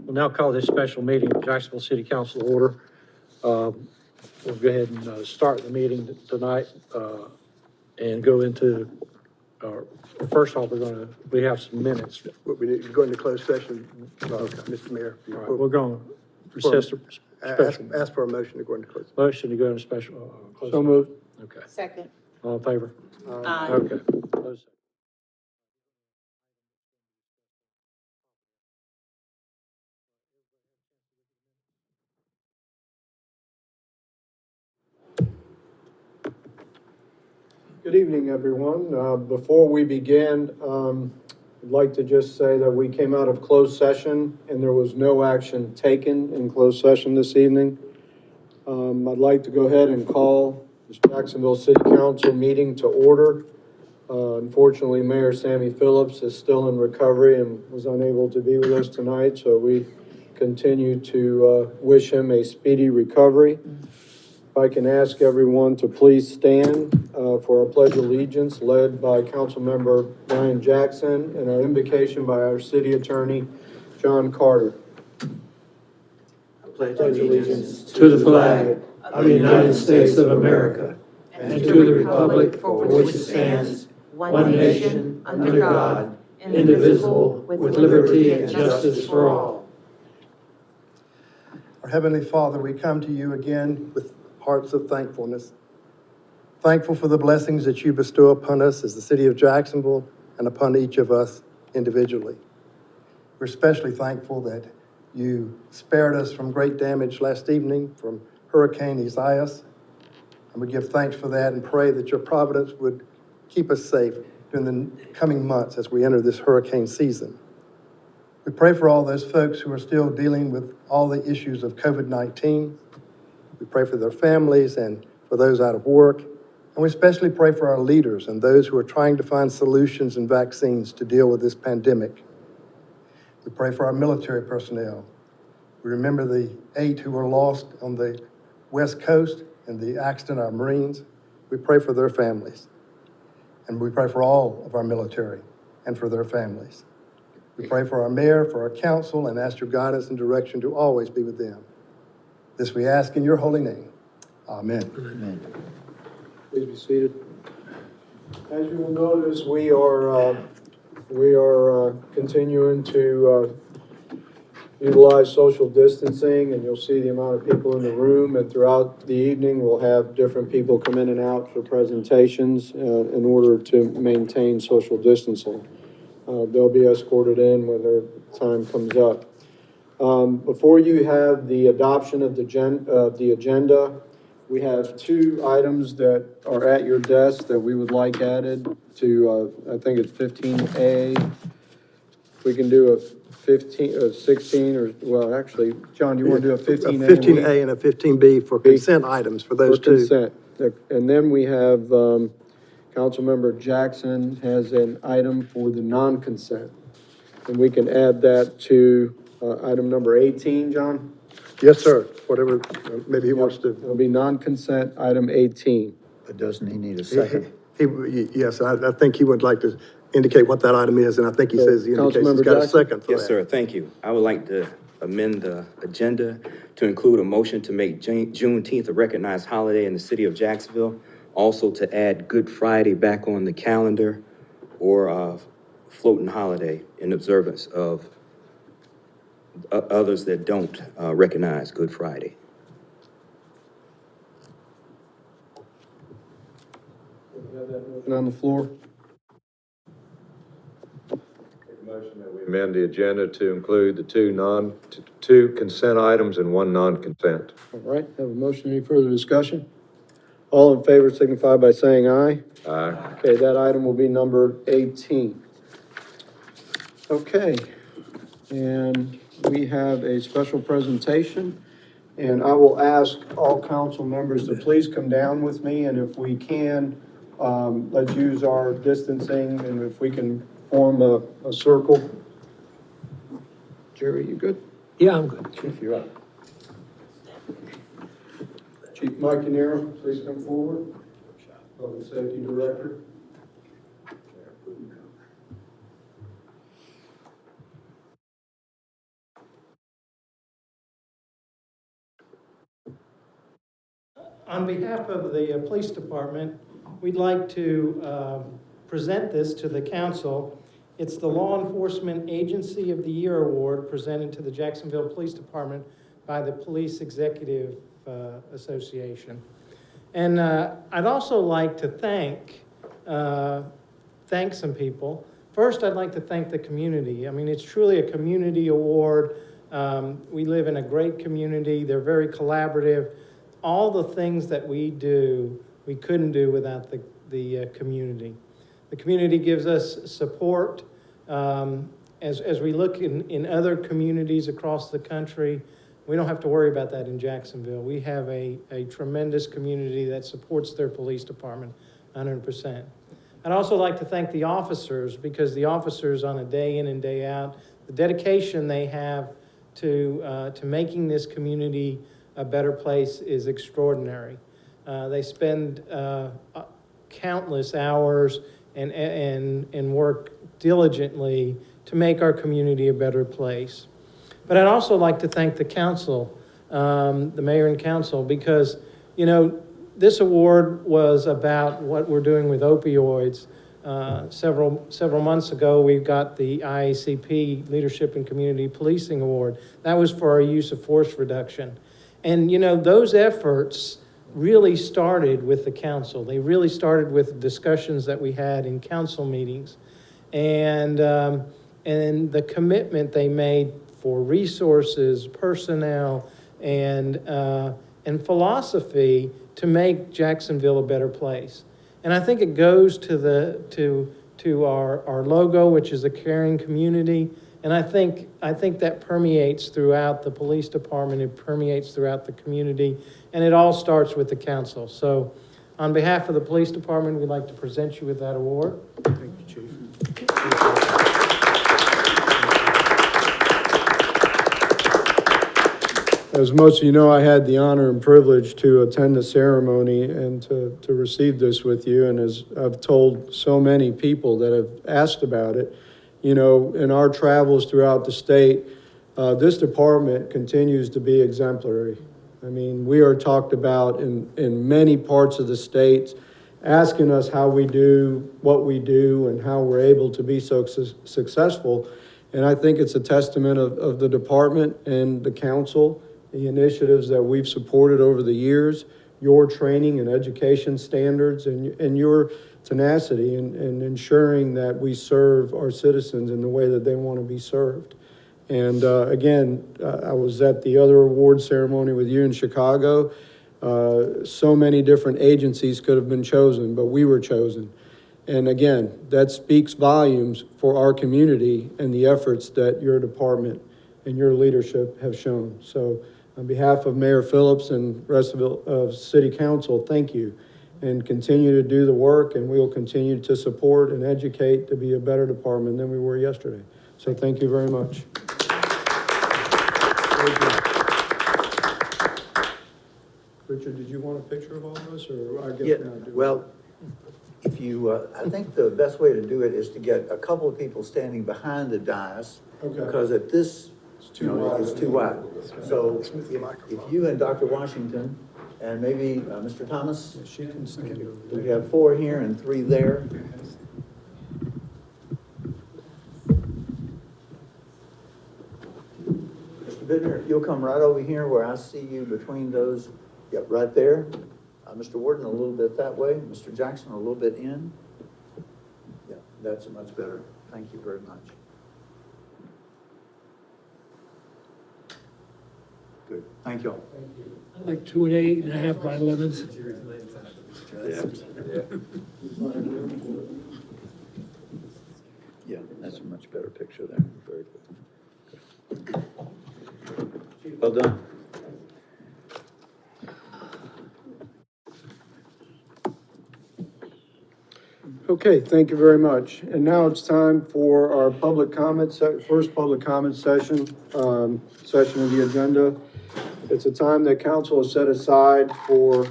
We'll now call this special meeting of Jacksonville City Council to order. We'll go ahead and start the meeting tonight and go into, first off, we have some minutes. We need to go into closed session, Mr. Mayor. All right, we're going to recess the special. Ask for a motion to go into closed. Motion to go into special. Closed So session. moved. Okay. Second. All in favor? Aye. Okay. Closed session. Good evening, everyone. Before we begin, I'd like to just say that we came out of closed session and there was no action taken in closed session this evening. I'd like to go ahead and call this Jacksonville City Council meeting to order. Unfortunately, Mayor Sammy Phillips is still in recovery and was unable to be with us tonight, so we continue to wish him a speedy recovery. If I can ask everyone to please stand for our Pledge of Allegiance led by Councilmember Brian Jackson and our invocation by our City Attorney, John Carter. I pledge allegiance to the flag of the United States of America and to the republic for which it stands, one nation, under God, indivisible, with liberty and justice for all. Our Heavenly Father, we come to you again with hearts of thankfulness. Thankful for the blessings that you bestow upon us as the city of Jacksonville and upon each of us individually. We're especially thankful that you spared us from great damage last evening from Hurricane Isaias. And we give thanks for that and pray that your providence would keep us safe during the coming months as we enter this hurricane season. We pray for all those folks who are still dealing with all the issues of COVID-19. We pray for their families and for those out of work. And we especially pray for our leaders and those who are trying to find solutions and vaccines to deal with this pandemic. We pray for our military personnel. We remember the 8 who were lost on the West Coast in the accident, our Marines. We pray for their families. And we pray for all of our military and for their families. We pray for our mayor, for our council, and ask your guidance and direction to always be with them. This we ask in your holy name. Amen. Amen. Please be seated. As you will notice, we are continuing to utilize social distancing, and you'll see the amount of people in the room, and throughout the evening, we'll have different people come in and out for presentations in order to maintain social distancing. They'll be escorted in when their time comes up. Before you have the adoption of the agenda, we have 2 items that are at your desk that we would like added to, I think it's 15A. We can do a 16, or, well, actually, John, do you want to do a 15A? A 15A and a 15B for consent items for those For two. consent. And then we have, Councilmember Jackson has an item for the non-consent. And we can add that to, item number 18, John? Yes, sir. Whatever, maybe he wants to. It'll be non-consent, item 18. But doesn't he need a second? Yes, I think he would like to indicate what that item is, and I think he says he indicates he's Councilmember got a Jackson? second for that. Yes, sir, thank you. I would like to amend the agenda to include a motion to make Juneteenth a recognized holiday in the city of Jacksonville. Also to add Good Friday back on the calendar, or a floating holiday in observance of others that don't recognize Good Friday. We have that motion on the floor. Motion that we amend the agenda to include the two consent items and 1 non-consent. All right, have a motion. Any further discussion? All in favor signify by saying aye. Aye. Okay, that item will be number 18. Okay, and we have a special presentation, and I will ask all council members to please come down with me, and if we can, let's use our distancing, and if we can form a circle. Jerry, you good? Yeah, I'm good. Chief, you're up. Chief Mike Canero, please come forward. Public Safety Director. On behalf of the police department, we'd like to present this to the council. It's the Law Enforcement Agency of the Year Award presented to the Jacksonville Police Department by the Police Executive Association. And I'd also like to thank some people. First, I'd like to thank the community. I mean, it's truly a community award. We live in a great community. They're very collaborative. All the things that we do, we couldn't do without the community. The community gives us support. As we look in other communities across the country, we don't have to worry about that in Jacksonville. We have a tremendous community that supports their police department 100%. I'd also like to thank the officers, because the officers on a day in and day out, the dedication they have to making this community a better place is extraordinary. They spend countless hours and work diligently to make our community a better place. But I'd also like to thank the council, the mayor and council, because, you know, this award was about what we're doing with opioids. Several months ago, we got the IACP Leadership and Community Policing Award. That was for our use of force reduction. And, you know, those efforts really started with the council. They really started with discussions that we had in council meetings. And the commitment they made for resources, personnel, and philosophy to make Jacksonville a better place. And I think it goes to our logo, which is a caring community. And I think that permeates throughout the police department. It permeates throughout the community, and it all starts with the council. So, on behalf of the police department, we'd like to present you with that award. Thank you, Chief. As most of you know, I had the honor and privilege to attend the ceremony and to receive this with you. And as I've told so many people that have asked about it, you know, in our travels throughout the state, this department continues to be exemplary. I mean, we are talked about in many parts of the state, asking us how we do what we do and how we're able to be so successful. And I think it's a testament of the department and the council, the initiatives that we've supported over the years, your training and education standards, and your tenacity in ensuring that we serve our citizens in the way that they want to be served. And again, I was at the other award ceremony with you in Chicago. So many different agencies could have been chosen, but we were chosen. And again, that speaks volumes for our community and the efforts that your department and your leadership have shown. So on behalf of Mayor Phillips and rest of City Council, thank you. And continue to do the work, and we will continue to support and educate to be a better department than we were yesterday. So thank you very much. Richard, did you want a picture of all of us, or I guess Yeah, not? well, if you, I think the best way to do it is to get a couple of people standing behind the dais. Okay. Because at this, too you know, wide. it's too wide. So if you and Dr. Washington, and maybe Mr. Thomas, She can stand over there. we have 4 here and 3 there. Mr. Bittner, if you'll come right over here where I see you between those, yep, right there. Mr. Warden, a little bit that way. Mr. Jackson, a little bit in. Yeah, that's much better. Thank you very much. Good. Thank you all. I like 2 8.5 by 11s. Yeah, that's a much better picture there. Very good. Well done. Okay, thank you very much. And now it's time for our public comments, first public comment session of the agenda. It's a time that council has set aside for,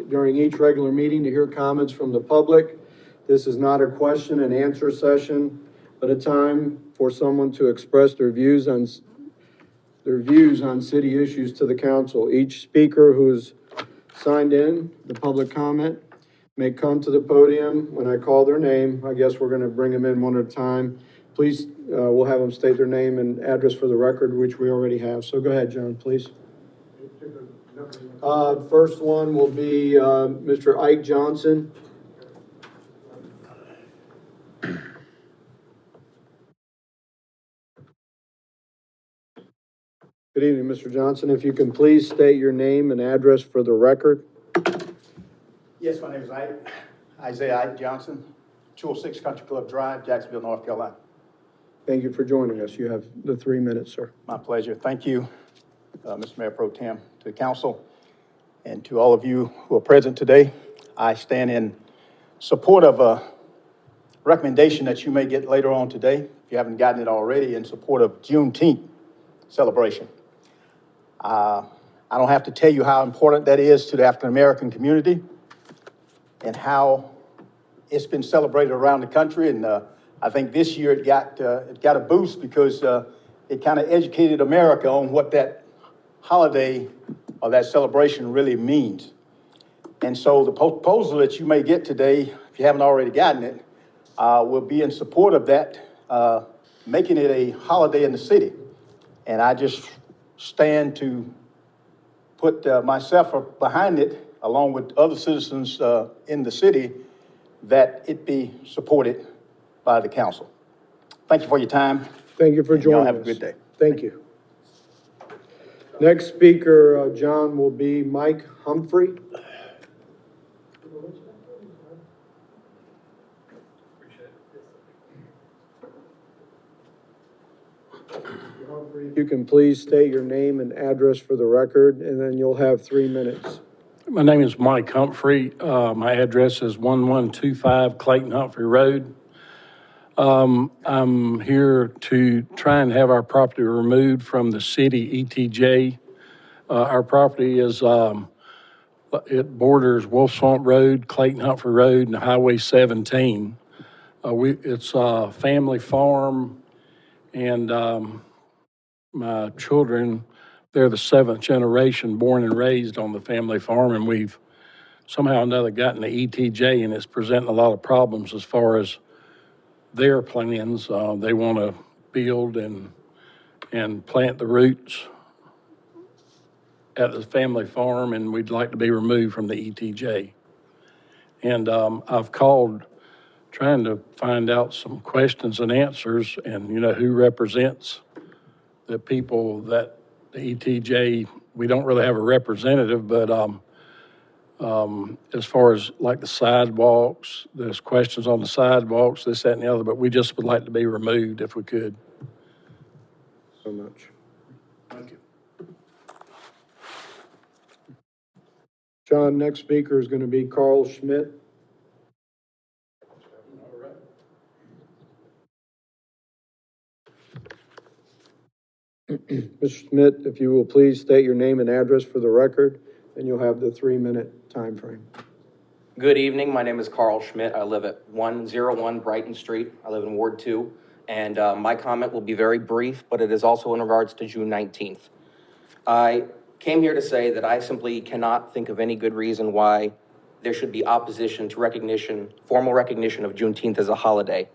during each regular meeting, to hear comments from the public. This is not a question and answer session, but a time for someone to express their views on city issues to the council. Each speaker who's signed in, the public comment, may come to the podium when I call their name. I guess we're gonna bring them in one at a time. Please, we'll have them state their name and address for the record, which we already have. So go ahead, John, please. First one will be, Mr. Ike Johnson. Good evening, Mr. Johnson. If you can please state your name and address for the record. Yes, my name is Isaiah Ike Johnson, 206 Country Club Drive, Jacksonville, North Carolina. Thank you for joining us. You have the 3 minutes, sir. My pleasure. Thank you, Mr. Mayor Pro Tem, to the council, and to all of you who are present today. I stand in support of a recommendation that you may get later on today, if you haven't gotten it already, in support of Juneteenth celebration. I don't have to tell you how important that is to the African-American community and how it's been celebrated around the country. And I think this year it got a boost because it kind of educated America on what that holiday or that celebration really means. And so the proposal that you may get today, if you haven't already gotten it, will be in support of that, making it a holiday in the city. And I just stand to put myself behind it, along with other citizens in the city, that it be supported by the council. Thank you for your time. Thank you for joining us. Y'all have a good day. Thank you. Next speaker, John, will be Mike Humphrey. You can please state your name and address for the record, and then you'll have 3 minutes. My name is Mike Humphrey. My address is 1125 Clayton Humphrey Road. I'm here to try and have our property removed from the city ETJ. Our property is, it borders Wolf Swamp Road, Clayton Humphrey Road, and Highway 17. It's a family farm, and my children, they're the 7th generation born and raised on the family farm, and we've somehow or another gotten the ETJ, and it's presenting a lot of problems as far as their plans. They want to build and plant the roots at the family farm, and we'd like to be removed from the ETJ. And I've called trying to find out some questions and answers, and who represents the people that the ETJ, we don't really have a representative, but as far as like the sidewalks, there's questions on the sidewalks, this, that, and the other, but we just would like to be removed if we could. So much. Thank you. John, next speaker is going to be Carl Schmidt. Mr. Schmidt, if you will please state your name and address for the record, and you'll have the 3-minute time frame. Good evening. My name is Carl Schmidt. I live at 101 Brighton Street. I live in Ward 2. And my comment will be very brief, but it is also in regards to June 19th. I came here to say that I simply cannot think of any good reason why there should be opposition to recognition, formal recognition of Juneteenth as a holiday.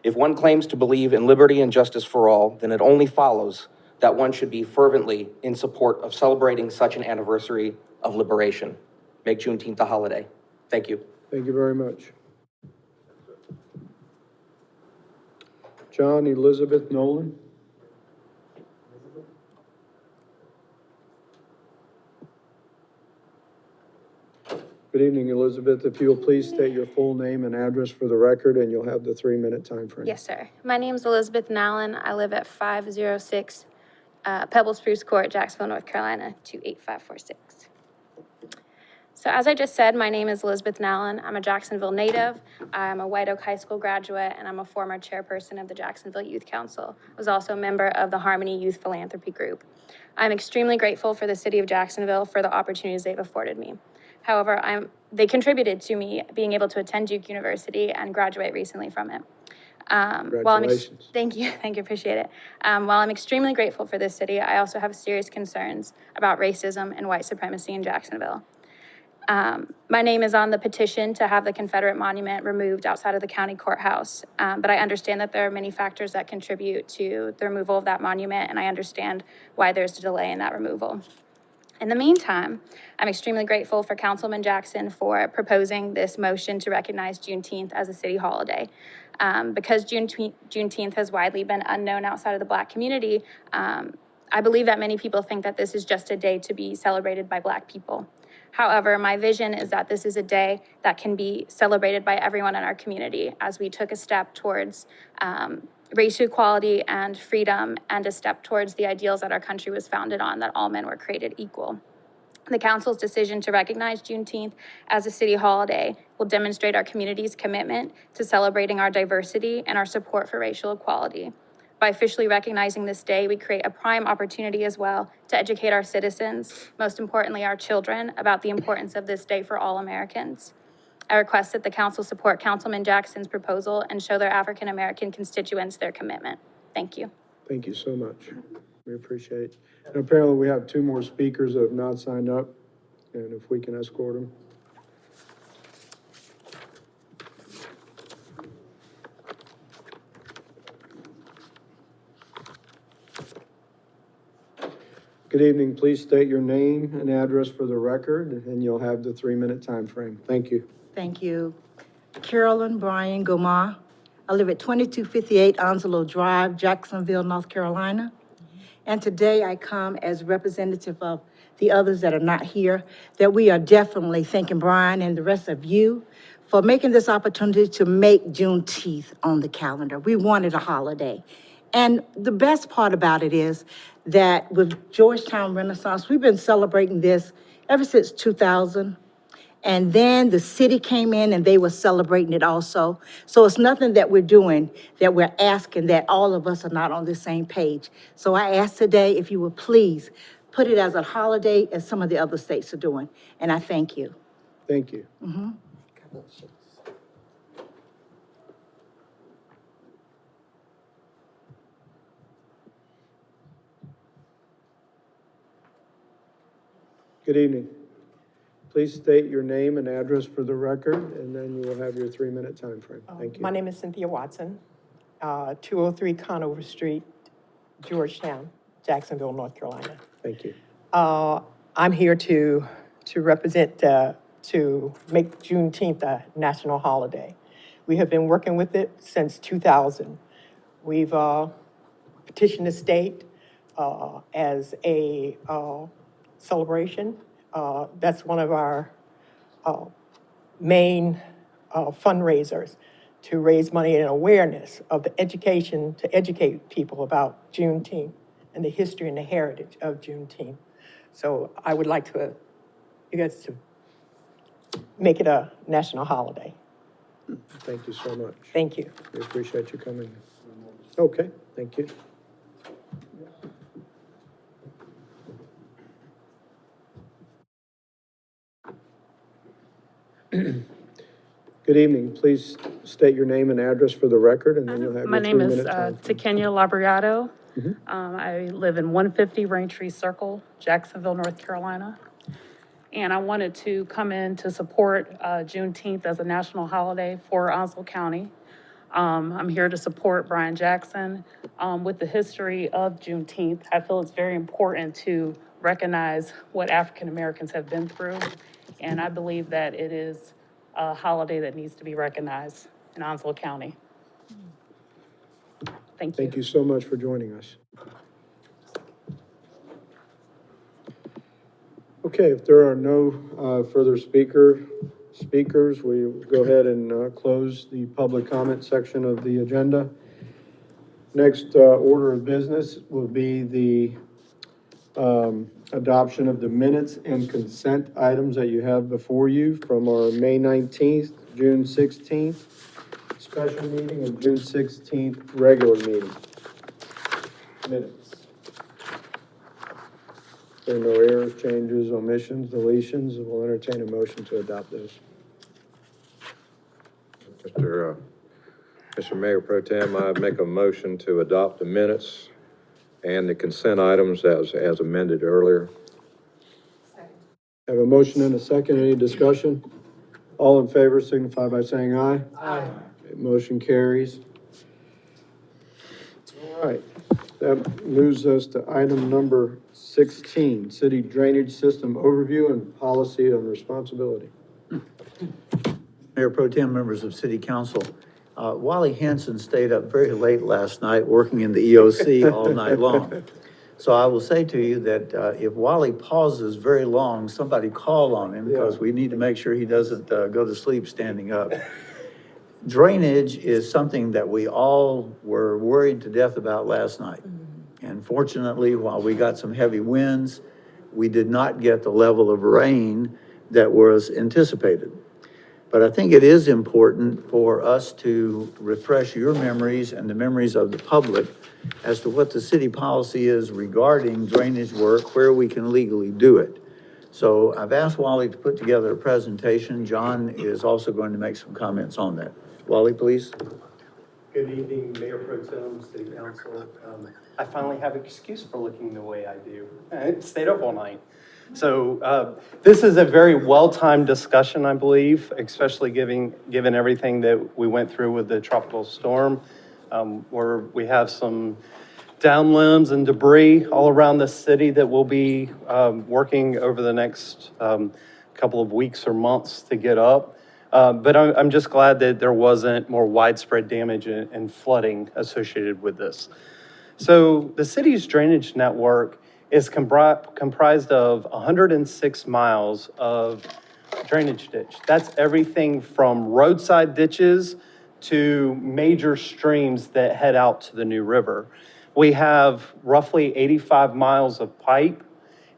If one claims to believe in liberty and justice for all, then it only follows that one should be fervently in support of celebrating such an anniversary of liberation. Make Juneteenth a holiday. Thank you. Thank you very much. John Elizabeth Nolan. Good evening, Elizabeth. If you'll please state your full name and address for the record, and you'll have the 3-minute time frame. Yes, sir. My name's Elizabeth Nallen. I live at 506 Pebble Spruce Court, Jacksonville, North Carolina, 28546. So as I just said, my name is Elizabeth Nallen. I'm a Jacksonville native. I'm a White Oak High School graduate, and I'm a former chairperson of the Jacksonville Youth Council. I was also a member of the Harmony Youth Philanthropy Group. I'm extremely grateful for the city of Jacksonville for the opportunities they've afforded me. However, they contributed to me being able to attend Duke University and graduate recently from it. Congratulations. Thank you, appreciate it. While I'm extremely grateful for this city, I also have serious concerns about racism and white supremacy in Jacksonville. My name is on the petition to have the Confederate monument removed outside of the county courthouse. But I understand that there are many factors that contribute to the removal of that monument, and I understand why there's a delay in that removal. In the meantime, I'm extremely grateful for Councilman Jackson for proposing this motion to recognize Juneteenth as a city holiday. Because Juneteenth has widely been unknown outside of the Black community, I believe that many people think that this is just a day to be celebrated by Black people. However, my vision is that this is a day that can be celebrated by everyone in our community as we took a step towards racial equality and freedom, and a step towards the ideals that our country was founded on, that all men were created equal. The council's decision to recognize Juneteenth as a city holiday will demonstrate our community's commitment to celebrating our diversity and our support for racial equality. By officially recognizing this day, we create a prime opportunity as well to educate our citizens, most importantly our children, about the importance of this day for all Americans. I request that the council support Councilman Jackson's proposal and show their African-American constituents their commitment. Thank you. Thank you so much. We appreciate it. And apparently we have 2 more speakers that have not signed up, and if we can escort them. Good evening. Please state your name and address for the record, and you'll have the 3-minute time frame. Thank you. Thank you. Carolyn Bryan Gomar. I live at 2258 Onslow Drive, Jacksonville, North Carolina. And today I come as representative of the others that are not here, that we are definitely thanking Brian and the rest of you for making this opportunity to make Juneteenth on the calendar. We wanted a holiday. And the best part about it is that with Georgetown Renaissance, we've been celebrating this ever since 2000. And then the city came in and they were celebrating it also. So it's nothing that we're doing that we're asking that all of us are not on the same page. So I ask today if you would please put it as a holiday as some of the other states are doing. And I thank you. Thank you. Good evening. Please state your name and address for the record, and then you will have your 3-minute time frame. Thank you. My name is Cynthia Watson, 203 Conover Street, Georgetown, Jacksonville, North Carolina. Thank you. I'm here to represent, to make Juneteenth a national holiday. We have been working with it since 2000. We've petitioned the state as a celebration. That's one of our main fundraisers, to raise money and awareness of the education, to educate people about Juneteenth and the history and the heritage of Juneteenth. So I would like to, you guys to make it a national holiday. Thank you so much. Thank you. We appreciate you coming. Okay, thank you. Good evening. Please state your name and address for the record, and then you'll have your 3-minute time. My name is Takenya Labriato. Mm-hmm. I live in 150 Raintree Circle, Jacksonville, North Carolina. And I wanted to come in to support Juneteenth as a national holiday for Onslow County. I'm here to support Brian Jackson. With the history of Juneteenth, I feel it's very important to recognize what African Americans have been through. And I believe that it is a holiday that needs to be recognized in Onslow County. Thank you. Thank you so much for joining us. Okay, if there are no further speakers, we will go ahead and close the public comment section of the agenda. Next order of business will be the adoption of the minutes and consent items that you have before you from our May 19th, June 16th special meeting and June 16th regular meeting. Minutes. There are no errors, changes, omissions, deletions. We'll entertain a motion to adopt those. Mr. Mayor Pro Tem, I make a motion to adopt the minutes and the consent items as amended earlier. Have a motion and a second. Any discussion? All in favor signify by saying aye. Aye. Motion carries. All right, that moves us to item number 16, City Drainage System Overview and Policy and Responsibility. Mayor Pro Tem, members of City Council, Wally Hanson stayed up very late last night working in the EOC all night long. So I will say to you that if Wally pauses very long, somebody call on him because we need to make sure he doesn't go to sleep standing up. Drainage is something that we all were worried to death about last night. And fortunately, while we got some heavy winds, we did not get the level of rain that was anticipated. But I think it is important for us to refresh your memories and the memories of the public as to what the city policy is regarding drainage work, where we can legally do it. So I've asked Wally to put together a presentation. John is also going to make some comments on that. Wally, please. Good evening, Mayor Pro Tem, City Council. I finally have an excuse for looking the way I do. I stayed up all night. So this is a very well-timed discussion, I believe, especially given everything that we went through with the tropical storm, where we have some down limbs and debris all around the city that we'll be working over the next couple of weeks or months to get up. But I'm just glad that there wasn't more widespread damage and flooding associated with this. So the city's drainage network is comprised of 106 miles of drainage ditch. That's everything from roadside ditches to major streams that head out to the New River. We have roughly 85 miles of pipe,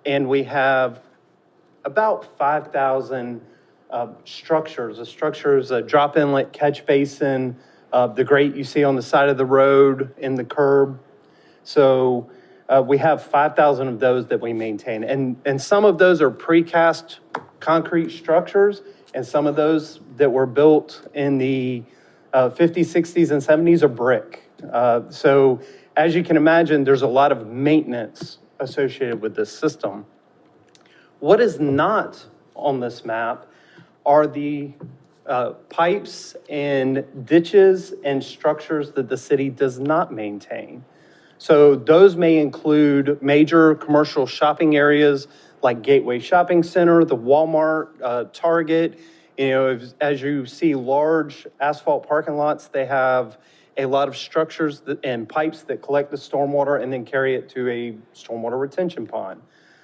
and we have about 5,000 structures. A structure is a drop inlet catch basin, the grate you see on the side of the road in the curb. So we have 5,000 of those that we maintain. And some of those are precast concrete structures, and some of those that were built in the 50s, 60s, and 70s are brick. So as you can imagine, there's a lot of maintenance associated with this system. What is not on this map are the pipes and ditches and structures that the city does not maintain. So those may include major commercial shopping areas like Gateway Shopping Center, the Walmart, Target. You know, as you see large asphalt parking lots, they have a lot of structures and pipes that collect the stormwater and then carry it to a stormwater retention pond.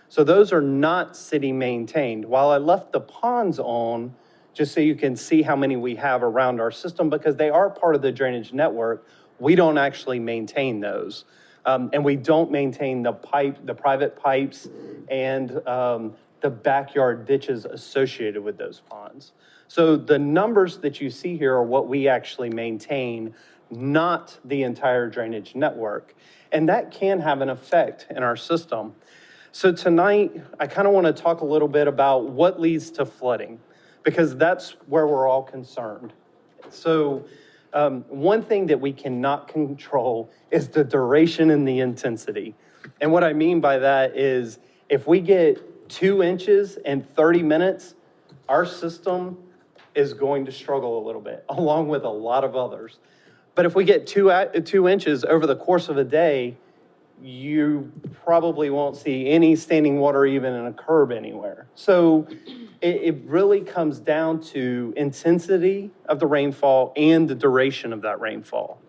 So those are not city maintained. While I left the ponds on, just so you can see how many we have around our system, because they are part of the drainage network, we don't actually maintain those. And we don't maintain the private pipes and the backyard ditches associated with those ponds. So the numbers that you see here are what we actually maintain, not the entire drainage network. And that can have an effect in our system. So tonight, I kind of want to talk a little bit about what leads to flooding, because that's where we're all concerned. So one thing that we cannot control is the duration and the intensity. And what I mean by that is if we get 2 inches in 30 minutes, our system is going to struggle a little bit, along with a lot of others. But if we get 2 inches over the course of a day, you probably won't see any standing water even in a curb anywhere. So it really comes down to intensity of the rainfall and the duration of that rainfall.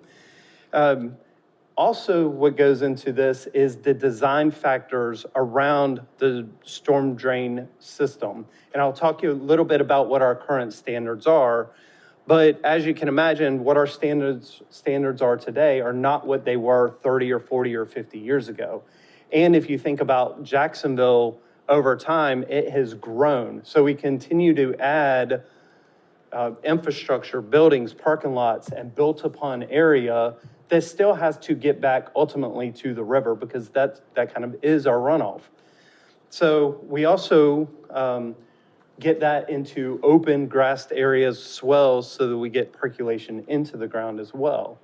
Also, what goes into this is the design factors around the storm drain system. And I'll talk to you a little bit about what our current standards are. But as you can imagine, what our standards are today are not what they were 30 or 40 or 50 years ago. And if you think about Jacksonville over time, it has grown. So we continue to add infrastructure, buildings, parking lots, and built upon area that still has to get back ultimately to the river, because that kind of is our runoff. So we also get that into open grassed areas, swells, so that we get percolation into the ground as well.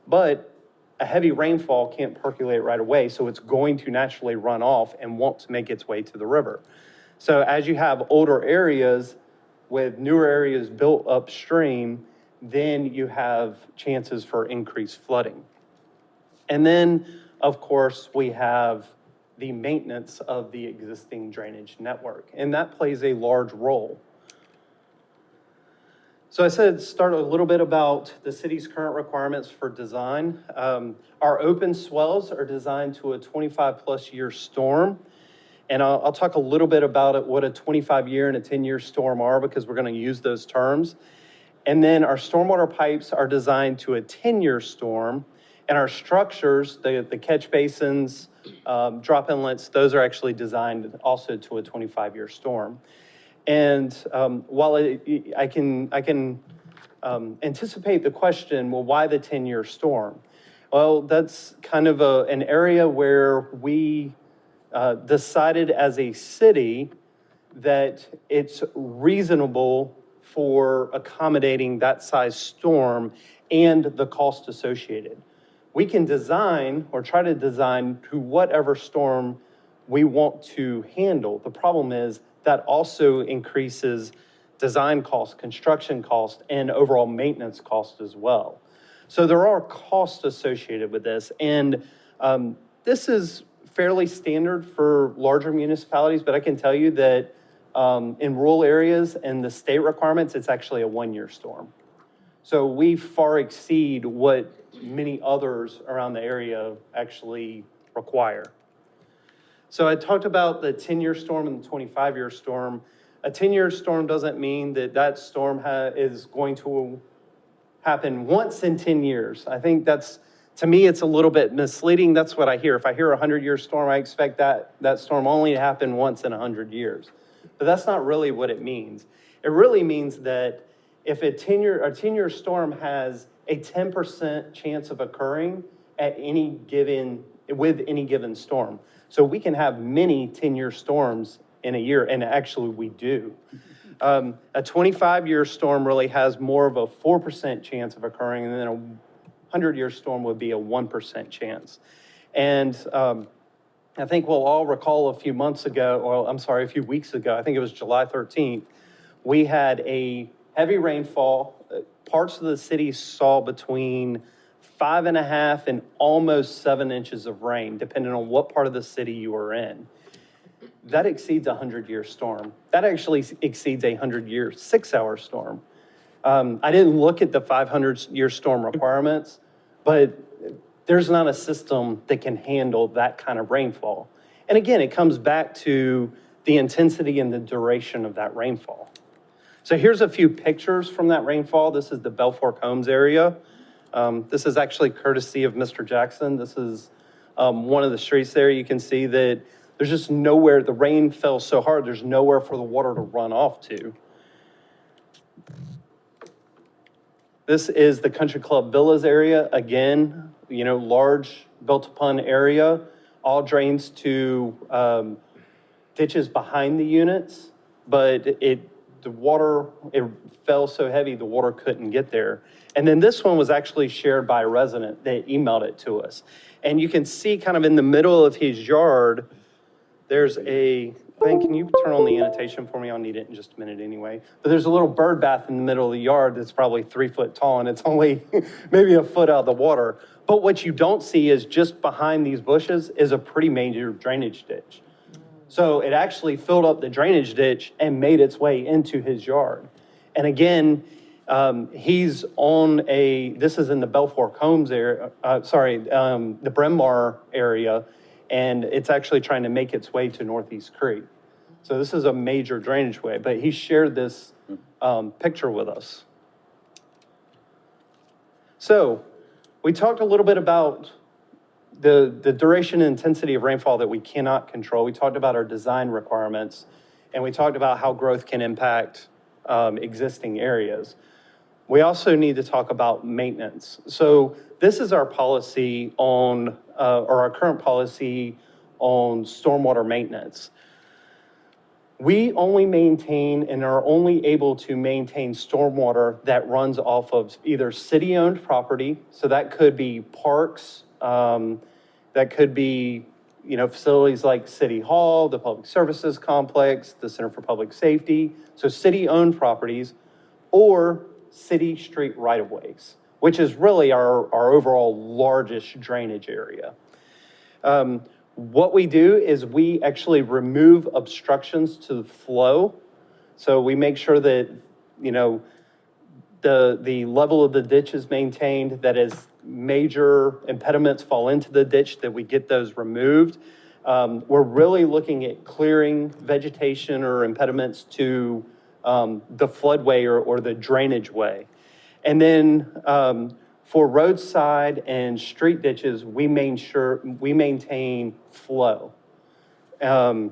But a heavy rainfall can't percolate right away, so it's going to naturally run off and won't make its way to the river. So as you have older areas with newer areas built upstream, then you have chances for increased flooding. And then, of course, we have the maintenance of the existing drainage network, and that plays a large role. So I said, start a little bit about the city's current requirements for design. Our open swells are designed to a 25+ year storm. And I'll talk a little bit about it, what a 25-year and a 10-year storm are, because we're going to use those terms. And then our stormwater pipes are designed to a 10-year storm. And our structures, the catch basins, drop inlets, those are actually designed also to a 25-year storm. And while I can anticipate the question, well, why the 10-year storm? Well, that's kind of an area where we decided as a city that it's reasonable for accommodating that size storm and the cost associated. We can design or try to design to whatever storm we want to handle. The problem is that also increases design costs, construction costs, and overall maintenance costs as well. So there are costs associated with this, and this is fairly standard for larger municipalities, but I can tell you that in rural areas and the state requirements, it's actually a 1-year storm. So we far exceed what many others around the area actually require. So I talked about the 10-year storm and the 25-year storm. A 10-year storm doesn't mean that that storm is going to happen once in 10 years. I think that's, to me, it's a little bit misleading. That's what I hear. If I hear a 100-year storm, I expect that storm only to happen once in 100 years. But that's not really what it means. It really means that if a 10-year storm has a 10% chance of occurring with any given storm. So we can have many 10-year storms in a year, and actually we do. A 25-year storm really has more of a 4% chance of occurring, and then a 100-year storm would be a 1% chance. And I think we'll all recall a few weeks ago, I think it was July 13th, we had a heavy rainfall. Parts of the city saw between 5.5 and almost 7 inches of rain, depending on what part of the city you were in. That exceeds a 100-year storm. That actually exceeds a 100-year 6-hour storm. I didn't look at the 500-year storm requirements, but there's not a system that can handle that kind of rainfall. And again, it comes back to the intensity and the duration of that rainfall. So here's a few pictures from that rainfall. This is the Belfort Homes area. This is actually courtesy of Mr. Jackson. This is one of the streets there. You can see that there's just nowhere, the rain fell so hard, there's nowhere for the water to run off to. This is the Country Club Villas area. Again, large built-upon area, all drains to ditches behind the units, but the water, it fell so heavy, the water couldn't get there. And then this one was actually shared by a resident. They emailed it to us. And you can see kind of in the middle of his yard, there's can you turn on the annotation for me? I'll need it in just a minute anyway. But there's a little bird bath in the middle of the yard that's probably 3 foot tall, and it's only maybe a foot out of the water. But what you don't see is just behind these bushes is a pretty major drainage ditch. So it actually filled up the drainage ditch and made its way into his yard. And again, he's on this is in the Belfort Homes area, the Bryn Mawr area, and it's actually trying to make its way to Northeast Creek. So this is a major drainage way, but he shared this picture with us. So we talked a little bit about the duration and intensity of rainfall that we cannot control. We talked about our design requirements, and we talked about how growth can impact existing areas. We also need to talk about maintenance. So this is our policy on, or our current policy on stormwater maintenance. We only maintain and are only able to maintain stormwater that runs off of either city-owned property, so that could be parks, that could be facilities like City Hall, the Public Services Complex, the Center for Public Safety, so city-owned properties, or city street right-of-ways, which is really our overall largest drainage area. What we do is we actually remove obstructions to the flow. So we make sure that, the level of the ditch is maintained, that as major impediments fall into the ditch, that we get those removed. We're really looking at clearing vegetation or impediments to the floodway or the drainage way. And then for roadside and street ditches, we maintain flow. And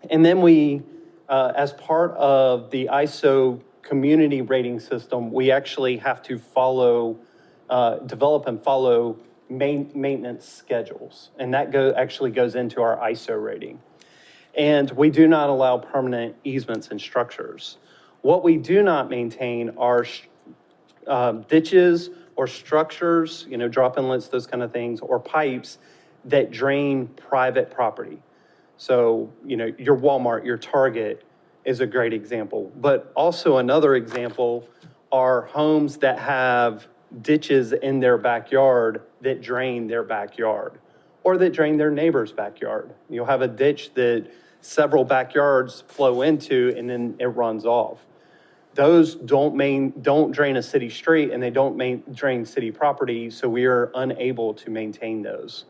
then we, as part of the ISO community rating system, we actually have to develop and follow maintenance schedules. And that actually goes into our ISO rating. And we do not allow permanent easements and structures. What we do not maintain are ditches or structures, drop inlets, those kind of things, or pipes that drain private property. So, your Walmart, your Target is a great example. But also another example are homes that have ditches in their backyard that drain their backyard, or that drain their neighbor's backyard. You'll have a ditch that several backyards flow into, and then it runs off. Those don't drain a city street, and they don't drain city property, so we are unable to maintain those.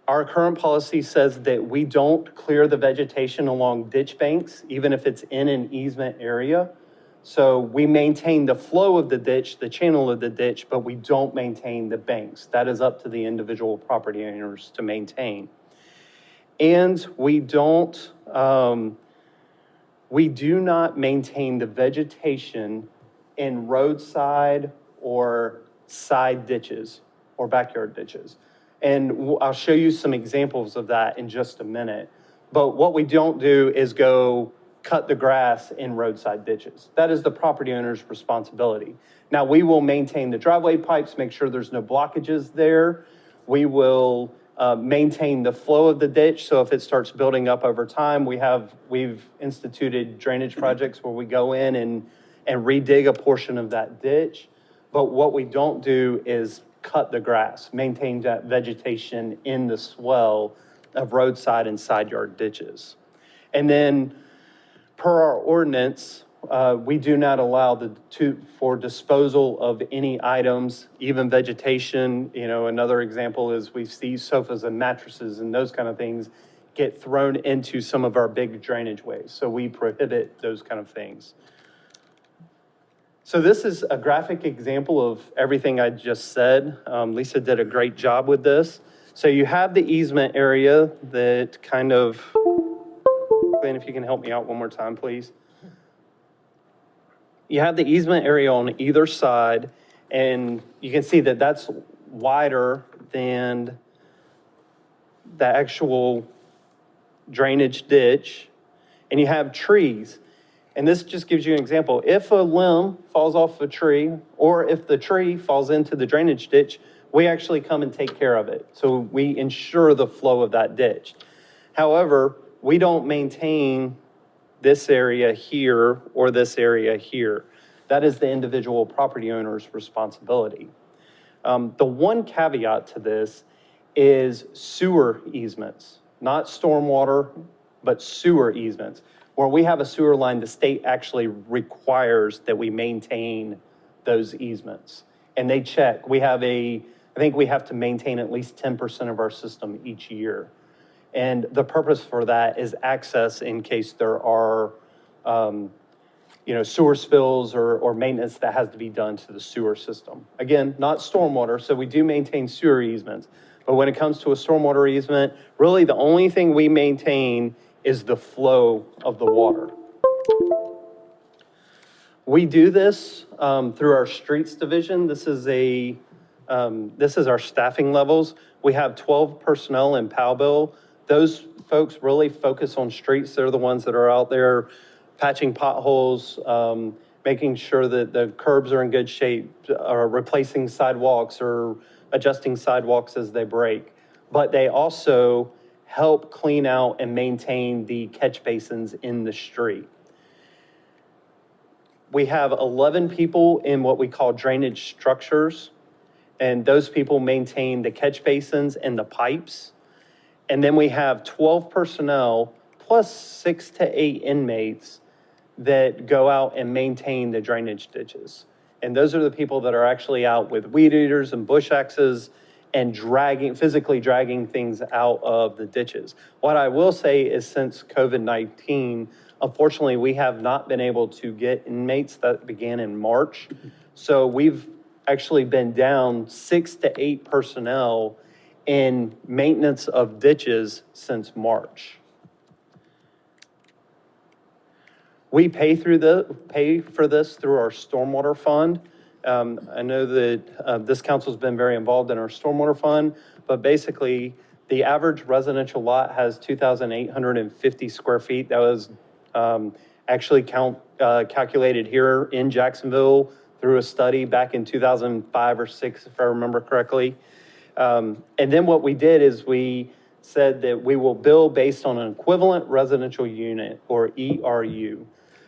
Our current policy says that we don't clear the vegetation along ditch banks, even if it's in an easement area. So we maintain the flow of the ditch, the channel of the ditch, but we don't maintain the banks. That is up to the individual property owners to maintain. And we do not maintain the vegetation in roadside or side ditches or backyard ditches. And I'll show you some examples of that in just a minute. But what we don't do is go cut the grass in roadside ditches. That is the property owner's responsibility. Now, we will maintain the driveway pipes, make sure there's no blockages there. We will maintain the flow of the ditch. So if it starts building up over time, we've instituted drainage projects where we go in and redig a portion of that ditch. But what we don't do is cut the grass, maintain that vegetation in the swell of roadside and side yard ditches. And then per our ordinance, we do not allow for disposal of any items, even vegetation. Another example is we see sofas and mattresses and those kind of things get thrown into some of our big drainage ways. So we prohibit those kind of things. So this is a graphic example of everything I just said. Lisa did a great job with this. So you have the easement area that kind of, Glenn, if you can help me out one more time, please. You have the easement area on either side, and you can see that that's wider than the actual drainage ditch, and you have trees. And this just gives you an example. If a limb falls off a tree, or if the tree falls into the drainage ditch, we actually come and take care of it. So we ensure the flow of that ditch. However, we don't maintain this area here or this area here. That is the individual property owner's responsibility. The one caveat to this is sewer easements, not stormwater, but sewer easements. Where we have a sewer line, the state actually requires that we maintain those easements. And they check. I think we have to maintain at least 10% of our system each year. And the purpose for that is access in case there are, sewer spills or maintenance that has to be done to the sewer system. Again, not stormwater, so we do maintain sewer easements. But when it comes to a stormwater easement, really the only thing we maintain is the flow of the water. We do this through our streets division. This is our staffing levels. We have 12 personnel in Powellville. Those folks really focus on streets. They're the ones that are out there patching potholes, making sure that the curbs are in good shape, or replacing sidewalks or adjusting sidewalks as they break. but they also help clean out and maintain the catch basins in the street. We have 11 people in what we call drainage structures, and those people maintain the catch basins and the pipes. And then we have 12 personnel plus 6 to 8 inmates that go out and maintain the drainage ditches. And those are the people that are actually out with weed eaters and bush axes and physically dragging things out of the ditches. What I will say is since COVID-19, unfortunately, we have not been able to get inmates. That began in March. So we've actually been down 6 to 8 personnel in maintenance of ditches since March. We pay for this through our Stormwater Fund. I know that this council's been very involved in our Stormwater Fund, but basically the average residential lot has 2,850 square feet. That was actually calculated here in Jacksonville through a study back in 2005 or 6, if I remember correctly. And then what we did is we said that we will bill based on an equivalent residential unit, or ERU.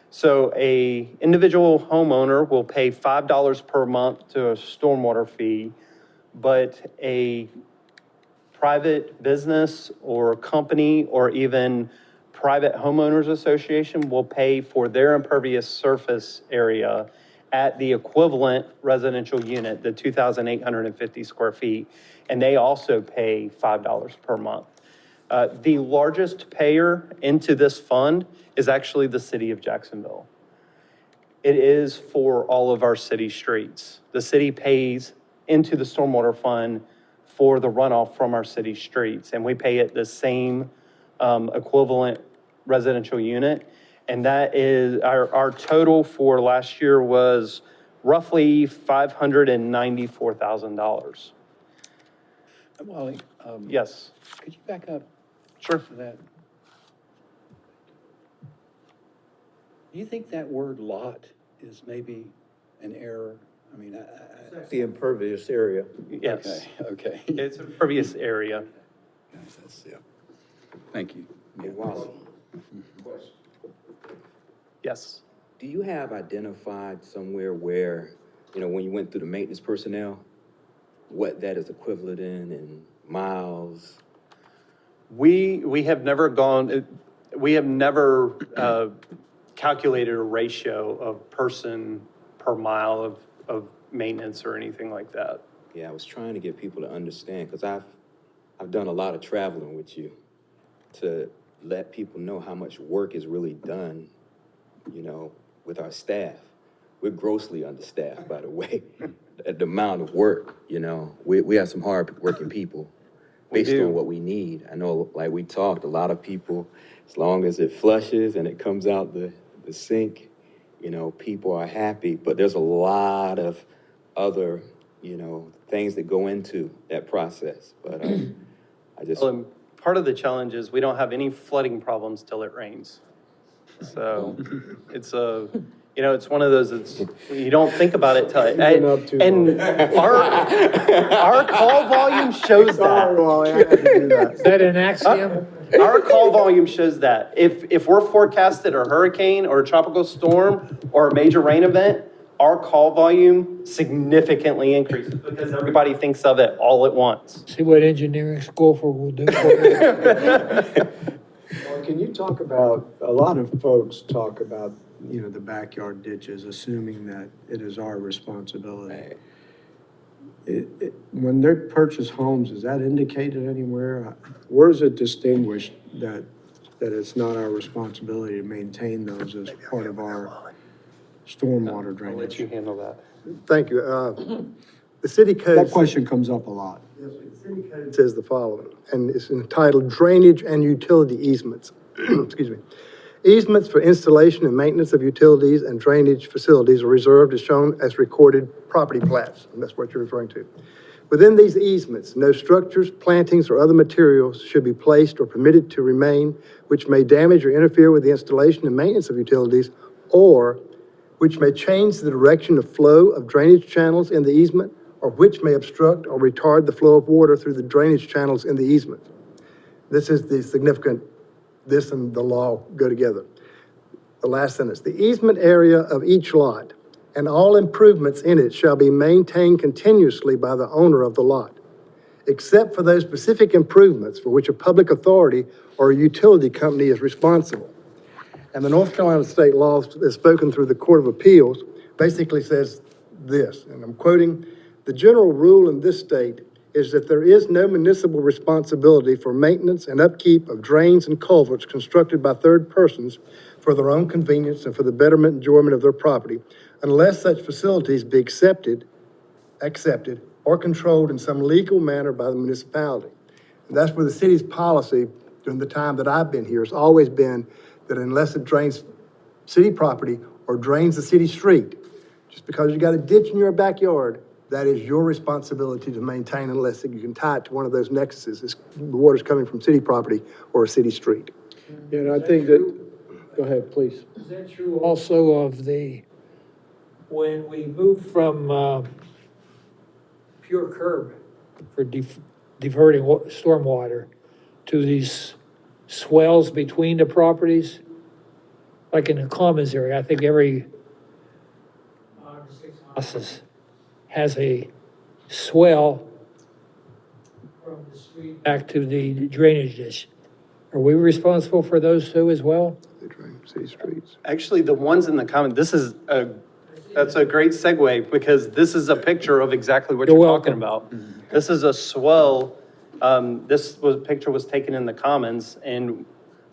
So a individual homeowner will pay $5 per month to a stormwater fee, but a private business or company or even private homeowners association will pay for their impervious surface area at the equivalent residential unit, the 2,850 square feet, and they also pay $5 per month. The largest payer into this fund is actually the city of Jacksonville. It is for all of our city streets. The city pays into the Stormwater Fund for the runoff from our city streets, and we pay it the same equivalent residential unit. And that is, our total for last year was roughly $594,000. Wally, Yes. could you back up Sure. for that? Do you think that word lot is maybe an error? I mean, The impervious area. Yes. Okay. It's an impervious area. Guys, that's, yeah. Thank you. Hey, Wally, Yes. do you have identified somewhere where, when you went through the maintenance personnel, what that is equivalent in miles? We have never calculated a ratio of person per mile of maintenance or anything like that. Yeah, I was trying to get people to understand, because I've done a lot of traveling with you to let people know how much work is really done, with our staff. We're grossly understaffed, by the way, the amount of work, we have some hard-working people based on what we need. I know, like we talked, a lot of people, as long as it flushes and it comes out the sink, people are happy, but there's a lot of other, things that go into that process. But Part of the challenge is we don't have any flooding problems till it rains. So it's it's one of those, you don't think about it till it, and our call volume shows that. Is that an axiom? Our call volume shows that. If we're forecasted a hurricane or a tropical storm or a major rain event, our call volume significantly increases because everybody thinks of it all at once. See what engineering school will do for you. Well, can you talk about, a lot of folks talk about, the backyard ditches, assuming that it is our responsibility. When they purchase homes, is that indicated anywhere? Where is it distinguished that it's not our responsibility to maintain those as part of our stormwater drainage? I'll let you handle that. Thank you. The city code. That question comes up a lot. The city code says the following, and it's entitled Drainage and Utility Easements. Excuse me. Easements for installation and maintenance of utilities and drainage facilities are reserved as shown as recorded property plats, and that's what you're referring to. Within these easements, no structures, plantings, or other materials should be placed or permitted to remain which may damage or interfere with the installation and maintenance of utilities, or which may change the direction of flow of drainage channels in the easement, or which may obstruct or retard the flow of water through the drainage channels in the easement. This is the significant, this and the law go together. The last sentence, the easement area of each lot and all improvements in it shall be maintained continuously by the owner of the lot, except for those specific improvements for which a public authority or a utility company is responsible. And the North Carolina state law, as spoken through the Court of Appeals, basically says this, and I'm quoting, "The general rule in this state is that there is no municipal responsibility for maintenance and upkeep of drains and culverts constructed by third persons for their own convenience and for the betterment and enjoyment of their property, unless such facilities be accepted or controlled in some legal manner by the municipality." And that's where the city's policy during the time that I've been here has always been that unless it drains city property or drains the city street, just because you got a ditch in your backyard, that is your responsibility to maintain unless you can tie it to one of those nexuses. The water's coming from city property or a city street. And I think that, go ahead, please. Is that true also of when we moved from pure curb for diverting stormwater to these swells between the properties? Like in the commons area, I think every 5 or 6 houses has a swell from the street back to the drainage ditch. Are we responsible for those two as well? They drain city streets. Actually, the ones in the comment, that's a great segue, because this is a picture of exactly what you're talking about. This is a swell. Picture was taken in the Commons, and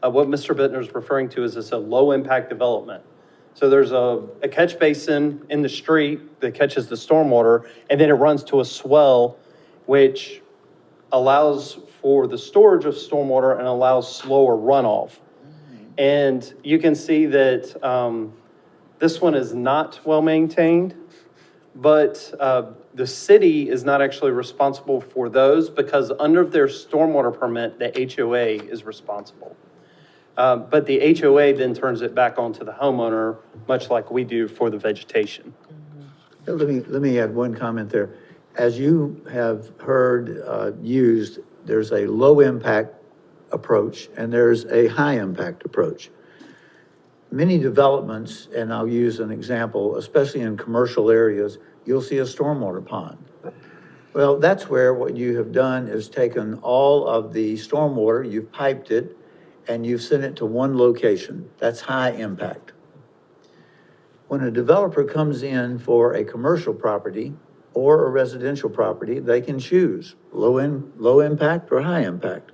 what Mr. Bittner is referring to is it's a low-impact development. So there's a catch basin in the street that catches the stormwater, and then it runs to a swell, which allows for the storage of stormwater and allows slower runoff. And you can see that this one is not well-maintained, but the city is not actually responsible for those because under their stormwater permit, the HOA is responsible. But the HOA then turns it back onto the homeowner, much like we do for the vegetation. Let me add one comment there. As you have heard used, there's a low impact approach and there's a high impact approach. Many developments, and I'll use an example, especially in commercial areas, you'll see a stormwater pond. Well, that's where what you have done is taken all of the stormwater, you've piped it, and you've sent it to one location. That's high impact. When a developer comes in for a commercial property or a residential property, they can choose low impact or high impact.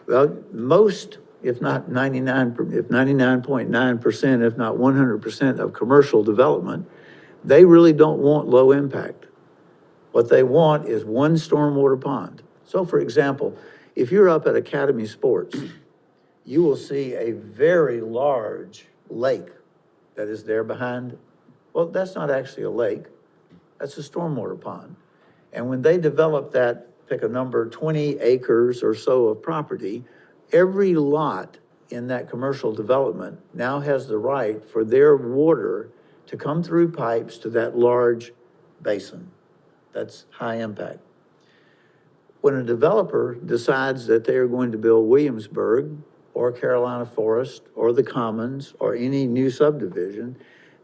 Well, most, if not 99.9%, if not 100% of commercial development, they really don't want low impact. What they want is one stormwater pond. So for example, if you're up at Academy Sports, you will see a very large lake that is there behind. Well, that's not actually a lake. That's a stormwater pond. And when they develop that, pick a number, 20 acres or so of property, every lot in that commercial development now has the right for their water to come through pipes to that large basin. That's high impact. When a developer decides that they are going to build Williamsburg or Carolina Forest or the Commons or any new subdivision,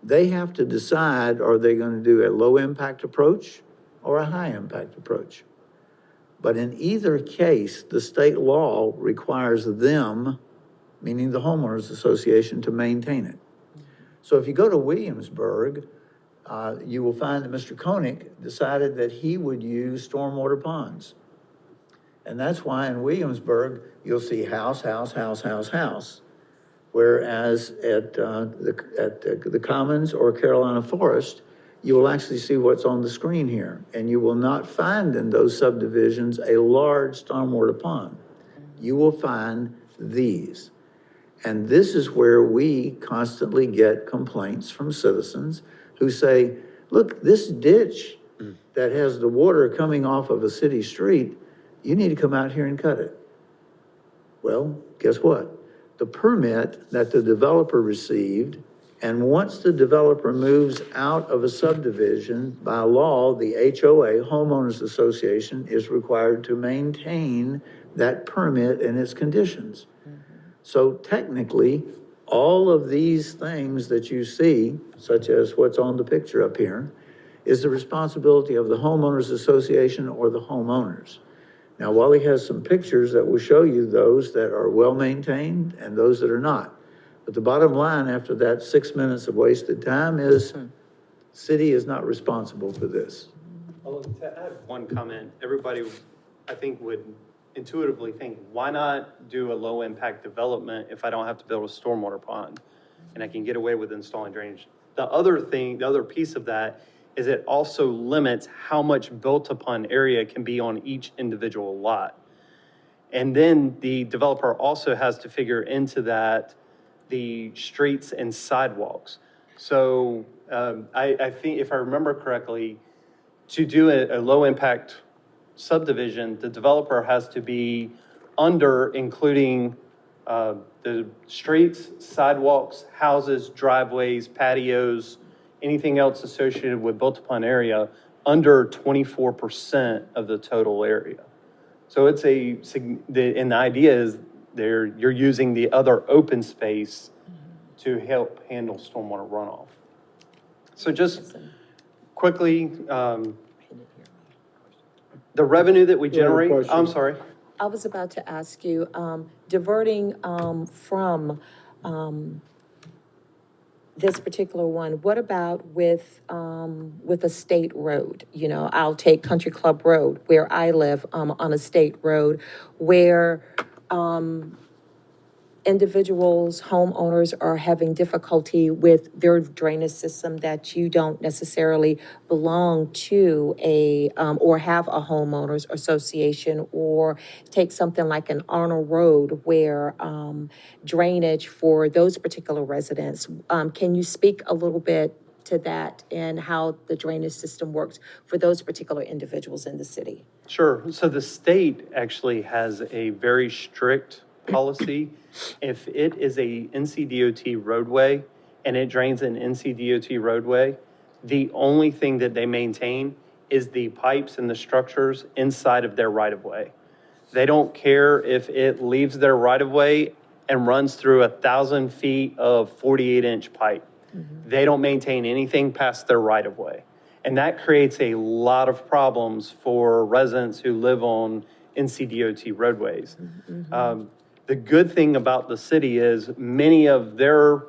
they have to decide, are they going to do a low impact approach or a high impact approach? But in either case, the state law requires them, meaning the homeowners association, to maintain it. So if you go to Williamsburg, you will find that Mr. Koenig decided that he would use stormwater ponds. And that's why in Williamsburg, you'll see house, house, house, house, house. Whereas at the Commons or Carolina Forest, you will actually see what's on the screen here. And you will not find in those subdivisions a large stormwater pond. You will find these. And this is where we constantly get complaints from citizens who say, look, this ditch that has the water coming off of a city street, you need to come out here and cut it. Well, guess what? The permit that the developer received And once the developer moves out of a subdivision, by law, the HOA, Homeowners Association, is required to maintain that permit and its conditions. So technically, all of these things that you see, such as what's on the picture up here, is the responsibility of the Homeowners Association or the homeowners. Now, Wally has some pictures that will show you those that are well-maintained and those that are not. But the bottom line after that 6 minutes of wasted time is, city is not responsible for this. Well, to add one comment, everybody, I think, would intuitively think, why not do a low-impact development if I don't have to build a stormwater pond? And I can get away with installing drainage. The other piece of that is it also limits how much built-upon area can be on each individual lot. And then the developer also has to figure into that the streets and sidewalks. So I think, if I remember correctly, to do a low-impact subdivision, the developer has to be under, including the streets, sidewalks, houses, driveways, patios, anything else associated with built-upon area, under 24% of the total area. So it's and the idea is you're using the other open space to help handle stormwater runoff. So just quickly, the revenue that we generate, I'm sorry. I was about to ask you, diverting from this particular one, what about with a state road? You know, I'll take Country Club Road, where I live, on a state road, where individuals, homeowners are having difficulty with their drainage system, that you don't necessarily belong to or have a homeowners association, or take something like an Arnold Road where drainage for those particular residents. Can you speak a little bit to that and how the drainage system works for those particular individuals in the city? Sure. So the state actually has a very strict policy. If it is a NCDOT roadway and it drains an NCDOT roadway, the only thing that they maintain is the pipes and the structures inside of their right-of-way. They don't care if it leaves their right-of-way and runs through 1,000 feet of 48-inch pipe. They don't maintain anything past their right-of-way. And that creates a lot of problems for residents who live on NCDOT roadways. The good thing about the city is many of their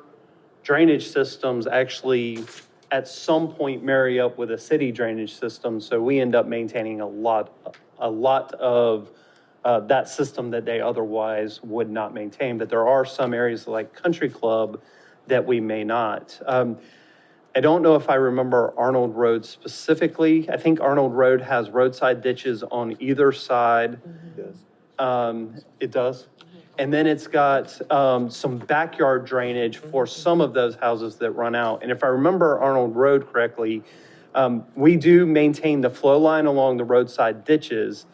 drainage systems actually at some point marry up with a city drainage system. So we end up maintaining a lot of that system that they otherwise would not maintain. But there are some areas like Country Club that we may not. I don't know if I remember Arnold Road specifically. I think Arnold Road has roadside ditches on either side. It does. It does? And then it's got some backyard drainage for some of those houses that run out. And if I remember Arnold Road correctly, we do maintain the flow line along the roadside ditches.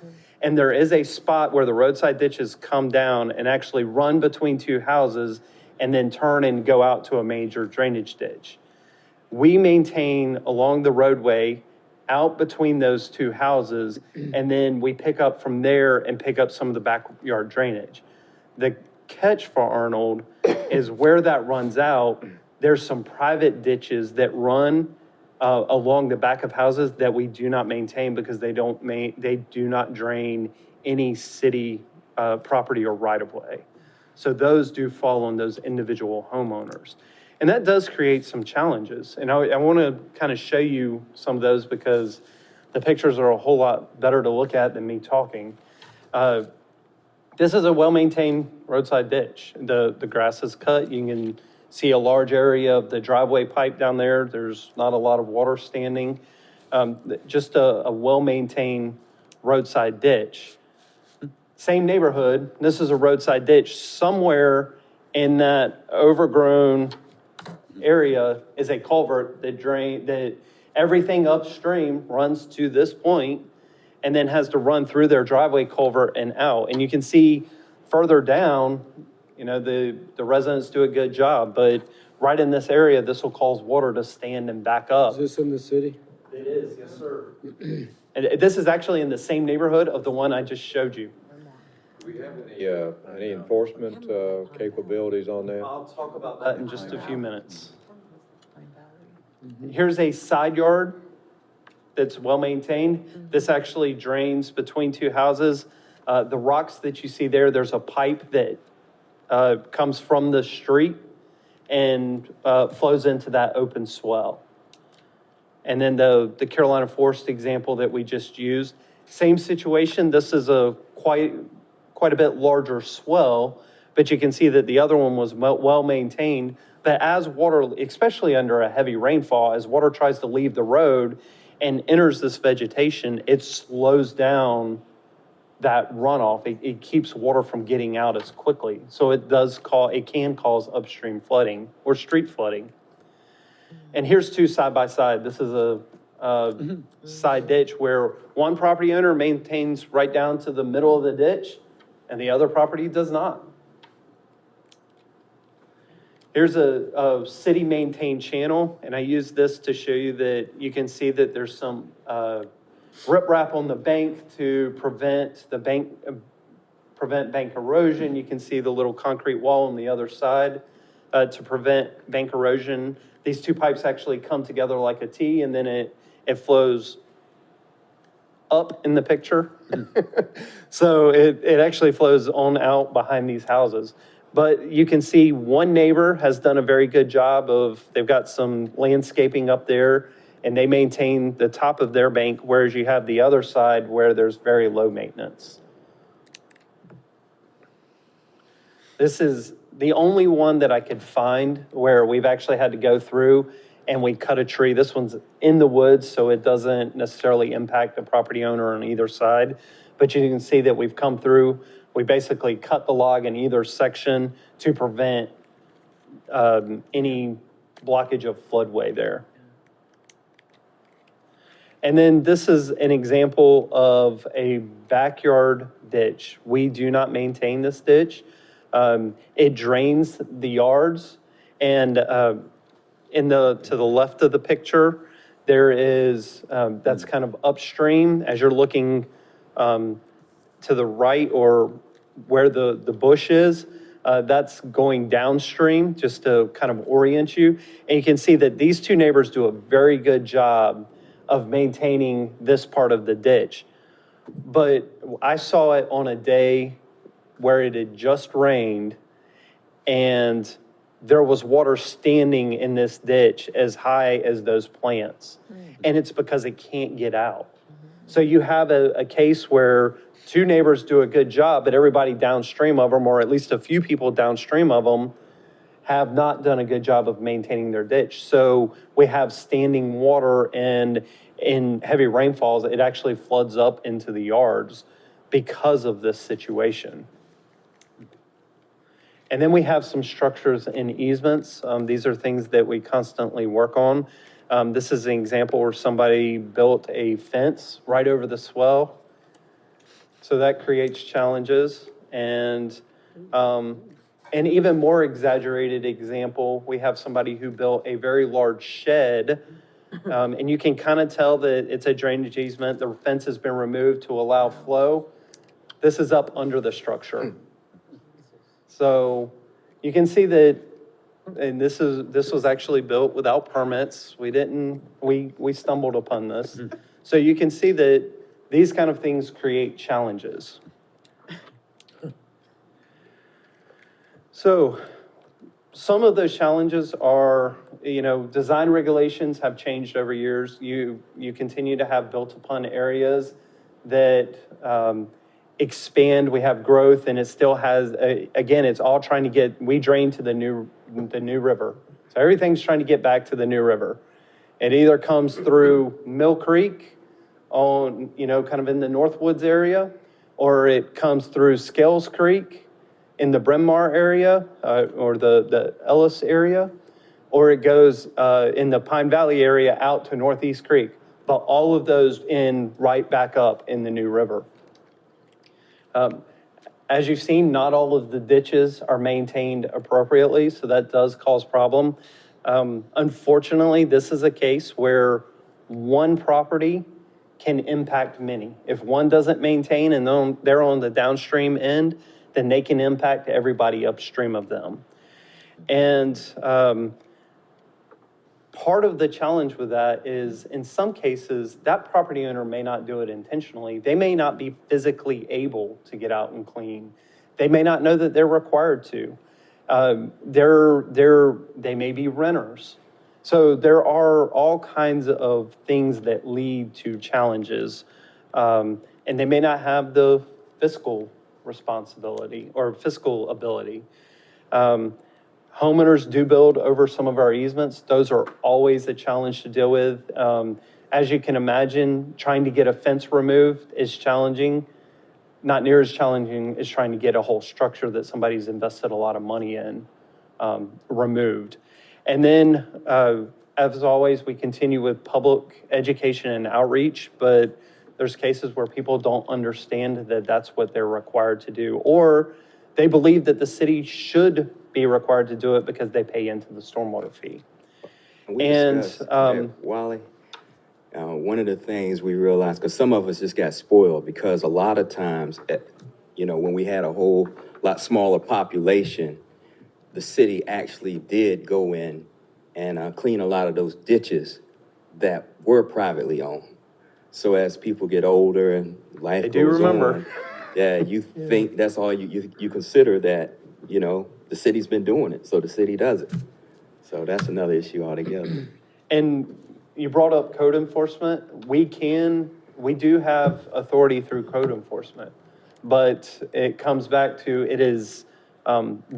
And there is a spot where the roadside ditches come down and actually run between two houses and then turn and go out to a major drainage ditch. We maintain along the roadway out between those two houses, and then we pick up from there and pick up some of the backyard drainage. The catch for Arnold is where that runs out, there's some private ditches that run along the back of houses that we do not maintain because they do not drain any city property or right-of-way. So those do fall on those individual homeowners. And that does create some challenges. And I want to kind of show you some of those because the pictures are a whole lot better to look at than me talking. This is a well-maintained roadside ditch. The grass is cut. You can see a large area of the driveway pipe down there. There's not a lot of water standing. Just a well-maintained roadside ditch. Same neighborhood. This is a roadside ditch. Somewhere in that overgrown area is a culvert that everything upstream runs to this point and then has to run through their driveway culvert and out. And you can see further down, you know, the residents do a good job, but right in this area, this will cause water to stand and back up. Is this in the city? It is, yes, sir. And this is actually in the same neighborhood of the one I just showed you. Do we have any enforcement capabilities on that? I'll talk about that in just a few minutes. Here's a side yard that's well-maintained. This actually drains between two houses. The rocks that you see there, there's a pipe that comes from the street and flows into that open swell. And then the Carolina Forest example that we just used, same situation. This is a quite a bit larger swell, but you can see that the other one was well-maintained. But as water, especially under a heavy rainfall, as water tries to leave the road and enters this vegetation, it slows down that runoff. It keeps water from getting out as quickly. So it can cause upstream flooding or street flooding. And here's two side by side. This is a side ditch where one property owner maintains right down to the middle of the ditch and the other property does not. Here's a city maintained channel, and I use this to show you that you can see that there's some riprap on the bank to prevent bank erosion. You can see the little concrete wall on the other side to prevent bank erosion. These two pipes actually come together like a T, and then it flows up in the picture. So it actually flows on out behind these houses. But you can see one neighbor has done a very good job they've got some landscaping up there, and they maintain the top of their bank, whereas you have the other side where there's very low maintenance. This is the only one that I could find where we've actually had to go through and we cut a tree. This one's in the woods, so it doesn't necessarily impact the property owner on either side. But you can see that we've come through. We basically cut the log in either section to prevent any blockage of floodway there. And then this is an example of a backyard ditch. We do not maintain this ditch. It drains the yards, and to the left of the picture, there is, that's kind of upstream as you're looking to the right or where the bush is, that's going downstream just to kind of orient you. And you can see that these two neighbors do a very good job of maintaining this part of the ditch. But I saw it on a day where it had just rained and there was water standing in this ditch as high as those plants. And it's because it can't get out. So you have a case where two neighbors do a good job, but everybody downstream of them, or at least a few people downstream of them, have not done a good job of maintaining their ditch. So we have standing water, and in heavy rainfalls, it actually floods up into the yards because of this situation. And then we have some structures and easements. These are things that we constantly work on. This is an example where somebody built a fence right over the swell. So that creates challenges. And an even more exaggerated example, we have somebody who built a very large shed. And you can kind of tell that it's a drainage easement. The fence has been removed to allow flow. This is up under the structure. So you can see that, and this was actually built without permits. We stumbled upon this. So you can see that these kind of things create challenges. So some of those challenges are, design regulations have changed over years. You continue to have built upon areas that expand. We have growth, and it still has, again, it's all trying to we drain to the new river. So everything's trying to get back to the new river. It either comes through Mill Creek on, kind of in the Northwoods area, or it comes through Scales Creek in the Bryn Mawr area, or the Ellis area, or it goes in the Pine Valley area out to Northeast Creek. But all of those end right back up in the new river. As you've seen, not all of the ditches are maintained appropriately, so that does cause problem. Unfortunately, this is a case where one property can impact many. If one doesn't maintain and they're on the downstream end, then they can impact everybody upstream of them. And part of the challenge with that is, in some cases, that property owner may not do it intentionally. They may not be physically able to get out and clean. They may not know that they're required to. They may be renters. So there are all kinds of things that lead to challenges. And they may not have the fiscal responsibility or fiscal ability. Homeowners do build over some of our easements. Those are always a challenge to deal with. As you can imagine, trying to get a fence removed is challenging. Not near as challenging as trying to get a whole structure that somebody's invested a lot of money in removed. And then, as always, we continue with public education and outreach, but there's cases where people don't understand that that's what they're required to do, or they believe that the city should be required to do it because they pay into the stormwater fee. We discussed, Wally, one of the things we realized, because some of us just got spoiled, because a lot of times, when we had a whole lot smaller population, the city actually did go in and clean a lot of those ditches that were privately owned. So as people get older and life goes on. I do remember. Yeah, you think that's all you consider that, the city's been doing it, so the city does it. So that's another issue altogether. And you brought up code enforcement. We do have authority through code enforcement, but it comes back to, it is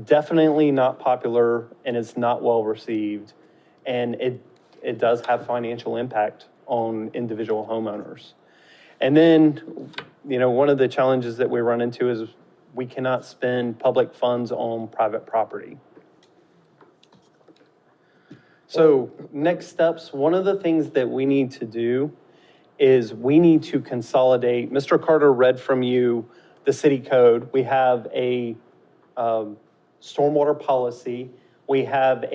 definitely not popular and it's not well received. And it does have financial impact on individual homeowners. And then, one of the challenges that we run into is we cannot spend public funds on private property. So next steps, one of the things that we need to do is we need to consolidate. Mr. Carter read from you the city code. We have a stormwater policy. We have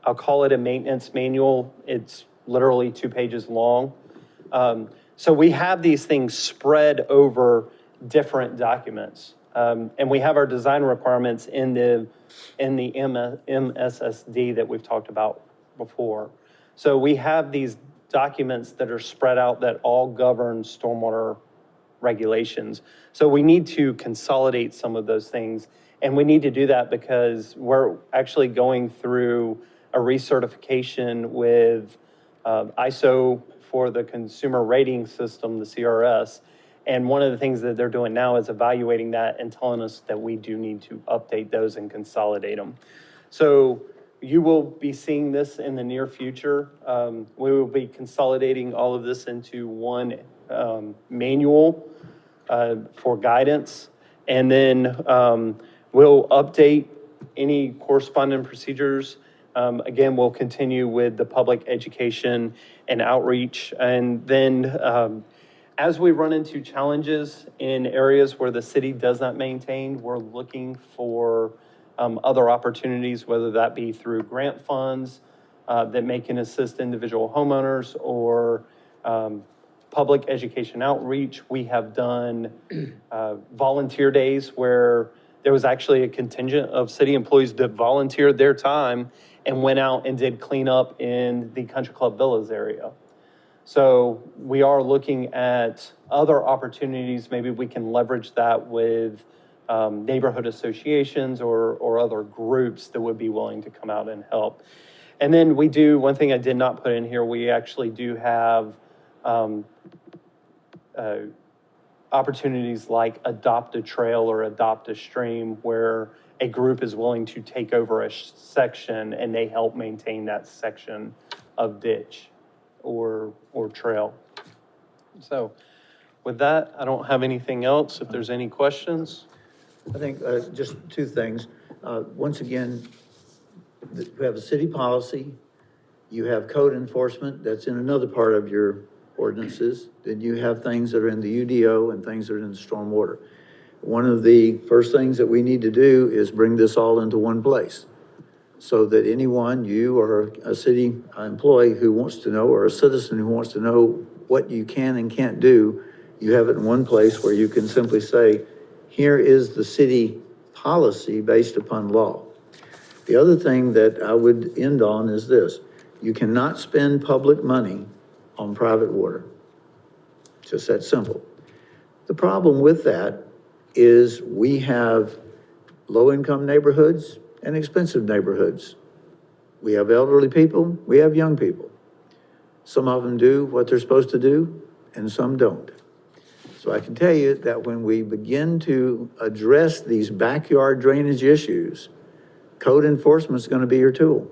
I'll call it a maintenance manual. It's literally 2 pages long. So we have these things spread over different documents. And we have our design requirements in the MSSD that we've talked about before. So we have these documents that are spread out that all govern stormwater regulations. So we need to consolidate some of those things. And we need to do that because we're actually going through a recertification with ISO for the consumer rating system, the CRS. And one of the things that they're doing now is evaluating that and telling us that we do need to update those and consolidate them. So you will be seeing this in the near future. We will be consolidating all of this into one manual for guidance. And then we'll update any corresponding procedures. Again, we'll continue with the public education and outreach. And then as we run into challenges in areas where the city does not maintain, we're looking for other opportunities, whether that be through grant funds that may can assist individual homeowners or public education outreach. We have done volunteer days where there was actually a contingent of city employees that volunteered their time and went out and did cleanup in the Country Club Villas area. So we are looking at other opportunities. Maybe we can leverage that with neighborhood associations or other groups that would be willing to come out and help. And then we do, one thing I did not put in here, we actually do have opportunities like adopt a trail or adopt a stream, where a group is willing to take over a section and they help maintain that section of ditch or trail. So with that, I don't have anything else. If there's any questions. I think just 2 things. Once again, we have a city policy. You have code enforcement that's in another part of your ordinances. Then you have things that are in the UDO and things that are in the stormwater. one of the first things that we need to do is bring this all into one place. So that anyone, you or a city employee who wants to know, or a citizen who wants to know what you can and can't do, you have it in one place where you can simply say, here is the city policy based upon law. The other thing that I would end on is this: you cannot spend public money on private water. Just that simple. The problem with that is we have low-income neighborhoods and expensive neighborhoods. We have elderly people, we have young people. Some of them do what they're supposed to do, and some don't. So I can tell you that when we begin to address these backyard drainage issues, code enforcement is going to be your tool.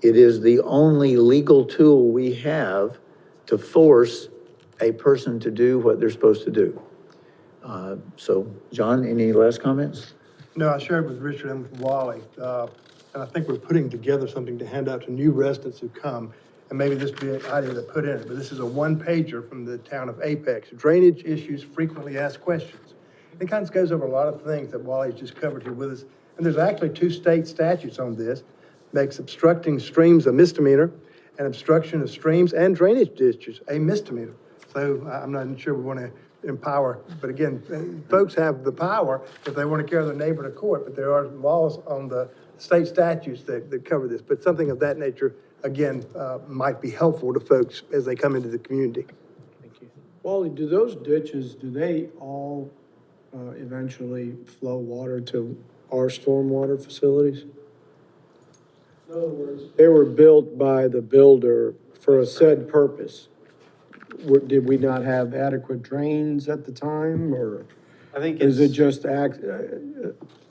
It is the only legal tool we have to force a person to do what they're supposed to do. So, John, any last comments? No, I shared with Richard and with Wally, and I think we're putting together something to hand out to new residents who come, and maybe this would be an idea to put in it, but this is a one-pager from the town of Apex, drainage issues, frequently asked questions. It kind of goes over a lot of things that Wally's just covered here with us, and there's actually 2 state statutes on this, makes obstructing streams a misdemeanor, and obstruction of streams and drainage ditches a misdemeanor. So I'm not sure we want to empower, but again, folks have the power if they want to carry their neighbor to court, but there are laws on the state statutes that cover this. But something of that nature, again, might be helpful to folks as they come into the community. Thank you. Wally, do those ditches, do they all eventually flow water to our stormwater facilities? In other words, they were built by the builder for a said purpose. Did we not have adequate drains at the time, or I think is it just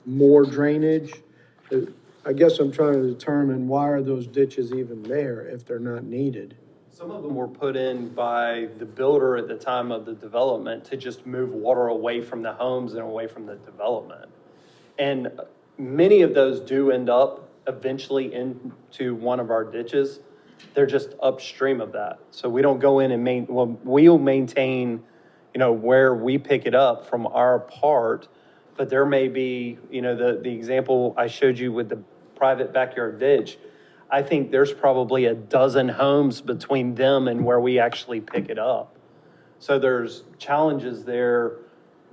more drainage? I guess I'm trying to determine, why are those ditches even there if they're not needed? some of them were put in by the builder at the time of the development to just move water away from the homes and away from the development. And many of those do end up eventually into one of our ditches. They're just upstream of that. So we don't go in and we'll maintain, where we pick it up from our part, but there may be, the example I showed you with the private backyard ditch, I think there's probably a dozen homes between them and where we actually pick it up. So there's challenges there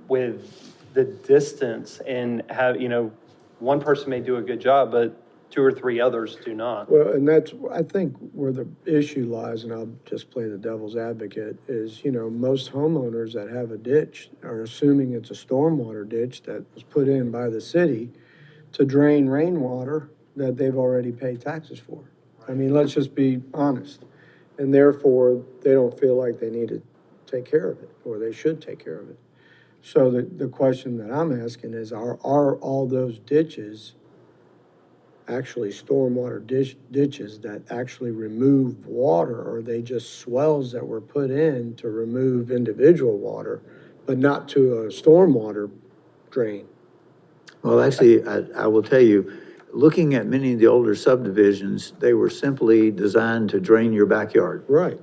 with the distance and have, one person may do a good job, but 2 or 3 others do not. Well, and that's, I think, where the issue lies, and I'll just play the devil's advocate, is, most homeowners that have a ditch are assuming it's a stormwater ditch that was put in by the city to drain rainwater that they've already paid taxes for. I mean, let's just be honest. And therefore, they don't feel like they need to take care of it, or they should take care of it. So the question that I'm asking is, are all those ditches actually stormwater ditches that actually remove water, or are they just swells that were put in to remove individual water, but not to a stormwater drain? Well, actually, I will tell you, looking at many of the older subdivisions, they were simply designed to drain your backyard. Right.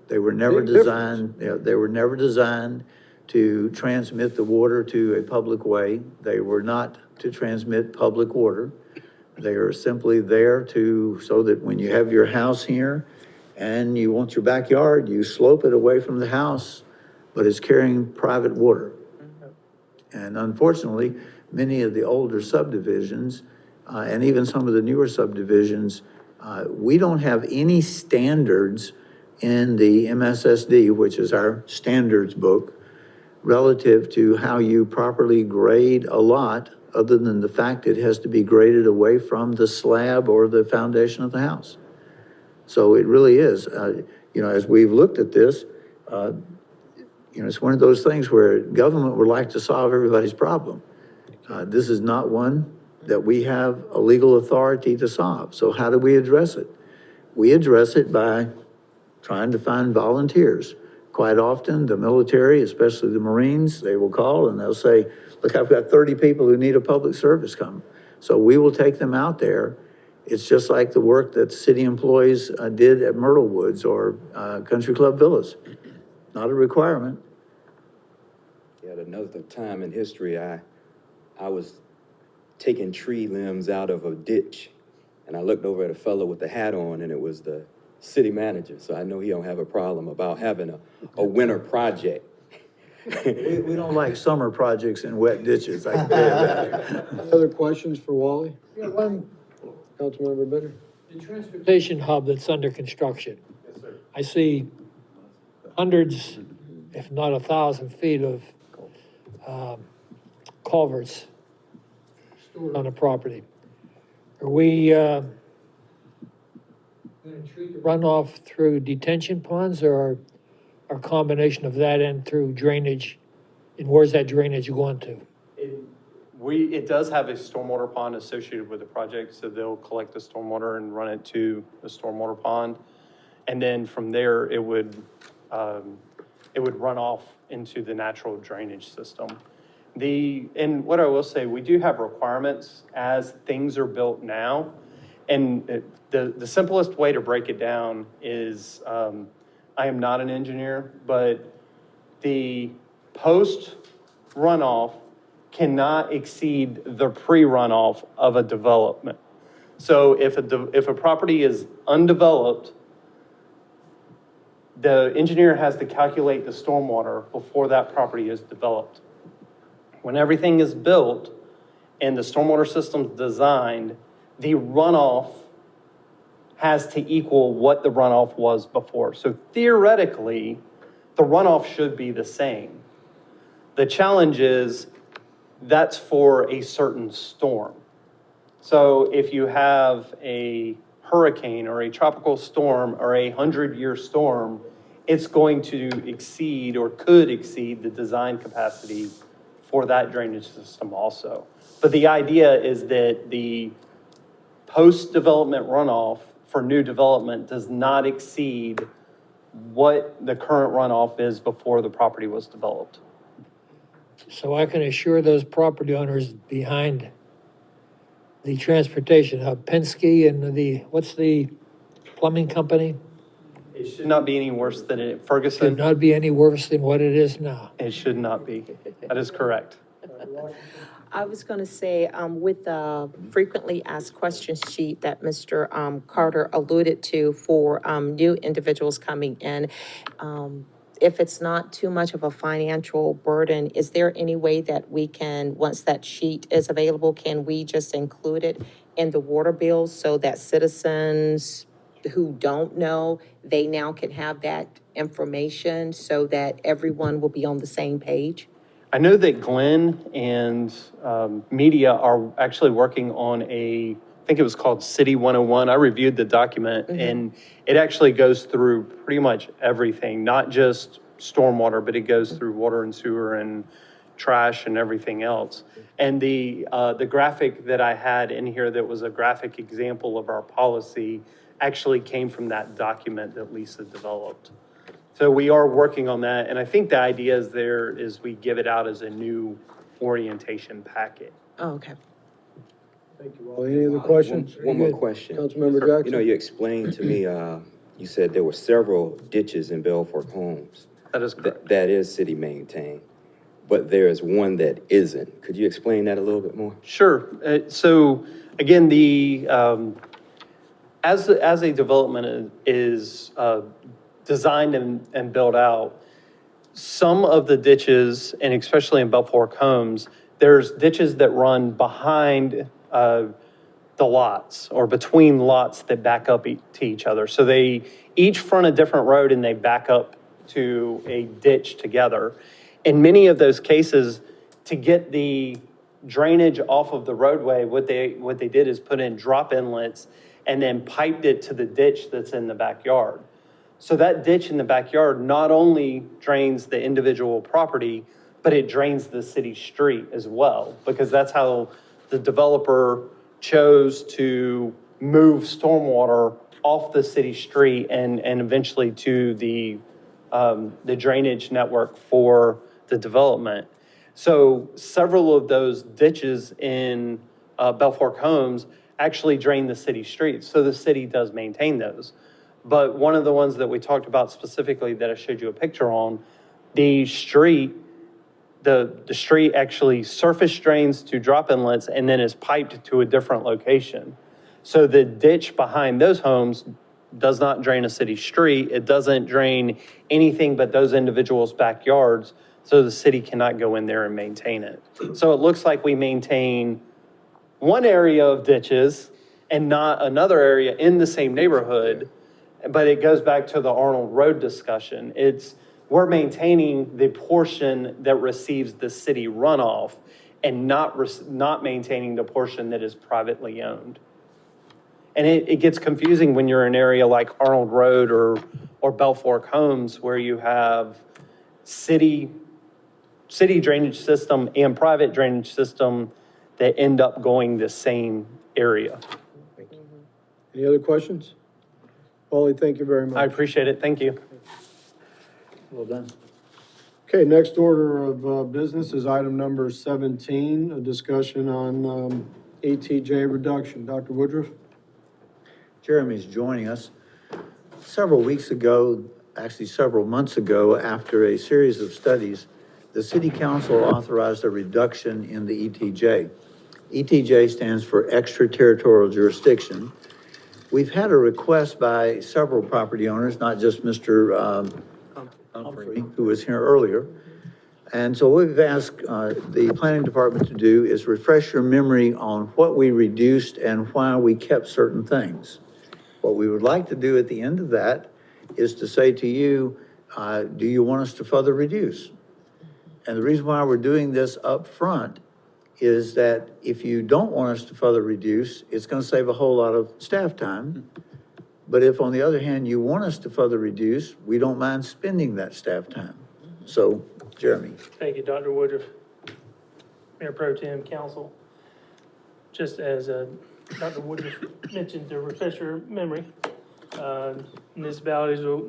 They were never designed, they were never designed to transmit the water to a public way. They were not to transmit public water. They are simply there so that when you have your house here and you want your backyard, you slope it away from the house, but it's carrying private water. And unfortunately, many of the older subdivisions, and even some of the newer subdivisions, we don't have any standards in the MSSD, which is our standards book, relative to how you properly grade a lot, other than the fact it has to be graded away from the slab or the foundation of the house. So it really is, as we've looked at this, it's one of those things where government would like to solve everybody's problem. This is not one that we have a legal authority to solve. So how do we address it? We address it by trying to find volunteers. Quite often, the military, especially the Marines, they will call and they'll say, look, I've got 30 people who need a public service come. So we will take them out there. It's just like the work that city employees did at Myrtle Woods or Country Club Villas. Not a requirement. Yeah, another time in history, I was taking tree limbs out of a ditch, and I looked over at a fellow with the hat on, and it was the city manager, so I know he don't have a problem about having a winter project. We don't like summer projects in wet ditches, I can tell you that. Any other questions for Wally? Yeah, one. Councilmember Benner? The transportation hub that's under construction. Yes, sir. I see hundreds, if not 1,000 feet of culverts stored on the property. Are we going to treat the runoff through detention ponds or a combination of that and through drainage? And where's that drainage going to? It does have a stormwater pond associated with the project, so they'll collect the stormwater and run it to the stormwater pond. And then from there, it would run off into the natural drainage system. And what I will say, we do have requirements as things are built now. And the simplest way to break it down is, I am not an engineer, but the post runoff cannot exceed the pre-runoff of a development. So if a property is undeveloped, the engineer has to calculate the stormwater before that property is developed. When everything is built and the stormwater system's designed, the runoff has to equal what the runoff was before. So theoretically, the runoff should be the same. The challenge is that's for a certain storm. So if you have a hurricane or a tropical storm or a 100-year storm, it's going to exceed or could exceed the design capacity for that drainage system also. But the idea is that the post-development runoff for new development does not exceed what the current runoff is before the property was developed. So I can assure those property owners behind the transportation hub, Penske and what's the plumbing company? It should not be any worse than it, Should Ferguson. not be any worse than what it is now. It should not be. That is correct. I was going to say, with the frequently asked questions sheet that Mr. Carter alluded to for new individuals coming in, if it's not too much of a financial burden, is there any way that we can, once that sheet is available, can we just include it in the water bills so that citizens who don't know, they now can have that information so that everyone will be on the same page? I know that Glenn and media are actually working on I think it was called City 101. I reviewed the document and it actually goes through pretty much everything, not just stormwater, but it goes through water and sewer and trash and everything else. And the graphic that I had in here that was a graphic example of our policy actually came from that document that Lisa developed. So we are working on that, and I think the idea is we give it out as a new orientation packet. Oh, okay. Thank you, Wally. Any other questions? One more question. Councilmember Jackson? You know, you explained to me, you said there were several ditches in Belfort Homes. That is correct. That is city maintained, but there is one that isn't. Could you explain that a little bit more? Sure. So again, as a development is designed and built out, some of the ditches, and especially in Belfort Homes, there's ditches that run behind the lots or between lots that back up to each other. So they each front a different road and they back up to a ditch together. In many of those cases, to get the drainage off of the roadway, what they did is put in drop inlets and then piped it to the ditch that's in the backyard. So that ditch in the backyard not only drains the individual property, but it drains the city street as well, because that's how the developer chose to move stormwater off the city street and eventually to the drainage network for the development. So several of those ditches in Belfort Homes actually drain the city streets. So the city does maintain those. But one of the ones that we talked about specifically that I showed you a picture on, the street the street actually surface drains to drop inlets and then is piped to a different location. So the ditch behind those homes does not drain a city street. It doesn't drain anything but those individuals' backyards, so the city cannot go in there and maintain it. So it looks like we maintain one area of ditches and not another area in the same neighborhood, but it goes back to the Arnold Road discussion. We're maintaining the portion that receives the city runoff and not maintaining the portion that is privately owned. And it gets confusing when you're in an area like Arnold Road or Belfork Homes, where you have city drainage system and private drainage system that end up going the same area. Any other questions? Paulie, thank you very much. I appreciate it. Thank you. Well done. Okay, next order of business is item number 17, a discussion on ETJ reduction. Dr. Woodruff? Jeremy's joining us. Several weeks ago, actually several months ago, after a series of studies, the City Council authorized a reduction in the ETJ. ETJ stands for Extraterritorial Jurisdiction. We've had a request by several property owners, not just Mr. Humphrey, who was here earlier. And so what we've asked the planning department to do is refresh your memory on what we reduced and why we kept certain things. What we would like to do at the end of that is to say to you, do you want us to further reduce? And the reason why we're doing this up front is that if you don't want us to further reduce, it's going to save a whole lot of staff time. But if, on the other hand, you want us to further reduce, we don't mind spending that staff time. So, Jeremy. Thank you, Dr. Woodruff. Mayor Pro Tem, Council. Just as Dr. Woodruff mentioned, to refresh your memory, municipalities will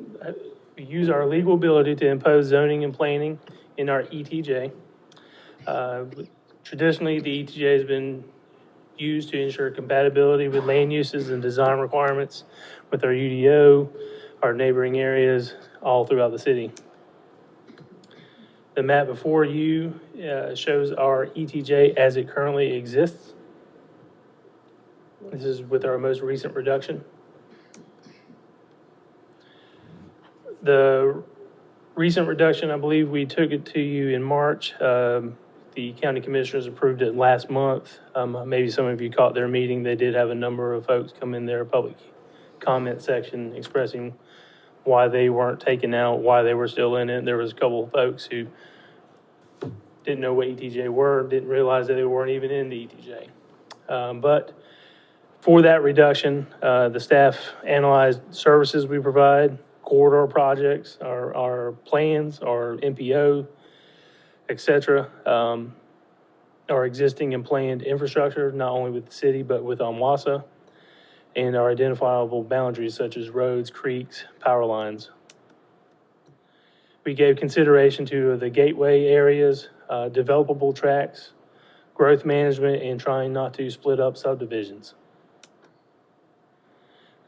use our legal ability to impose zoning and planning in our ETJ. Traditionally, the ETJ has been used to ensure compatibility with land uses and design requirements with our UDO, our neighboring areas, all throughout the city. The map before you shows our ETJ as it currently exists. This is with our most recent reduction. The recent reduction, I believe we took it to you in March. The county commissioners approved it last month. Maybe some of you caught their meeting. They did have a number of folks come in their public comment section expressing why they weren't taken out, why they were still in it. There was a couple of folks who didn't know what ETJ were, didn't realize that they weren't even in the ETJ. But for that reduction, the staff analyzed services we provide, corridor projects, our plans, our MPO, et cetera, our existing and planned infrastructure, not only with the city, but with OMWASA, and our identifiable boundaries such as roads, creeks, power lines. We gave consideration to the gateway areas, developable tracts, growth management, and trying not to split up subdivisions.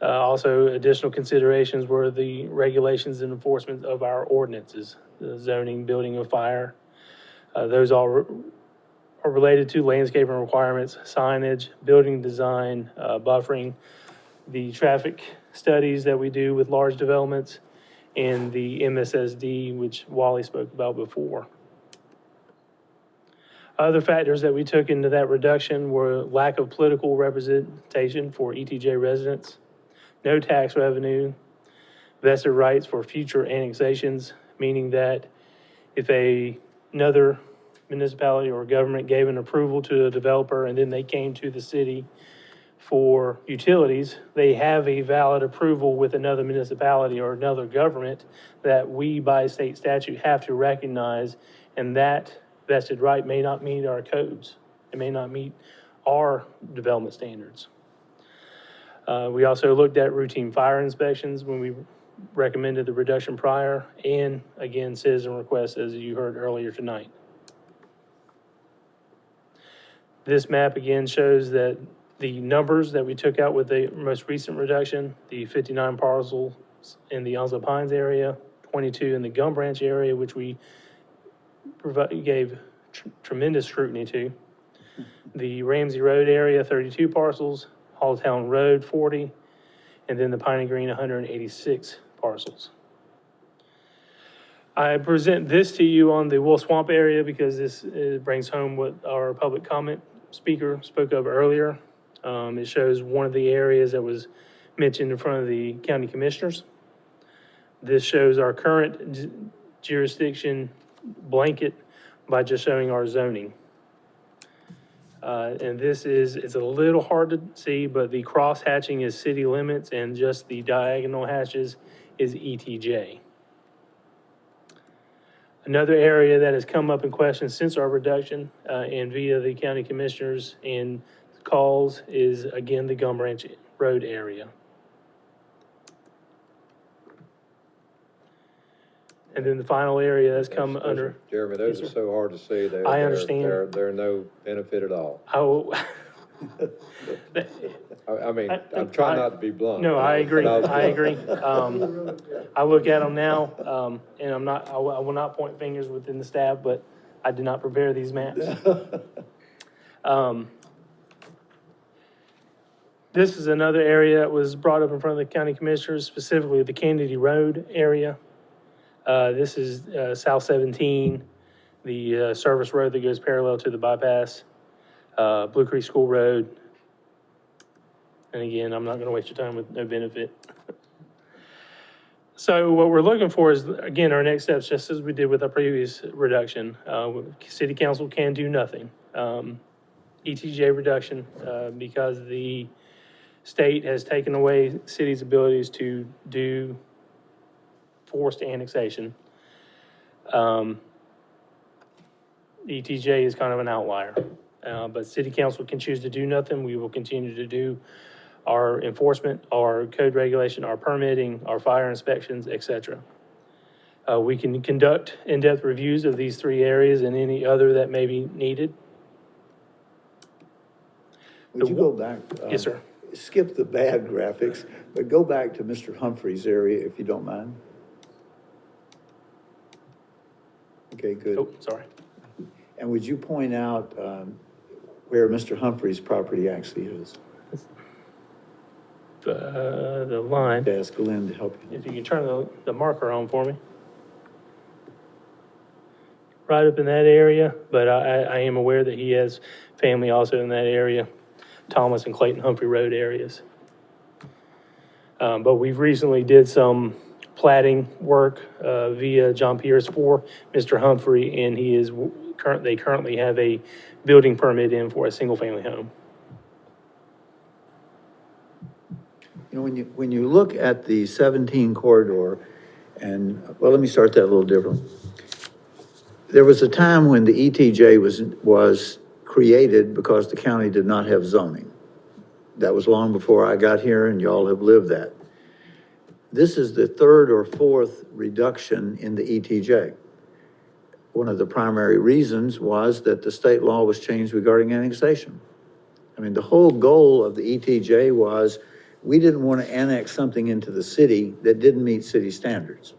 Also, additional considerations were the regulations and enforcement of our ordinances, the zoning, building of fire. Those all are related to landscaping requirements, signage, building design, buffering, the traffic studies that we do with large developments, and the MSSD, which Wally spoke about before. Other factors that we took into that reduction were lack of political representation for ETJ residents, no tax revenue, vested rights for future annexations, meaning that if another municipality or government gave an approval to a developer and then they came to the city for utilities, they have a valid approval with another municipality or another government that we by state statute have to recognize, and that vested right may not meet our codes. It may not meet our development standards. We also looked at routine fire inspections when we recommended the reduction prior, and again, citizen requests, as you heard earlier tonight. This map again shows that the numbers that we took out with the most recent reduction, the 59 parcels in the Onslow Pines area, 22 in the Gum Branch area, which we gave tremendous scrutiny to. The Ramsey Road area, 32 parcels, Halltown Road, 40, and then the Piney Green, 186 parcels. I present this to you on the Wolf Swamp area because this brings home what our public comment speaker spoke of earlier. It shows one of the areas that was mentioned in front of the county commissioners. This shows our current jurisdiction blanket by just showing our zoning. And this is, it's a little hard to see, but the cross hatching is city limits and just the diagonal hatches is ETJ. Another area that has come up in question since our reduction and via the county commissioners and calls is, again, the Gum Ranch Road area. And then the final area that's come under. Jeremy, those Yes, are sir. so hard to see. I understand. They're no benefit at all. Oh, I mean, I'm trying not to be blunt. no, I agree. No. I agree. I look at them now, and I will not point fingers within the staff, but I did not prepare these maps. This is another area that was brought up in front of the county commissioners, specifically the Kennedy Road area. This is South 17, the service road that goes parallel to the bypass, Blue Creek School Road. And again, I'm not going to waste your time with no benefit. So what we're looking for is, again, our next steps, just as we did with our previous reduction. City Council can do nothing. ETJ reduction, because the state has taken away cities' abilities to do forced annexation. ETJ is kind of an outlier, but City Council can choose to do nothing. We will continue to do our enforcement, our code regulation, our permitting, our fire inspections, et cetera. We can conduct in-depth reviews of these three areas and any other that may be needed. Would you go back? Yes, sir. Skip the bad graphics, but go back to Mr. Humphrey's area if you don't mind. Okay, good. Oh, sorry. And would you point out where Mr. Humphrey's property actually is? The line. Ask Glenn to help you. If you can turn the marker on for me. Right up in that area, but I am aware that he has family also in that area, Thomas and Clayton Humphrey Road areas. But we've recently did some platting work via John Pierce for Mr. Humphrey, and they currently have a building permit in for a single-family home. You know, when you look at the 17 corridor, and, well, let me start that a little different. There was a time when the ETJ was created because the county did not have zoning. That was long before I got here, and y'all have lived that. This is the third or fourth reduction in the ETJ. One of the primary reasons was that the state law was changed regarding annexation. I mean, the whole goal of the ETJ was we didn't want to annex something into the city that didn't meet city standards.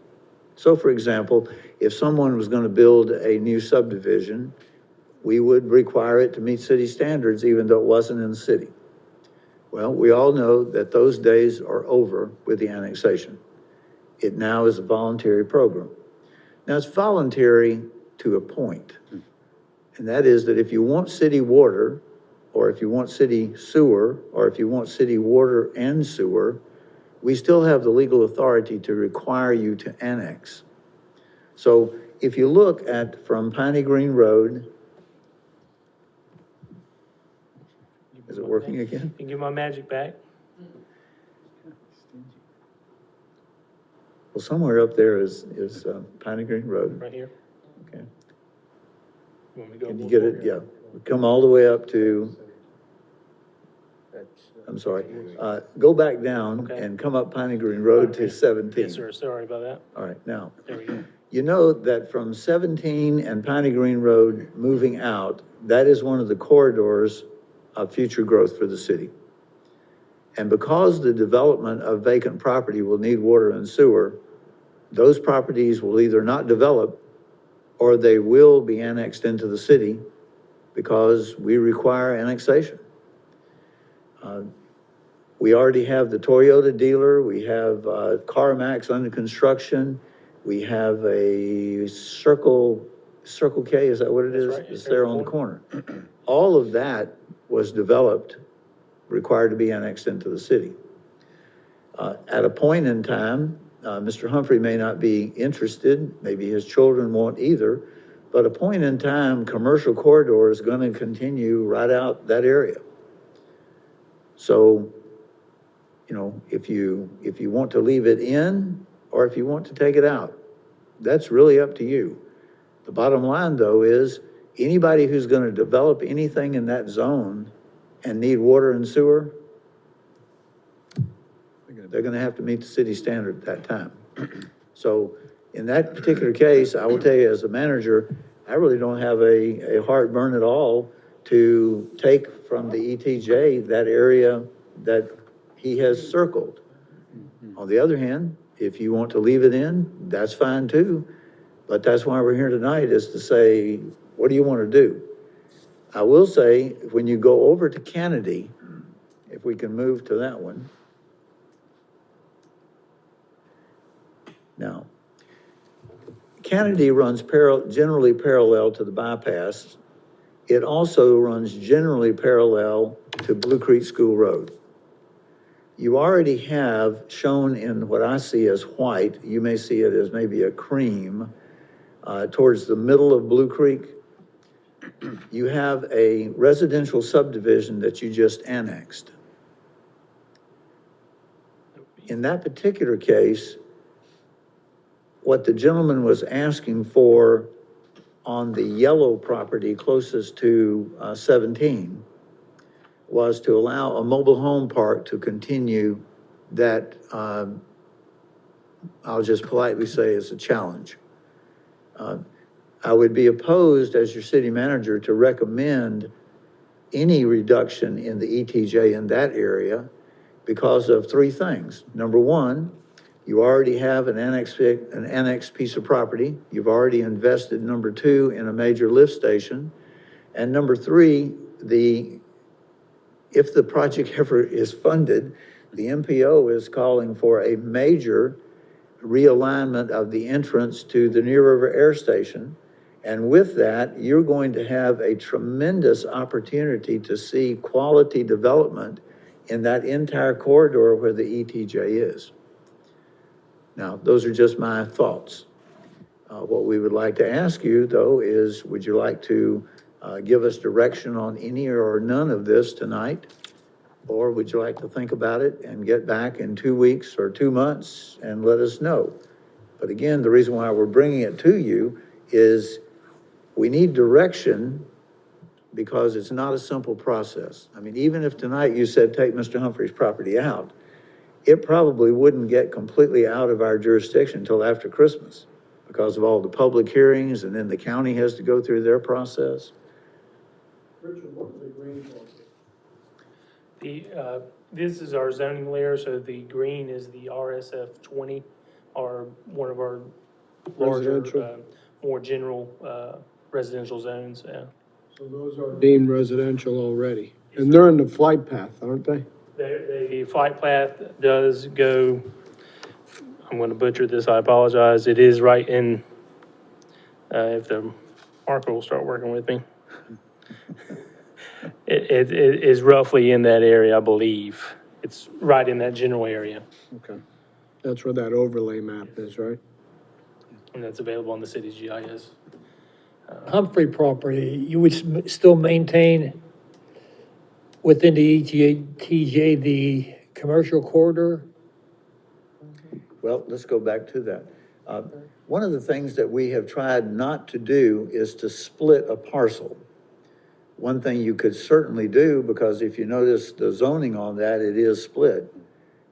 So, for example, if someone was going to build a new subdivision, we would require it to meet city standards even though it wasn't in the city. Well, we all know that those days are over with the annexation. It now is a voluntary program. Now, it's voluntary to a point, and that is that if you want city water, or if you want city sewer, or if you want city water and sewer, we still have the legal authority to require you to annex. So if you look at from Piney Green Road, is it working again? You can give my magic back. Well, somewhere up there is Piney Green Road. Right here. Okay. You want me to go Can you a get little it? more? Yeah. Come all the way up to, I'm sorry, go back down Okay. and come up Piney Green Road to 17. Yes, sir. Sorry about that. All right, now, There we go. you know that from 17 and Piney Green Road moving out, that is one of the corridors of future growth for the city. And because the development of vacant property will need water and sewer, those properties will either not develop or they will be annexed into the city because we require annexation. We already have the Toyota dealer, we have CarMax under construction, we have a Circle K, is that what it is? That's right. It's there on the corner. All of that was developed, required to be annexed into the city. At a point in time, Mr. Humphrey may not be interested, maybe his children won't either, but a point in time, commercial corridor is gonna continue right out that area. So, you know, if you want to leave it in, or if you want to take it out, that's really up to you. The bottom line, though, is anybody who's gonna develop anything in that zone and need water and sewer, they're gonna have to meet the city standard at that time. So in that particular case, I will tell you as a manager, I really don't have a heartburn at all to take from the ETJ that area that he has circled. On the other hand, if you want to leave it in, that's fine too. But that's why we're here tonight, is to say, what do you want to do? I will say, when you go over to Kennedy, if we can move to that one. Now, Kennedy runs generally parallel to the bypass. It also runs generally parallel to Blue Creek School Road. You already have shown in what I see as white, you may see it as maybe a cream, towards the middle of Blue Creek. You have a residential subdivision that you just annexed. In that particular case, what the gentleman was asking for on the yellow property closest to 17 was to allow a mobile home park to continue that, I'll just politely say is a challenge. I would be opposed as your city manager to recommend any reduction in the ETJ in that area because of three things. Number one, you already have an annexed piece of property. You've already invested, number two, in a major lift station. And number three, if the project ever is funded, the MPO is calling for a major realignment of the entrance to the Near River Air Station. And with that, you're going to have a tremendous opportunity to see quality development in that entire corridor where the ETJ is. Now, those are just my thoughts. What we would like to ask you, though, is would you like to give us direction on any or none of this tonight? Or would you like to think about it and get back in 2 weeks or 2 months and let us know? But again, the reason why we're bringing it to you is we need direction because it's not a simple process. I mean, even if tonight you said take Mr. Humphrey's property out, it probably wouldn't get completely out of our jurisdiction until after Christmas because of all the public hearings, and then the county has to go through their process. Richard, what's the green one? This is our zoning layer, so the green is the RSF 20, or one of our larger, Residential. more general residential zones, yeah. So those are deemed residential already. And they're in the flight path, aren't they? The flight path does go, I'm gonna butcher this, I apologize, it is right in, if the marker will start working with me. It is roughly in that area, I believe. It's right in that general area, Okay. That's where that overlay map is, right? and that's available on the city's GIS. Humphrey property, you would still maintain within the ETJ, the commercial corridor? Well, let's go back to that. One of the things that we have tried not to do is to split a parcel. One thing you could certainly do, because if you notice the zoning on that, it is split.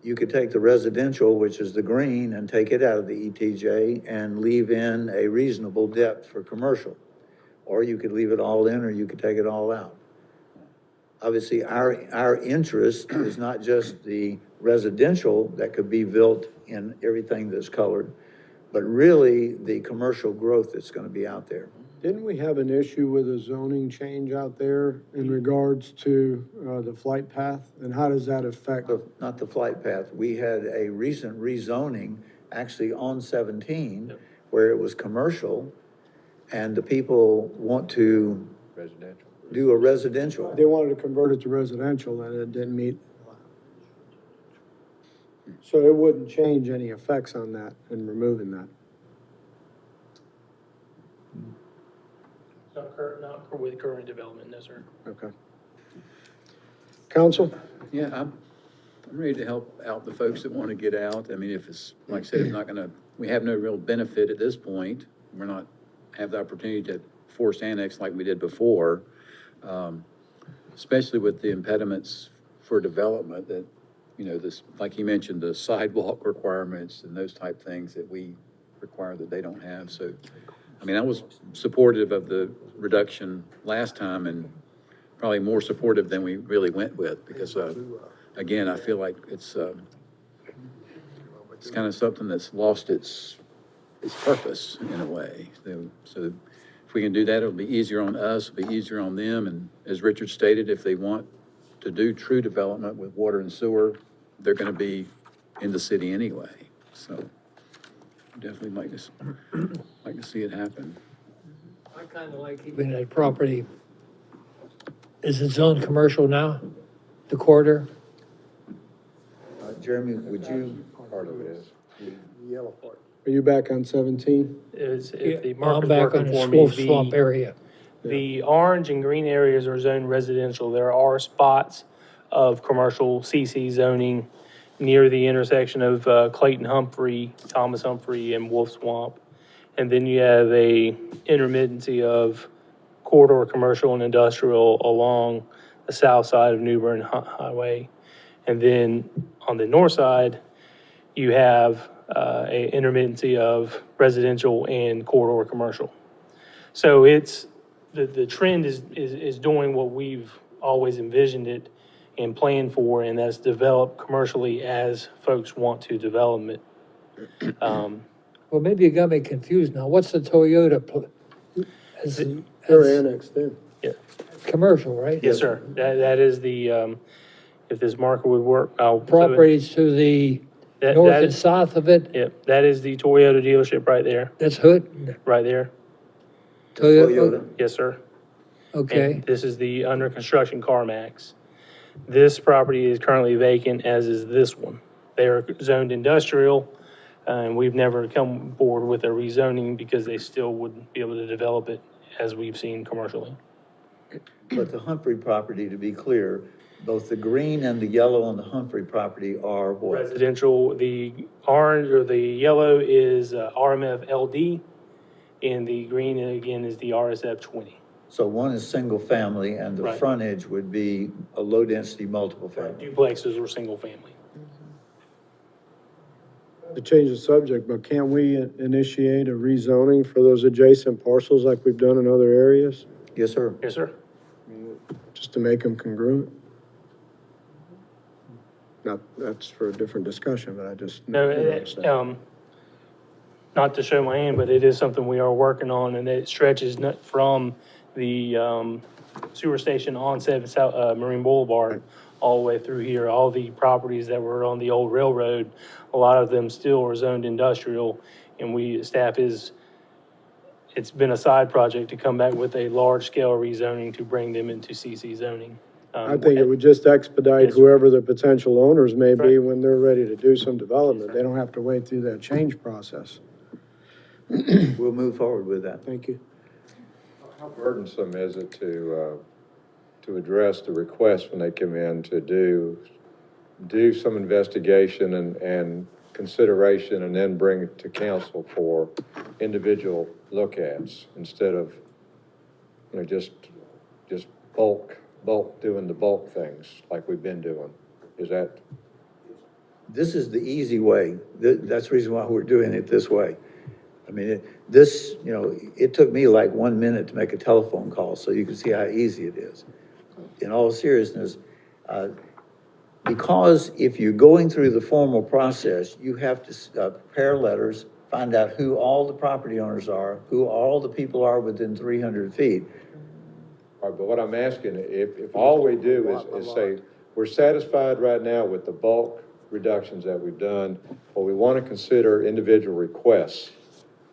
You could take the residential, which is the green, and take it out of the ETJ and leave in a reasonable depth for commercial. Or you could leave it all in, or you could take it all out. Obviously, our interest is not just the residential that could be built in everything that's colored, but really the commercial growth that's gonna be out there. Didn't we have an issue with a zoning change out there in regards to, the flight path? And how does that affect? Not the flight path, we had a recent rezoning, actually on 17, where it was commercial, and the people want to Residential. do a residential. They wanted to convert it to residential and it didn't meet. So it wouldn't change any effects on that and removing that. Not with current development, no, sir. Okay. Council? Yeah, I'm ready to help out the folks that want to get out. I mean, if it's, like I said, it's not gonna, we have no real benefit at this point. We're not, have the opportunity to force annex like we did before. Especially with the impediments for development that, you know, this, like you mentioned, the sidewalk requirements and those type things that we require that they don't have. So, I mean, I was supportive of the reduction last time and probably more supportive than we really went with because, again, I feel like it's kind of something that's lost its purpose in a way. So if we can do that, it'll be easier on us, it'll be easier on them. And as Richard stated, if they want to do true development with water and sewer, they're going to be in the city anyway. So definitely like to see it happen. I kind of like keeping that property. Is it zoned commercial now, the corridor? Jeremy, would you? Part of it is. Yellow part. Are you back on 17? If the I'm market's back working on the for Swale me, Swamp area. the orange and green areas are zoned residential. There are spots of commercial CC zoning near the intersection of Clayton Humphrey, Thomas Humphrey, and Wolf Swamp. And then you have a intermittency of corridor commercial and industrial along the south side of New Bern Highway. And then on the north side, you have a intermittency of residential and corridor commercial. So it's, the trend is doing what we've always envisioned it and planned for, and that's develop commercially as folks want to develop it. Well, maybe you got me confused now. What's the Toyota? They're annexed in. Yeah. Commercial, right? Yes, sir. That is the, if this marker would work, I'll. Properties to the north and south of it? Yep, that is the Toyota dealership right there, That's Hood? right there. Toyota? Yes, sir. Okay. And this is the under construction CarMax. This property is currently vacant, as is this one. They are zoned industrial, and we've never come forward with a rezoning because they still wouldn't be able to develop it as we've seen commercially. But the Humphrey property, to be clear, both the green and the yellow on the Humphrey property are what? Residential, the orange or the yellow is RMF LD, and the green, again, is the RSF 20. So one is single family and the Right. frontage would be a low density multiple family. Duplexes or single family. To change the subject, but can't we initiate a rezoning for those adjacent parcels like we've done in other areas? Yes, sir. Yes, sir. Just to make them congruent? Not, that's for a different discussion, but I just. No, not to show my hand, but it is something we are working on, and it stretches not from the sewer station on 7 South Marine Boulevard all the way through here. All the properties that were on the old railroad, a lot of them still are zoned industrial, and staff it's been a side project to come back with a large-scale rezoning to bring them into CC zoning. I think it would just expedite Yes, sir. whoever the potential owners may be Right. when they're ready to do some development. They don't have to wait through that change process. We'll move forward with that. Thank you. How burdensome is it to address the requests when they come in to do some investigation and consideration and then bring it to council for individual look-ats instead of, just bulk doing the bulk things like we've been doing? Is that? This is the easy way. That's the reason why we're doing it this way. I mean, it took me like 1 minute to make a telephone call, so you can see how easy it is. In all seriousness, because if you're going through the formal process, you have to prepare letters find out who all the property owners are, who all the people are within 300 feet. All right, but what I'm asking, if all we do is say, we're satisfied right now with the bulk reductions that we've done, but we want to consider individual requests,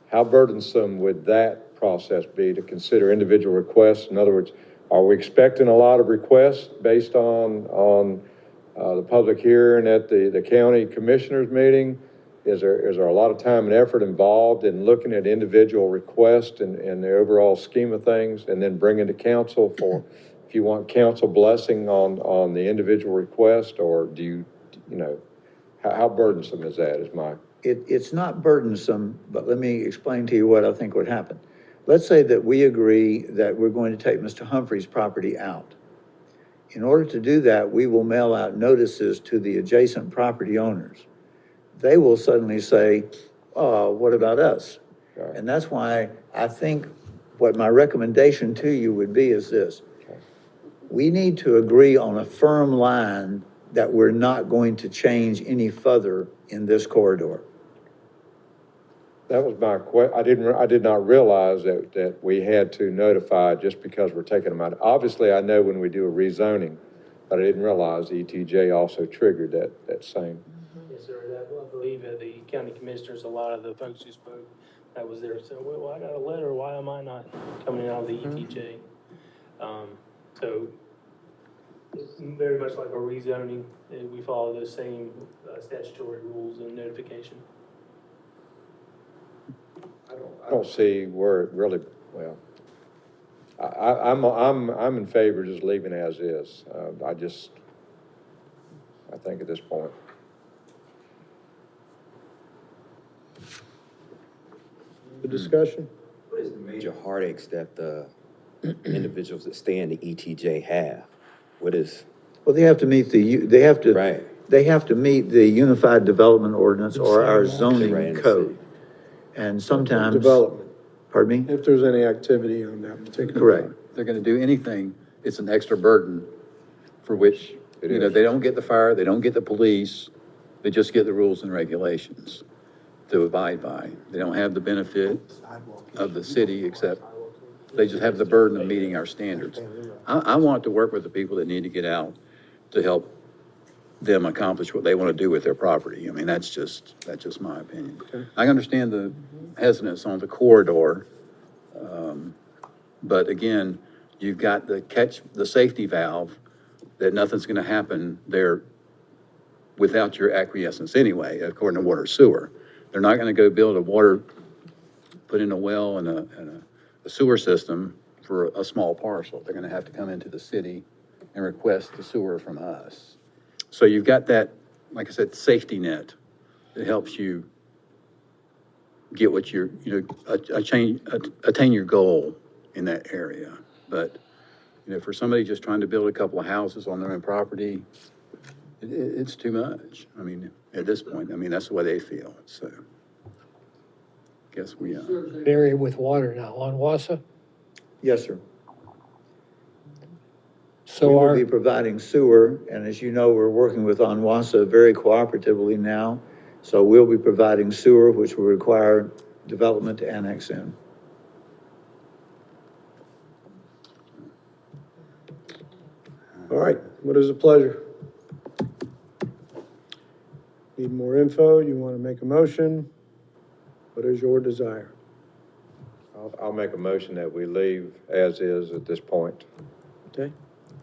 how burdensome would that process be to consider individual requests? In other words, are we expecting a lot of requests based on the public hearing at the county commissioners meeting? Is there a lot of time and effort involved in looking at individual requests and the overall scheme of things, and then bringing to council for, if you want council blessing on the individual request, or do you know, how burdensome is that, is my... It's not burdensome, but let me explain to you what I think would happen. Let's say that we agree that we're going to take Mr. Humphrey's property out. In order to do that, we will mail out notices to the adjacent property owners. They will suddenly say, oh, what about us? Okay. And that's why I think what my recommendation to you would be is this. We need to agree on a firm line that we're not going to change any further in this corridor. That was my I did not realize that we had to notify just because we're taking them out. Obviously, I know when we do a rezoning, but I didn't realize the ETJ also triggered that same. Yes, sir, I believe at the county commissioners, a lot of the folks who spoke, that was there, so, well, I got a letter, why am I not coming out of the ETJ? So, it's very much like a rezoning, we follow those same statutory rules and notification. I don't see where it really, well, I'm in favor of just leaving as is. I think at this point. The discussion? What is the major heartaches that the individuals that stay in the ETJ have? What is? Well, they have to meet they have to meet the Unified Development Ordinance or our zoning code. And sometimes. Development. Pardon me? If there's any activity on that particular. Correct. If they're gonna do anything, it's an extra burden for which, you know, they don't get the fire, they don't get the police, they just get the rules and regulations to abide by. They don't have the benefit of the city, except they just have the burden of meeting our standards. I want to work with the people that need to get out to help them accomplish what they want to do with their property. I mean, that's just my opinion. Okay. I understand the hesitance on the corridor, but again, you've got the safety valve that nothing's going to happen there without your acquiescence anyway, according to water sewer. They're not going to go build put in a well and a sewer system for a small parcel. They're going to have to come into the city and request the sewer from us. So you've got that, like I said, safety net that helps you get what you're, attain your goal in that area. But, for somebody just trying to build a couple of houses on their own property, it's too much. I mean, at this point, that's the way they feel, so. Guess we, Area with water now, on Wassa? Yes, sir. So We will our, be providing sewer, and as you know, we're working with Onwassa very cooperatively now. So we'll be providing sewer, which will require development to annex in. All right, what is the pleasure? Need more info? You want to make a motion? What is your desire? I'll make a motion that we leave as is at this point. Okay,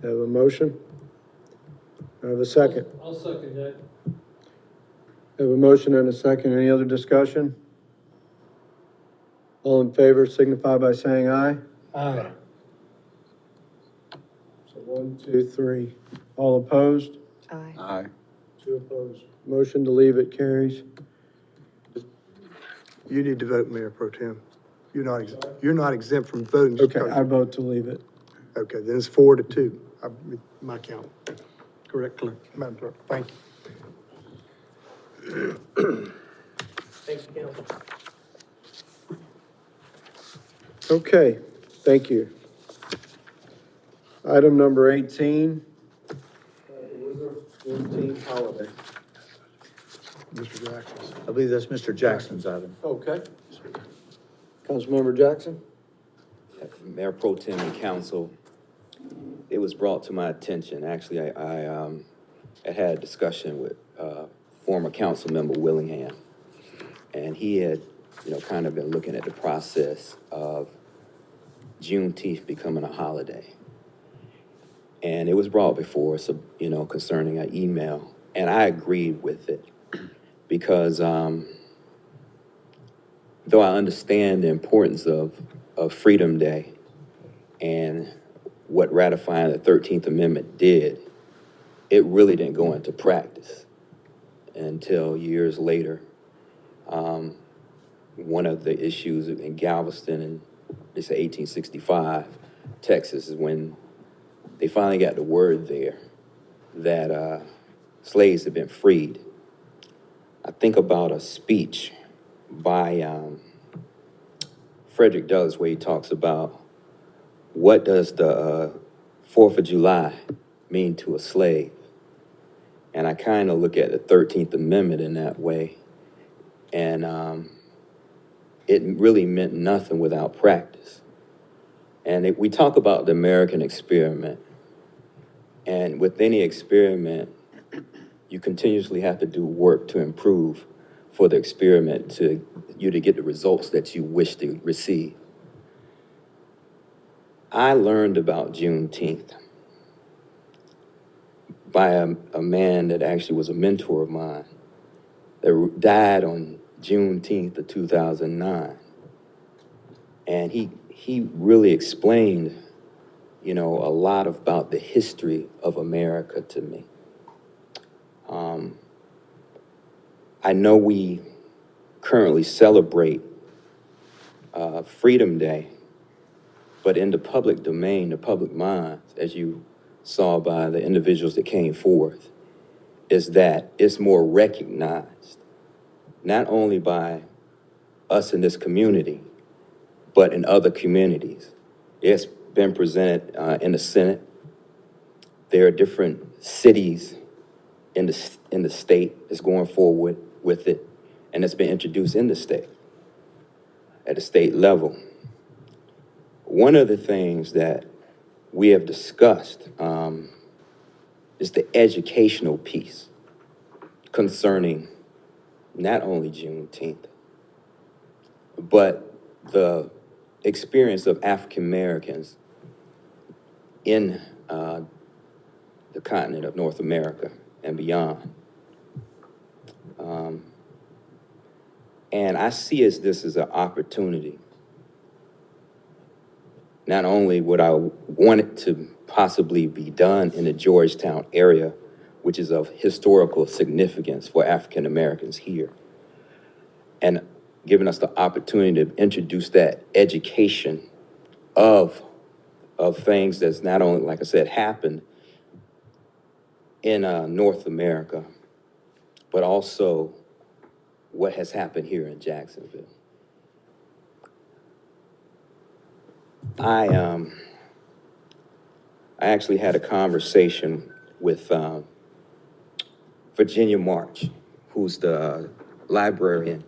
I have a motion. I have a second. I'll second that. I have a motion and a second. Any other discussion? All in favor signify by saying aye. Aye. So 1, 2, 3. All opposed? Aye. aye. 2 opposed. Motion to leave it carries. You need to vote, Mayor Pro Tem. You're not exempt from voting. Okay, I vote to leave it. Okay, then it's 4-2, my count. Correct, Clerk, Madam Clerk, thank you. Thank you, council. Okay, thank you. Item number 18. Juneteenth holiday. Mr. Jackson's. I believe that's Mr. Jackson's item. Okay. Councilmember Jackson? Mayor Pro Tem and Council, it was brought to my attention, actually, I had a discussion with, former council member Willingham, and he had, kind of been looking at the process of Juneteenth becoming a holiday. And it was brought before us, concerning an email, and I agreed with it because, though I understand the importance of Freedom Day and what ratifying the 13th Amendment did, it really didn't go into practice until years later. One of the issues in Galveston in, they say 1865, Texas, is when they finally got the word there that slaves had been freed. I think about a speech by Frederick Douglass where he talks about what does the 4th of July mean to a slave? And I kind of look at the 13th Amendment in that way. And it really meant nothing without practice. And we talk about the American experiment. And with any experiment, you continuously have to do work to improve for the experiment to get the results that you wish to receive. I learned about Juneteenth by a man that actually was a mentor of mine that died on Juneteenth of 2009. And he really explained, a lot about the history of America to me. I know we currently celebrate Freedom Day, but in the public domain, the public mind, as you saw by the individuals that came forth, is that it's more recognized, not only by us in this community, but in other communities. It's been presented in the Senate. There are different cities in the state that's going forward with it, and it's been introduced in the state, at the state level. One of the things that we have discussed is the educational piece concerning not only Juneteenth, but the experience of African Americans in the continent of North America and beyond. And I see this as an opportunity. Not only would I want it to possibly be done in the Georgetown area, which is of historical significance for African Americans here, and giving us the opportunity to introduce that education of things that's not only, like I said, happened in North America, but also what has happened here in Jacksonville. I actually had a conversation with Virginia March, who's the librarian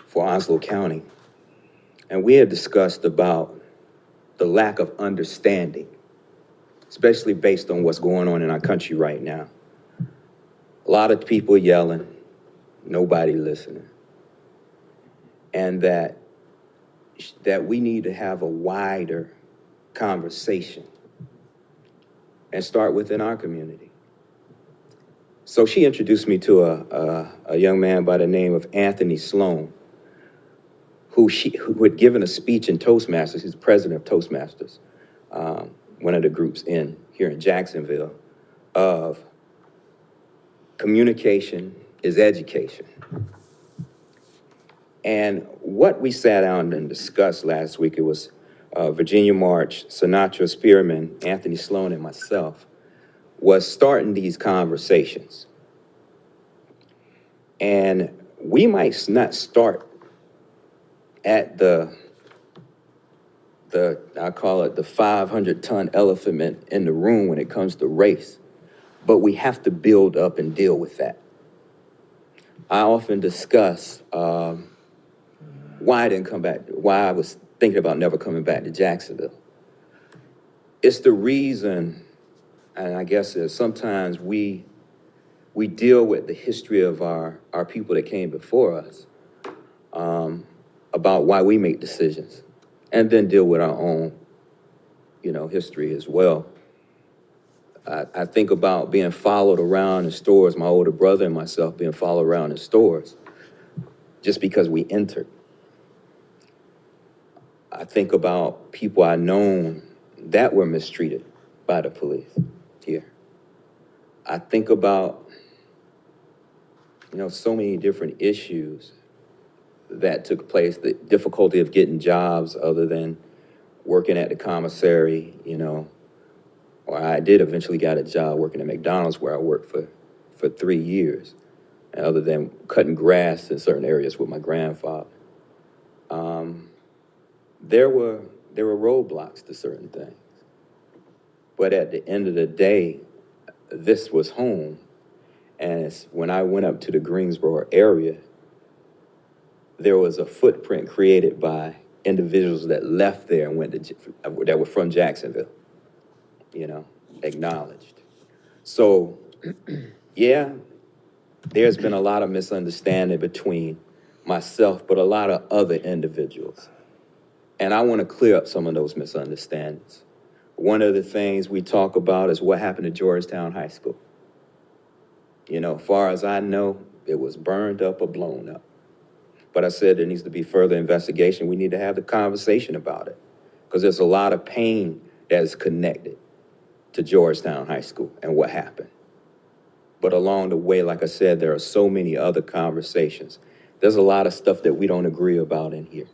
for Onslow County, and we had discussed about the lack of understanding, especially based on what's going on in our country right now. A lot of people yelling, nobody listening, and that we need to have a wider conversation and start within our community. So she introduced me to a young man by the name of Anthony Sloan, who had given a speech in Toastmasters. He's the president of Toastmasters, one of the groups here in Jacksonville, of communication is education. And what we sat down and discussed last week, it was Virginia March, Sinatra Spearman, Anthony Sloan, and myself, was starting these conversations. And we might not start at the I call it the 500-ton elephant in the room when it comes to race, but we have to build up and deal with that. I often discuss why I didn't come back, why I was thinking about never coming back to Jacksonville. It's the reason, and I guess is sometimes we deal with the history of our people that came before us, about why we make decisions, and then deal with our own, history as well. I think about being followed around in stores, my older brother and myself being followed around in stores just because we entered. I think about people I known that were mistreated by the police here. I think about, so many different issues that took place, the difficulty of getting jobs other than working at the commissary, or I did eventually got a job working at McDonald's where I worked for 3 years, other than cutting grass in certain areas with my grandfather. There were roadblocks to certain things. But at the end of the day, this was home. And when I went up to the Greensboro area, there was a footprint created by individuals that left there and that were from Jacksonville, acknowledged. So, yeah, there's been a lot of misunderstanding between myself, but a lot of other individuals. And I want to clear up some of those misunderstandings. One of the things we talk about is what happened to Georgetown High School. As far as I know, it was burned up or blown up. But I said there needs to be further investigation. We need to have the conversation about it because there's a lot of pain that is connected to Georgetown High School and what happened. But along the way, like I said, there are so many other conversations. There's a lot of stuff that we don't agree about in here.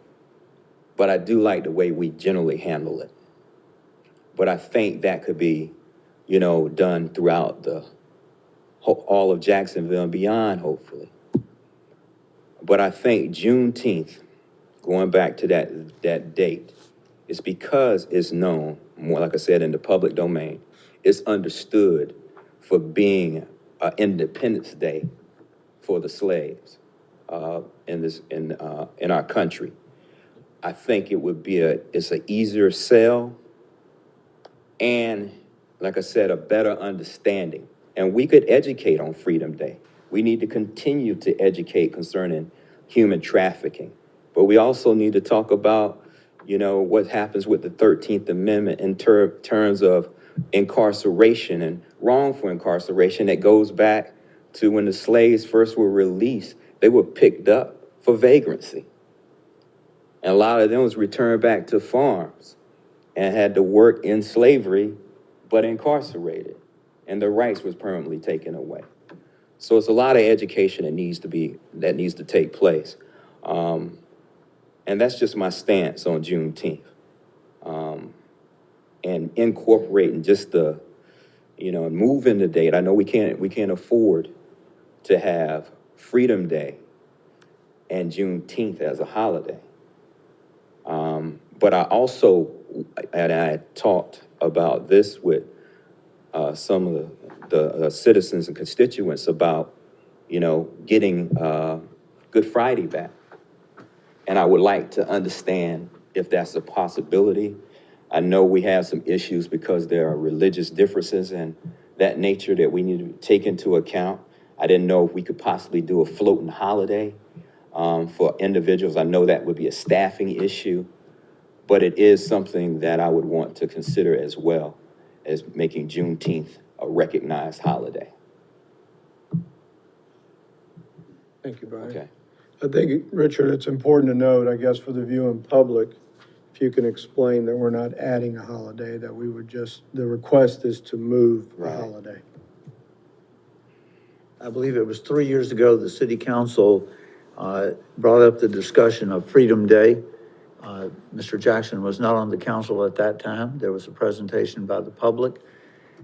But I do like the way we generally handle it. But I think that could be, done throughout all of Jacksonville and beyond, hopefully. But I think Juneteenth, going back to that date, is because it's known, more like I said, in the public domain, it's understood for being an Independence Day for the slaves in our country. I think it would be it's an easier sell and, like I said, a better understanding. And we could educate on Freedom Day. We need to continue to educate concerning human trafficking. But we also need to talk about, what happens with the 13th Amendment in terms of incarceration and wrongful incarceration that goes back to when the slaves first were released. They were picked up for vagrancy. And a lot of them was returned back to farms and had to work in slavery, but incarcerated. And their rights was permanently taken away. So it's a lot of education that needs to take place. And that's just my stance on Juneteenth. And incorporating just moving the date. I know we can't afford to have Freedom Day and Juneteenth as a holiday. But I talked about this with some of the citizens and constituents about, getting Good Friday back. And I would like to understand if that's a possibility. I know we have some issues because there are religious differences and that nature that we need to take into account. I didn't know if we could possibly do a floating holiday for individuals. I know that would be a staffing issue, but it is something that I would want to consider as well as making Juneteenth a recognized holiday. Thank you, Brian. Okay. I think, Richard, it's important to note, I guess, for the viewing public, if you can explain that we're not adding a holiday, that we would the request is to move the holiday. I believe it was 3 years ago, the city council brought up the discussion of Freedom Day. Mr. Jackson was not on the council at that time. There was a presentation by the public.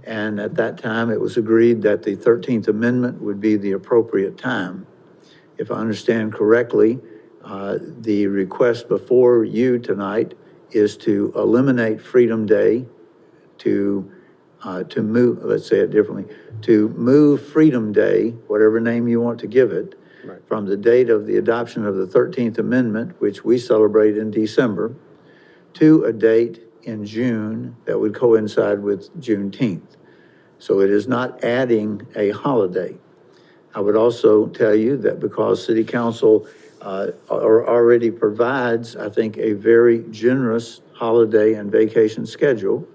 And at that time, it was agreed that the 13th Amendment would be the appropriate time. If I understand correctly, the request before you tonight is to eliminate Freedom Day, to move, let's say it differently, to move Freedom Day, whatever name you want to give it, from the date of the adoption of the 13th Amendment, which we celebrate in December, to a date in June that would coincide with Juneteenth. So it is not adding a holiday. I would also tell you that because City Council already provides, I think, a very generous holiday and vacation schedule,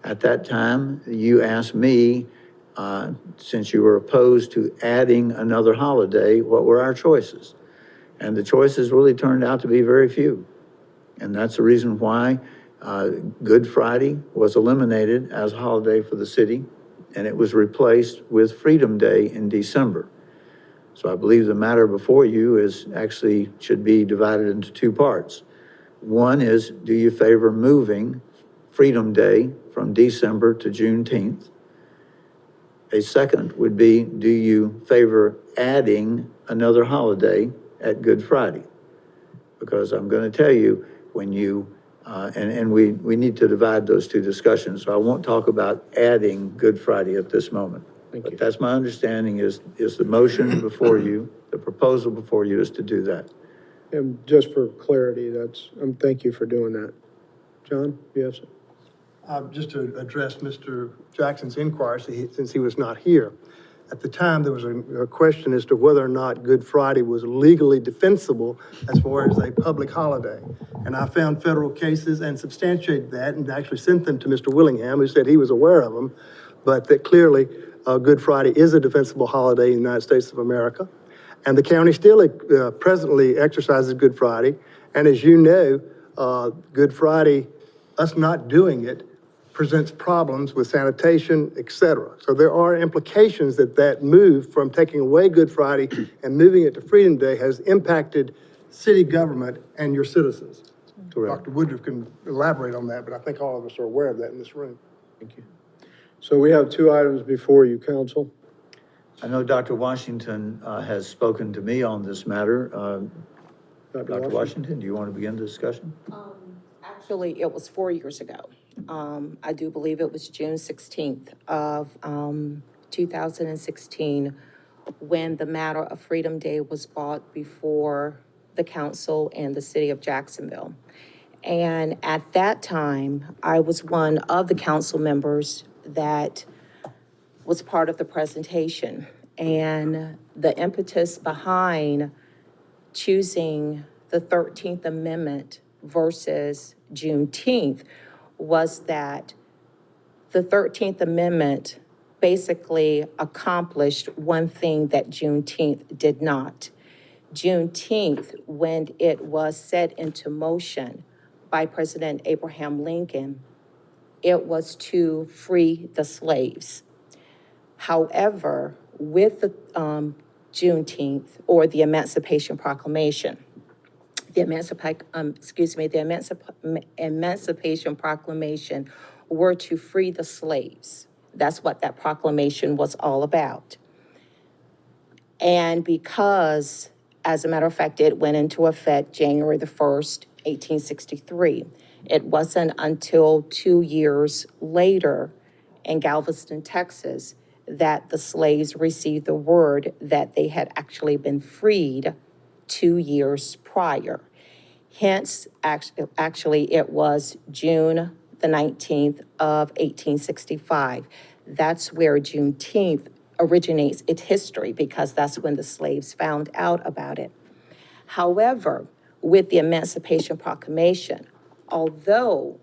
at that time, you asked me, since you were opposed to adding another holiday, what were our choices? And the choices really turned out to be very few. And that's the reason why Good Friday was eliminated as a holiday for the city, and it was replaced with Freedom Day in December. So I believe the matter before you is actually should be divided into two parts. One is, do you favor moving Freedom Day from December to Juneteenth? A second would be, do you favor adding another holiday at Good Friday? Because I'm going to tell you, when you, we need to divide those two discussions, so I won't talk about adding Good Friday at this moment. But that's my understanding is the motion before you, the proposal before you is to do that. And just for clarity, thank you for doing that. John, yes? Just to address Mr. Jackson's inquiry, since he was not here. At the time, there was a question as to whether or not Good Friday was legally defensible as far as a public holiday. And I found federal cases and substantiated that and actually sent them to Mr. Willingham, who said he was aware of them, but that clearly Good Friday is a defensible holiday in the United States of America. And the county still presently exercises Good Friday. And as you know, Good Friday, us not doing it, presents problems with sanitation, et cetera. So there are implications that move from taking away Good Friday and moving it to Freedom Day has impacted city government and your citizens. Correct. Dr. Woodruff can elaborate on that, but I think all of us are aware of that in this room. Thank you. So we have two items before you, council. I know Dr. Washington has spoken to me on this matter. Dr. Washington, do you want to begin the discussion? Actually, it was 4 years ago. I do believe it was June 16th of 2016 when the matter of Freedom Day was brought before the council and the city of Jacksonville. And at that time, I was one of the council members that was part of the presentation. And the impetus behind choosing the 13th Amendment versus Juneteenth was that the 13th Amendment basically accomplished one thing that Juneteenth did not. Juneteenth, when it was set into motion by President Abraham Lincoln, it was to free the slaves. However, with the Juneteenth, or the Emancipation Proclamation, the Emancipation Proclamation were to free the slaves. That's what that proclamation was all about. And because, as a matter of fact, it went into effect January the 1st, 1863, it wasn't until 2 years later in Galveston, Texas, that the slaves received the word that they had actually been freed 2 years prior. Hence, actually, it was June the 19th of 1865. That's where Juneteenth originates its history, because that's when the slaves found out about it. However, with the Emancipation Proclamation, although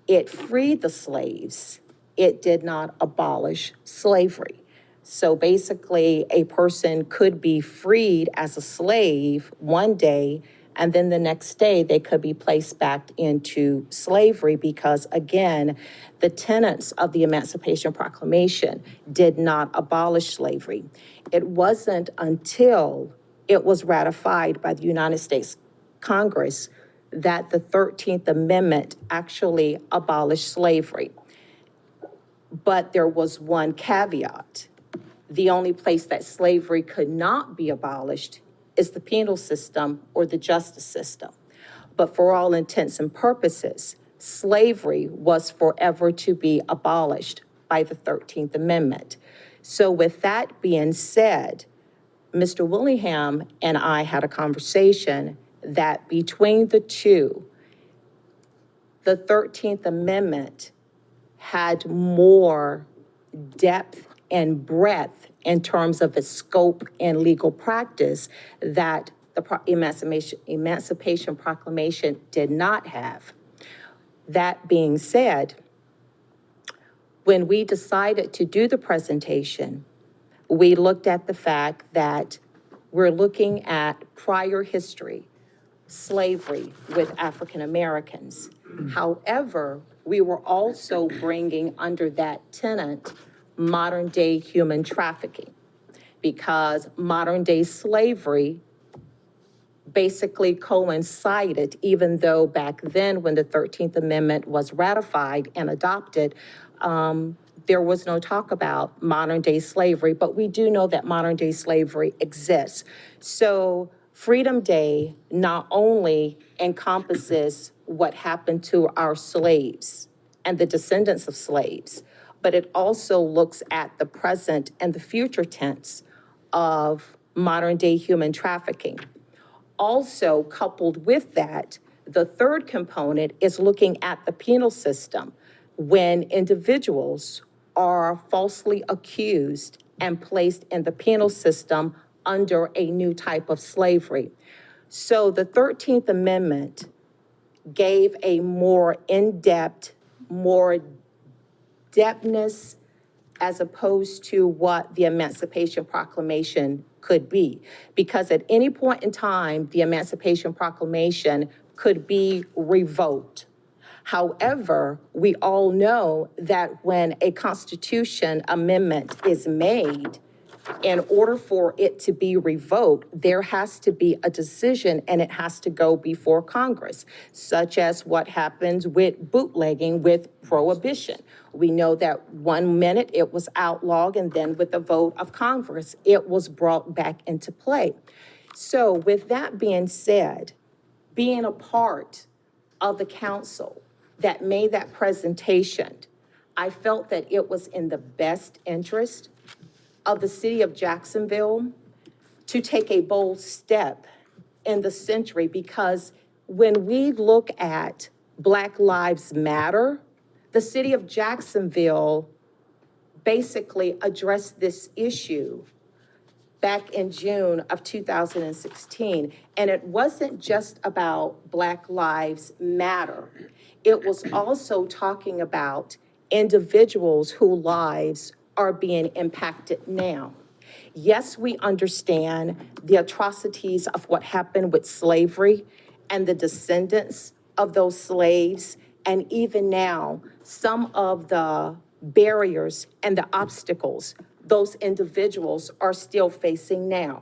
it freed the slaves, it did not abolish slavery. So basically, a person could be freed as a slave one day, and then the next day they could be placed back into slavery because, again, the tenets of the Emancipation Proclamation did not abolish slavery. It wasn't until it was ratified by the United States Congress that the 13th Amendment actually abolished slavery. But there was one caveat. The only place that slavery could not be abolished is the penal system or the justice system. But for all intents and purposes, slavery was forever to be abolished by the 13th Amendment. So with that being said, Mr. Willingham and I had a conversation that between the two, the 13th Amendment had more depth and breadth in terms of its scope and legal practice that the Emancipation Proclamation did not have. That being said, when we decided to do the presentation, we looked at the fact that we're looking at prior history, slavery with African Americans. However, we were also bringing under that tenet modern day human trafficking, because modern day slavery basically coincided, even though back then when the 13th Amendment was ratified and adopted, there was no talk about modern day slavery, but we do know that modern day slavery exists. So Freedom Day not only encompasses what happened to our slaves and the descendants of slaves, but it also looks at the present and the future tense of modern day human trafficking. Also, coupled with that, the third component is looking at the penal system when individuals are falsely accused and placed in the penal system under a new type of slavery. So the 13th Amendment gave a more in-depth, more depthness as opposed to what the Emancipation Proclamation could be. Because at any point in time, the Emancipation Proclamation could be revoked. However, we all know that when a Constitution amendment is made, in order for it to be revoked, there has to be a decision and it has to go before Congress, such as what happens with bootlegging with prohibition. We know that 1 minute it was outlawed and then with the vote of Congress, it was brought back into play. So with that being said, being a part of the council that made that presentation, I felt that it was in the best interest of the city of Jacksonville to take a bold step in the century, because when we look at Black Lives Matter, the city of Jacksonville basically addressed this issue back in June of 2016. And it wasn't just about Black Lives Matter. It was also talking about individuals whose lives are being impacted now. Yes, we understand the atrocities of what happened with slavery and the descendants of those slaves, and even now, some of the barriers and the obstacles those individuals are still facing now.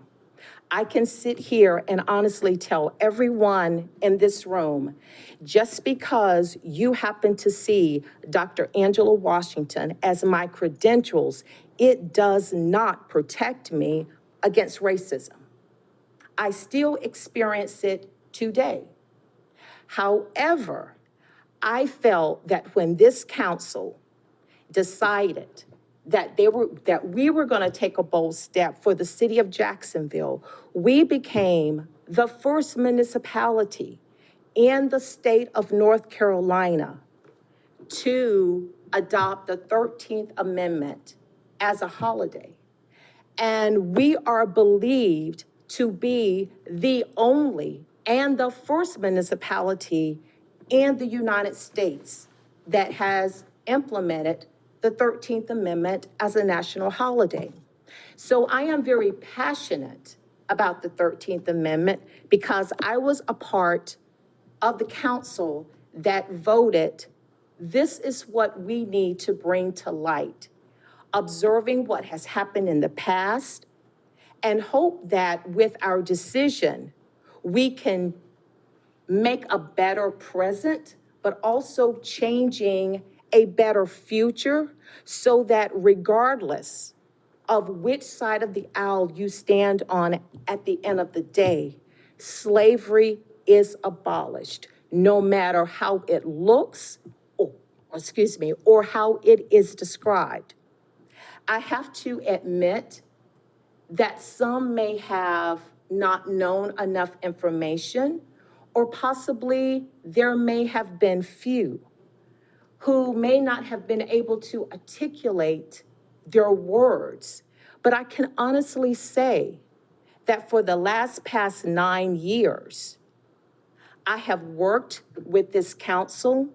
I can sit here and honestly tell everyone in this room, just because you happen to see Dr. Angela Washington as my credentials, it does not protect me against racism. I still experience it today. However, I felt that when this council decided that we were going to take a bold step for the city of Jacksonville, we became the first municipality in the state of North Carolina to adopt the 13th Amendment as a holiday. And we are believed to be the only and the first municipality in the United States that has implemented the 13th Amendment as a national holiday. So I am very passionate about the 13th Amendment because I was a part of the council that voted, this is what we need to bring to light, observing what has happened in the past, and hope that with our decision, we can make a better present, but also changing a better future, so that regardless of which side of the aisle you stand on at the end of the day, slavery is abolished, no matter how it looks, or how it is described. I have to admit that some may have not known enough information, or possibly there may have been few who may not have been able to articulate their words. But I can honestly say that for the past 9 years, I have worked with this council,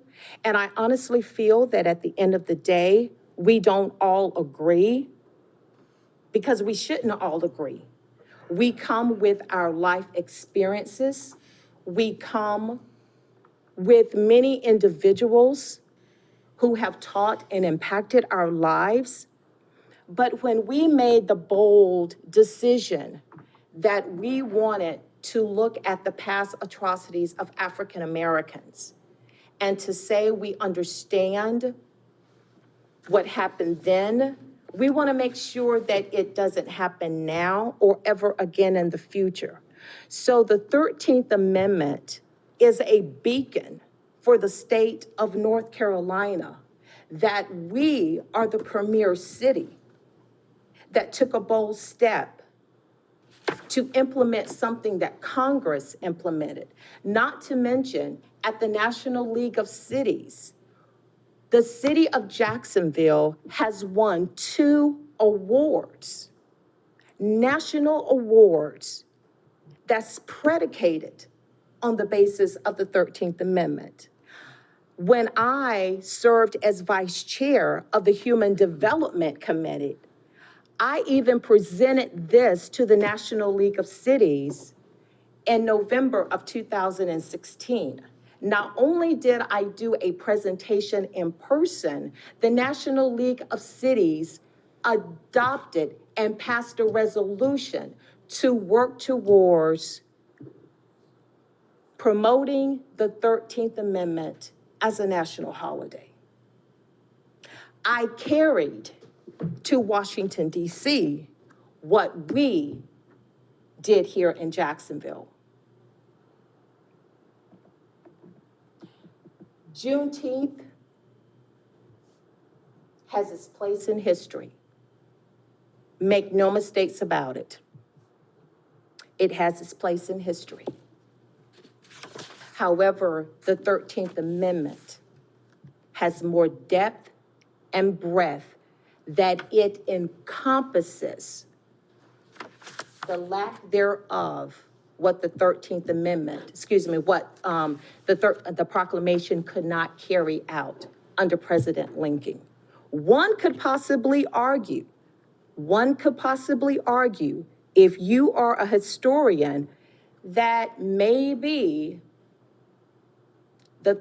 and I honestly feel that at the end of the day, we don't all agree, because we shouldn't all agree. We come with our life experiences. We come with many individuals who have taught and impacted our lives. But when we made the bold decision that we wanted to look at the past atrocities of African Americans and to say we understand what happened then, we want to make sure that it doesn't happen now or ever again in the future. So the 13th Amendment is a beacon for the state of North Carolina that we are the premier city that took a bold step to implement something that Congress implemented, not to mention at the National League of Cities. The city of Jacksonville has won 2 awards, national awards, that's predicated on the basis of the 13th Amendment. When I served as vice chair of the Human Development Committee, I even presented this to the National League of Cities in November of 2016. Not only did I do a presentation in person, the National League of Cities adopted and passed a resolution to work towards promoting the 13th Amendment as a national holiday. I carried to Washington, D.C., what we did here in Jacksonville. Juneteenth has its place in history. Make no mistakes about it. It has its place in history. However, the 13th Amendment has more depth and breadth, that it encompasses the lack thereof what the 13th Amendment, the proclamation could not carry out under President Lincoln. One could possibly argue, if you are a historian, that maybe the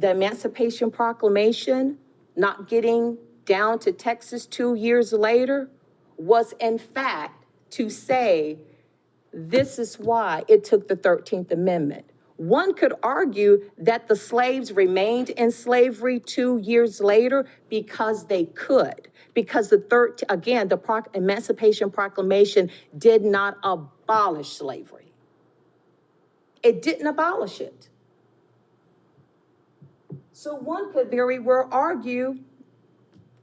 Emancipation Proclamation not getting down to Texas 2 years later was in fact to say, this is why it took the 13th Amendment. One could argue that the slaves remained in slavery 2 years later because they could, because the Emancipation Proclamation did not abolish slavery. It didn't abolish it. So one could very well argue,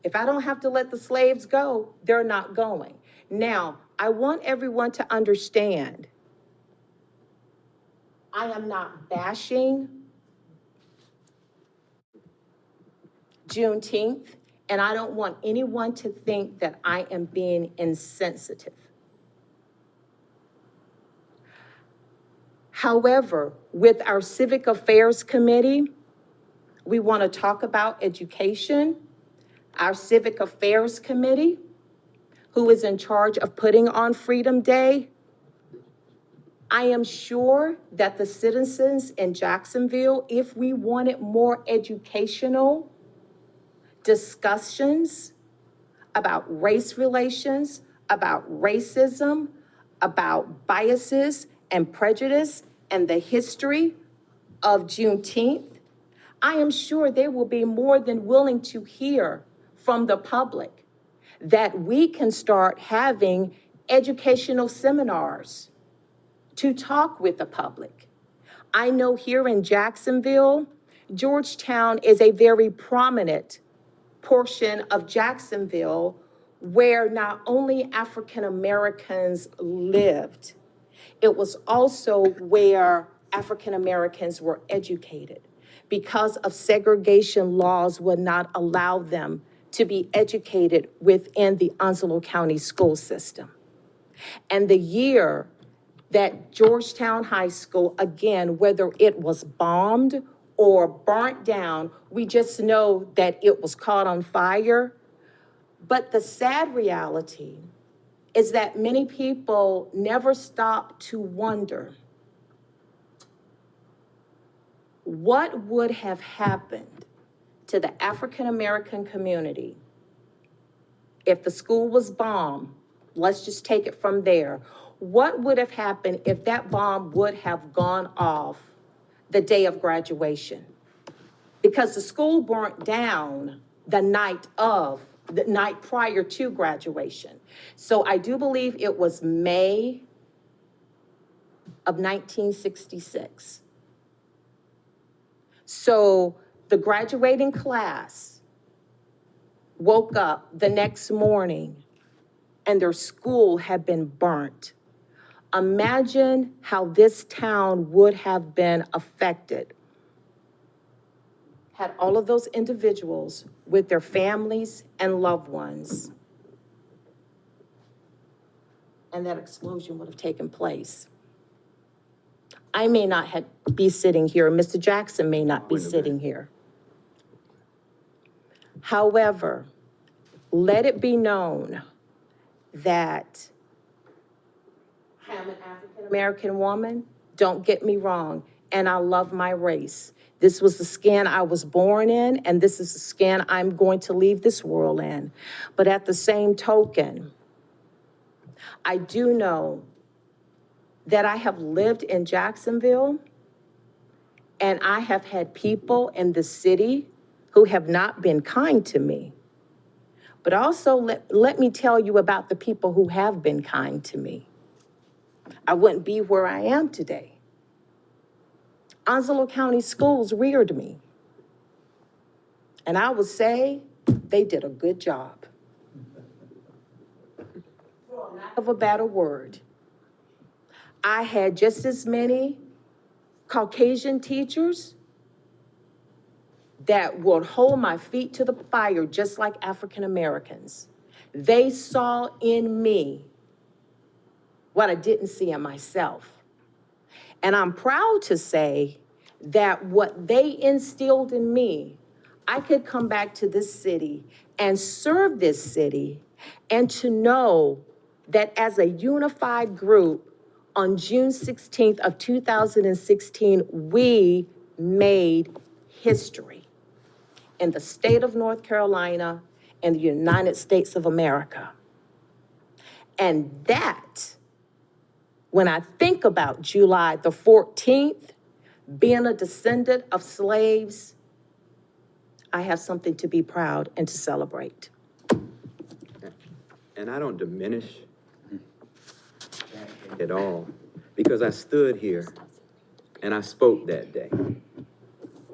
if I don't have to let the slaves go, they're not going. Now, I want everyone to understand, I am not bashing Juneteenth, and I don't want anyone to think that I am being insensitive. However, with our Civic Affairs Committee, we want to talk about education. Our Civic Affairs Committee, who is in charge of putting on Freedom Day, I am sure that the citizens in Jacksonville, if we wanted more educational discussions about race relations, about racism, about biases and prejudice, and the history of Juneteenth, I am sure they will be more than willing to hear from the public that we can start having educational seminars to talk with the public. I know here in Jacksonville, Georgetown is a very prominent portion of Jacksonville where not only African Americans lived, it was also where African Americans were educated, because of segregation laws would not allow them to be educated within the Onslow County school system. And the year that Georgetown High School, again, whether it was bombed or burnt down, we just know that it was caught on fire. But the sad reality is that many people never stop to wonder what would have happened to the African American community if the school was bombed. Let's just take it from there. What would have happened if that bomb would have gone off the day of graduation? Because the school burnt down the night prior to graduation. So I do believe it was May of 1966. So the graduating class woke up the next morning and their school had been burnt. Imagine how this town would have been affected had all of those individuals with their families and loved ones, and that explosion would have taken place. I may not be sitting here, Mr. Jackson may not be sitting here. However, let it be known that I'm an African-American woman, don't get me wrong, and I love my race. This was the skin I was born in, and this is the skin I'm going to leave this world in. But at the same token, I do know that I have lived in Jacksonville, and I have had people in the city who have not been kind to me. But also, let me tell you about the people who have been kind to me. I wouldn't be where I am today. Onslow County Schools reared me. And I would say they did a good job. For lack of a better word, I had just as many Caucasian teachers that would hold my feet to the fire just like African Americans. They saw in me what I didn't see in myself. And I'm proud to say that what they instilled in me, I could come back to this city and serve this city, and to know that as a unified group on June 16th of 2016, we made history in the state of North Carolina and the United States of America. And that, when I think about July the 14th, being a descendant of slaves, I have something to be proud and to celebrate. And I don't diminish that at all, because I stood here and I spoke that day.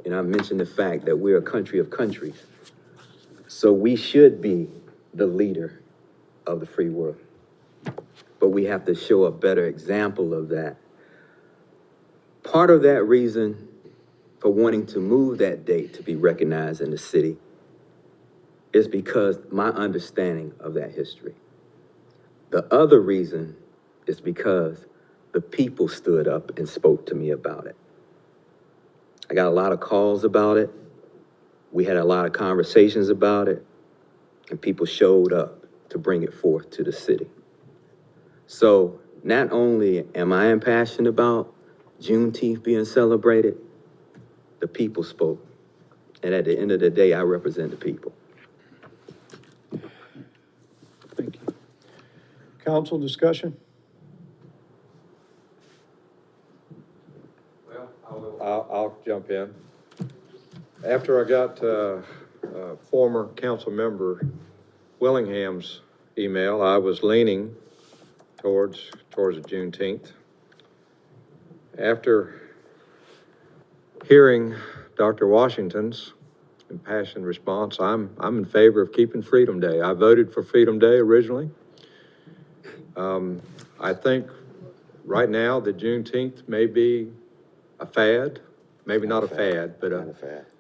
And I mentioned the fact that we're a country of countries. So we should be the leader of the free world. But we have to show a better example of that. Part of that reason for wanting to move that date to be recognized in the city is because my understanding of that history. The other reason is because the people stood up and spoke to me about it. I got a lot of calls about it. We had a lot of conversations about it, and people showed up to bring it forth to the city. So not only am I impassioned about Juneteenth being celebrated, the people spoke. And at the end of the day, I represent the people. Thank you. Council discussion? I'll jump in. After I got former council member Willingham's email, I was leaning towards the Juneteenth. After hearing Dr. Washington's impassioned response. I'm in favor of keeping Freedom Day. I voted for Freedom Day originally. I think right now that Juneteenth may be a fad, maybe not a fad, but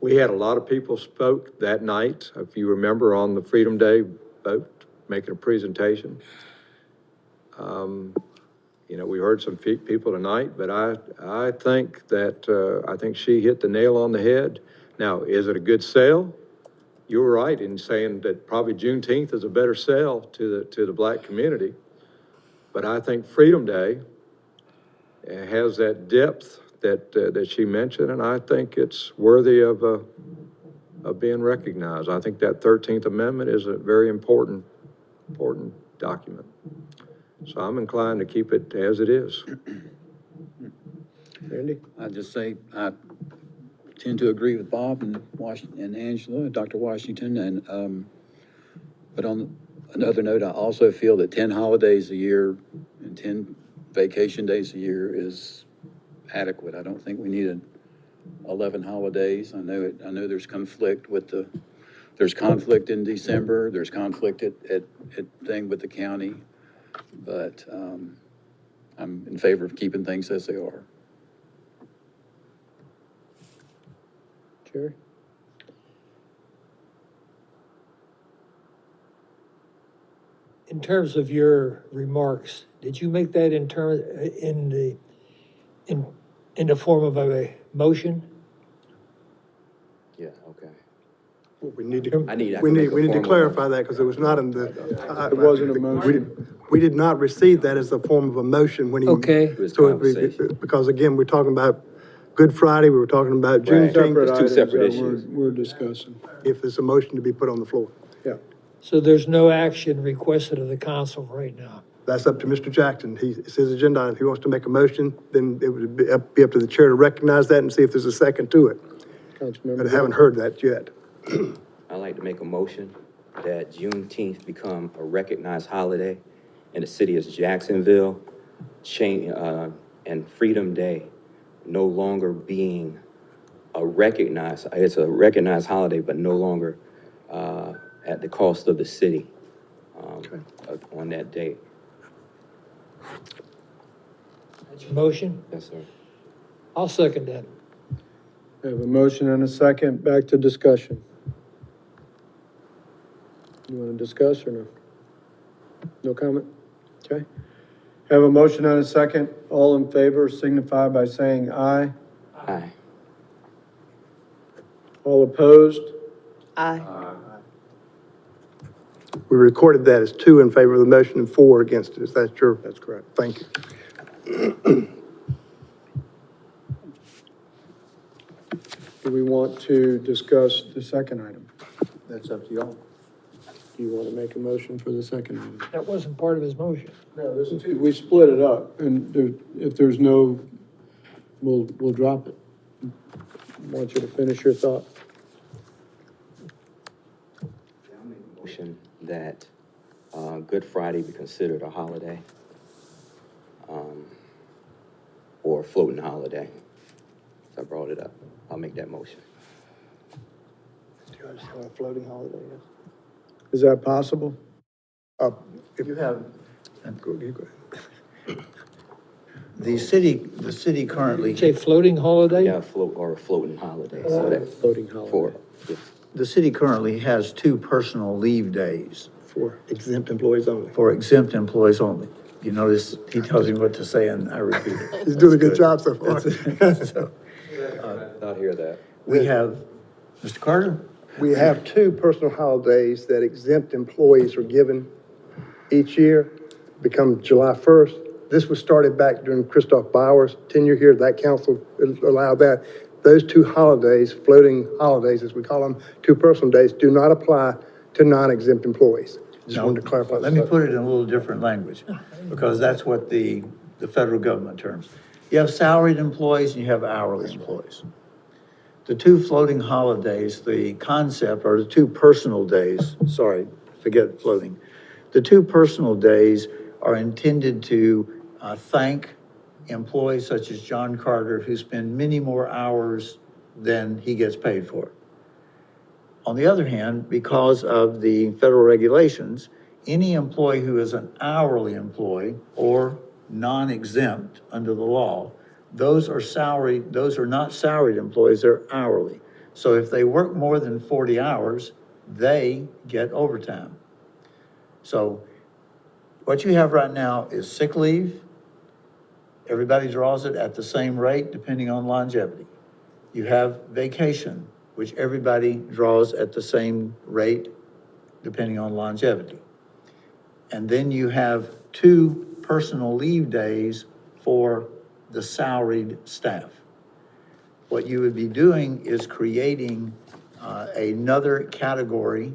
we had a lot of people spoke that night, if you remember, on the Freedom Day vote, making a presentation. You know, we heard some people tonight, but I think that, I think she hit the nail on the head. Now, is it a good sale? You were right in saying that probably Juneteenth is a better sell to the black community. But I think Freedom Day has that depth that she mentioned, and I think it's worthy of being recognized. I think that 13th Amendment is a very important document. So I'm inclined to keep it as it is. Randy? I'd just say, I tend to agree with Bob and Angela, and Dr. Washington, and, but on another note, I also feel that 10 holidays a year and 10 vacation days a year is adequate. I don't think we need 11 holidays. I know there's conflict there's conflict in December, there's conflict at thing with the county, but, I'm in favor of keeping things as they are. Jerry? In terms of your remarks, did you make that in the form of a motion? Yeah, okay. Well, we need to, I need we need to formal clarify that, because it was not in the. It wasn't a motion. We did not receive that as a form of a motion when he. Okay. It was So it'd be- conversation. because again, we're talking about Good Friday, we were talking about Right. Juneteenth, It's two separate items that issues. we're discussing. if there's a motion to be put on the floor. Yeah. So there's no action requested of the council right now? That's up to Mr. Jackson. It's his agenda. If he wants to make a motion, then it would be up to the chair to recognize that and see if there's a second to it. Councilmember. But I haven't heard that yet. I'd like to make a motion that Juneteenth become a recognized holiday in the city of Jacksonville, and Freedom Day no longer being it's a recognized holiday, but no longer at the cost of the city on that day. That's your motion? Yes, sir. I'll second that. We have a motion and a second. Back to discussion. You want to discuss or no? No comment? Okay. Have a motion and a second. All in favor signify by saying aye. Aye. All opposed? Aye. We recorded that as 2 in favor of the motion and 4 against it. Is that true? That's correct. Thank you. Do we want to discuss the second item? That's up to y'all. Do you want to make a motion for the second item? That wasn't part of his motion. No, we split it up, and if there's no, we'll drop it. I want you to finish your thought. I'll make a motion that Good Friday be considered a holiday, or a floating holiday. So I brought it up. I'll make that motion. Do you understand what a floating holiday is? Is that possible? If You have, Go ahead. the city currently, Say floating holiday? Yeah, a floating holiday. So that, Floating holiday. the city currently has 2 personal leave days For exempt employees only. for exempt employees only. You notice, he tells me what to say and I repeat it. He's doing a good job so far. So, not hear that. we have, Mr. Carter? We have 2 personal holidays that exempt employees are given each year, become July 1st. This was started back during Christoph Bauer's tenure here. That council allowed that. Those 2 holidays, floating holidays, as we call them, 2 personal days, do not apply to non-exempt employees. Just wanted to clarify. Let me put it in a little different language, because that's what the federal government terms. You have salaried employees and you have hourly employees. The 2 floating holidays, the concept, or the 2 personal days, sorry, forget floating. The 2 personal days are intended to thank employees such as John Carter, who spend many more hours than he gets paid for. On the other hand, because of the federal regulations, any employee who is an hourly employee or non-exempt under the law, those are not salaried employees, they're hourly. So if they work more than 40 hours, they get overtime. So what you have right now is sick leave. Everybody draws it at the same rate depending on longevity. You have vacation, which everybody draws at the same rate depending on longevity. And then you have 2 personal leave days for the salaried staff. What you would be doing is creating another category.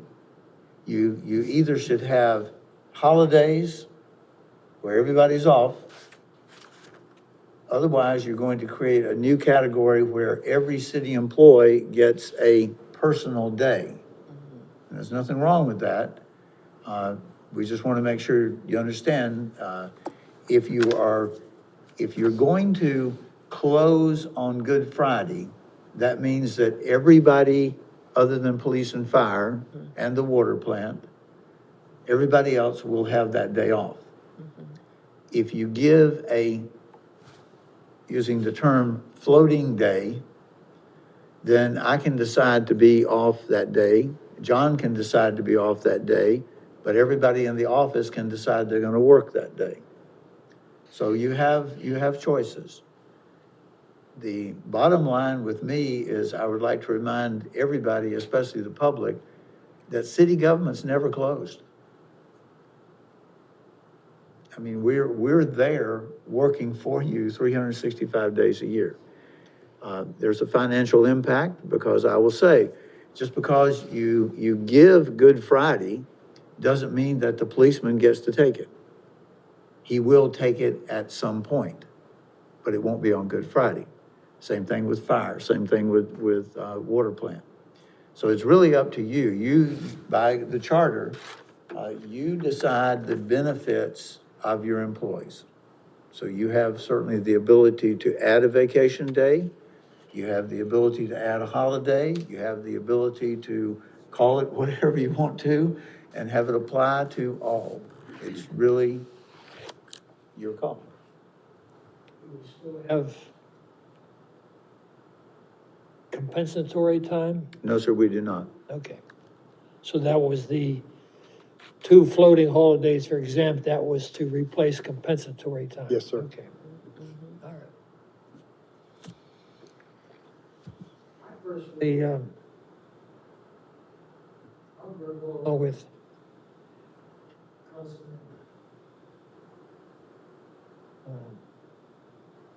You either should have holidays where everybody's off. Otherwise, you're going to create a new category where every city employee gets a personal day. And there's nothing wrong with that. We just want to make sure you understand, if you're going to close on Good Friday, that means that everybody other than police and fire and the water plant, everybody else will have that day off. If you give using the term floating day, then I can decide to be off that day. John can decide to be off that day, but everybody in the office can decide they're going to work that day. So you have choices. The bottom line with me is I would like to remind everybody, especially the public, that city government's never closed. I mean, we're there working for you 365 days a year. There's a financial impact because I will say, just because you give Good Friday doesn't mean that the policeman gets to take it. He will take it at some point, but it won't be on Good Friday. Same thing with fire, same thing with water plant. So it's really up to you. You, by the charter, you decide the benefits of your employees. So you have certainly the ability to add a vacation day. You have the ability to add a holiday. You have the ability to call it whatever you want to and have it apply to all. It's really your call. Have compensatory time? No, sir, we do not. Okay. So that was the 2 floating holidays, for example, that was to replace compensatory time? Yes, sir. Okay. All right. Personally, I'll go along with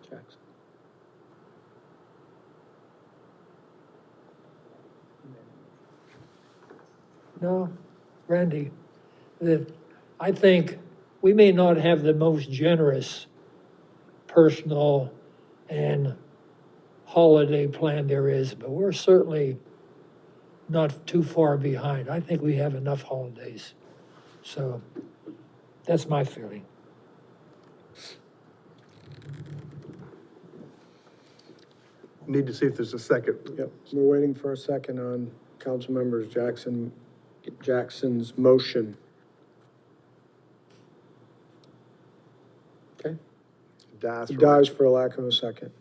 Jackson. No, Randy, that I think we may not have the most generous personal and holiday plan there is, but we're certainly not too far behind. I think we have enough holidays. So that's my feeling. Need to see if there's a second. Yep, we're waiting for a second on Councilmember Jackson's motion. Okay, it dies for a lack of a second.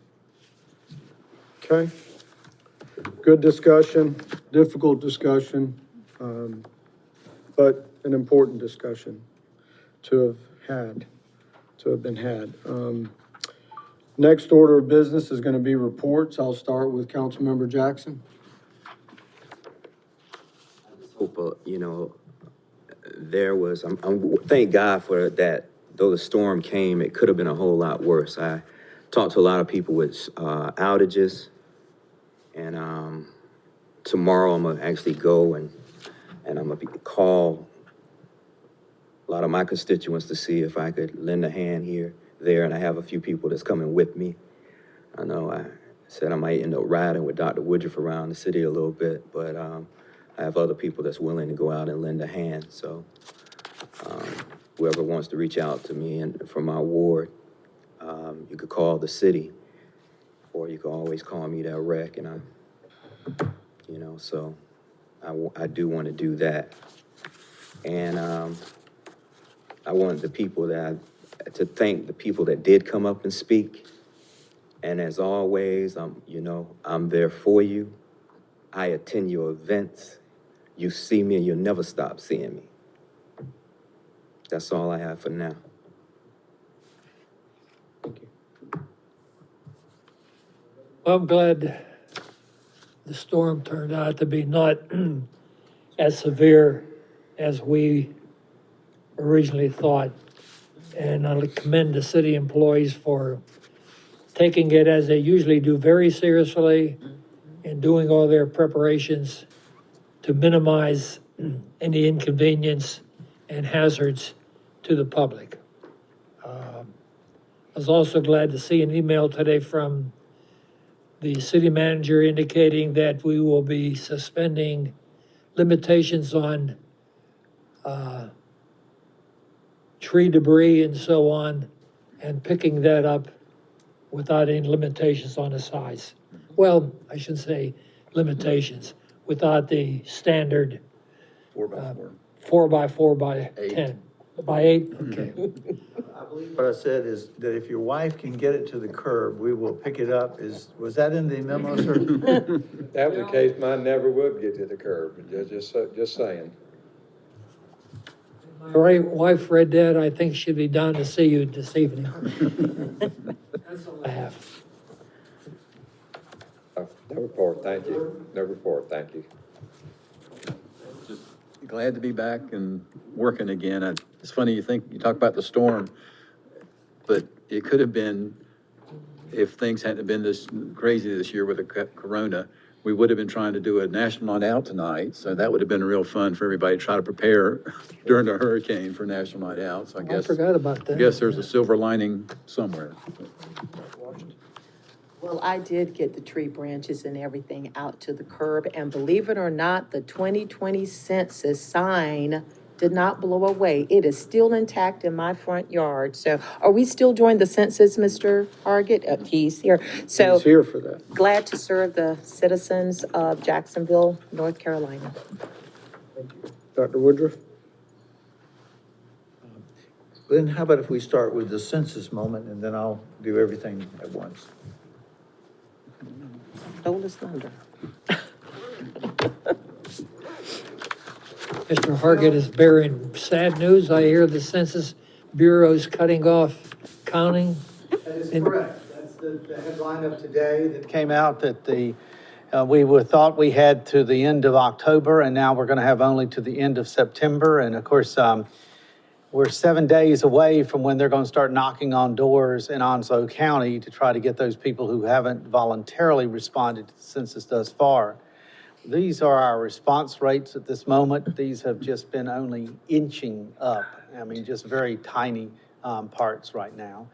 Okay, good discussion, difficult discussion, but an important discussion to have been had. Next order of business is going to be reports. I'll start with Councilmember Jackson. Hope, there was, thank God for that. Though the storm came, it could have been a whole lot worse. I talked to a lot of people with outages, and tomorrow I'm gonna actually go and I'm gonna call a lot of my constituents to see if I could lend a hand there, and I have a few people that's coming with me. I know I said I might end up riding with Dr. Woodruff around the city a little bit, but I have other people that's willing to go out and lend a hand. So whoever wants to reach out to me and from my ward, you could call the city, or you can always call me direct, and so I do want to do that. And I want the people to thank the people that did come up and speak. And as always, I'm there for you. I attend your events. You see me and you'll never stop seeing me. That's all I have for now. Well, I'm glad the storm turned out to be not as severe as we originally thought. And I commend the city employees for taking it, as they usually do, very seriously and doing all their preparations to minimize any inconvenience and hazards to the public. I was also glad to see an email today from the city manager indicating that we will be suspending limitations on tree debris and so on, and picking that up without any limitations on the size. Well, I should say limitations, without the standard 4 by 4 by 10. By 8, okay. I believe what I said is that if your wife can get it to the curb, we will pick it up. Was that in the memo, sir? If that was the case, mine never would get to the curb, just saying. My wife read that, I think she'll be down to see you this evening. That's all I have. No report, thank you. No report, thank you. Just glad to be back and working again. It's funny, you talk about the storm, but it could have been, if things hadn't been this crazy this year with the corona, we would have been trying to do a national night out tonight. So that would have been real fun for everybody to try to prepare during the hurricane for national night out. So I forgot about that. I guess there's a silver lining somewhere. Well, I did get the tree branches and everything out to the curb, and believe it or not, the 2020 census sign did not blow away. It is still intact in my front yard. So are we still doing the census, Mr. Hargett? He's here. So He's here for that. glad to serve the citizens of Jacksonville, North Carolina. Dr. Woodruff? Then how about if we start with the census moment, and then I'll do everything at once. Stole his thunder. Mr. Hargett is bearing sad news. I hear the Census Bureau's cutting off counting. That is correct. That's the headline of today that came out, that we thought we had to the end of October, and now we're going to have only to the end of September. And of course, we're 7 days away from when they're going to start knocking on doors in Onslow County to try to get those people who haven't voluntarily responded to the census thus far. These are our response rates at this moment. These have just been only inching up. I mean, just very tiny parts right now.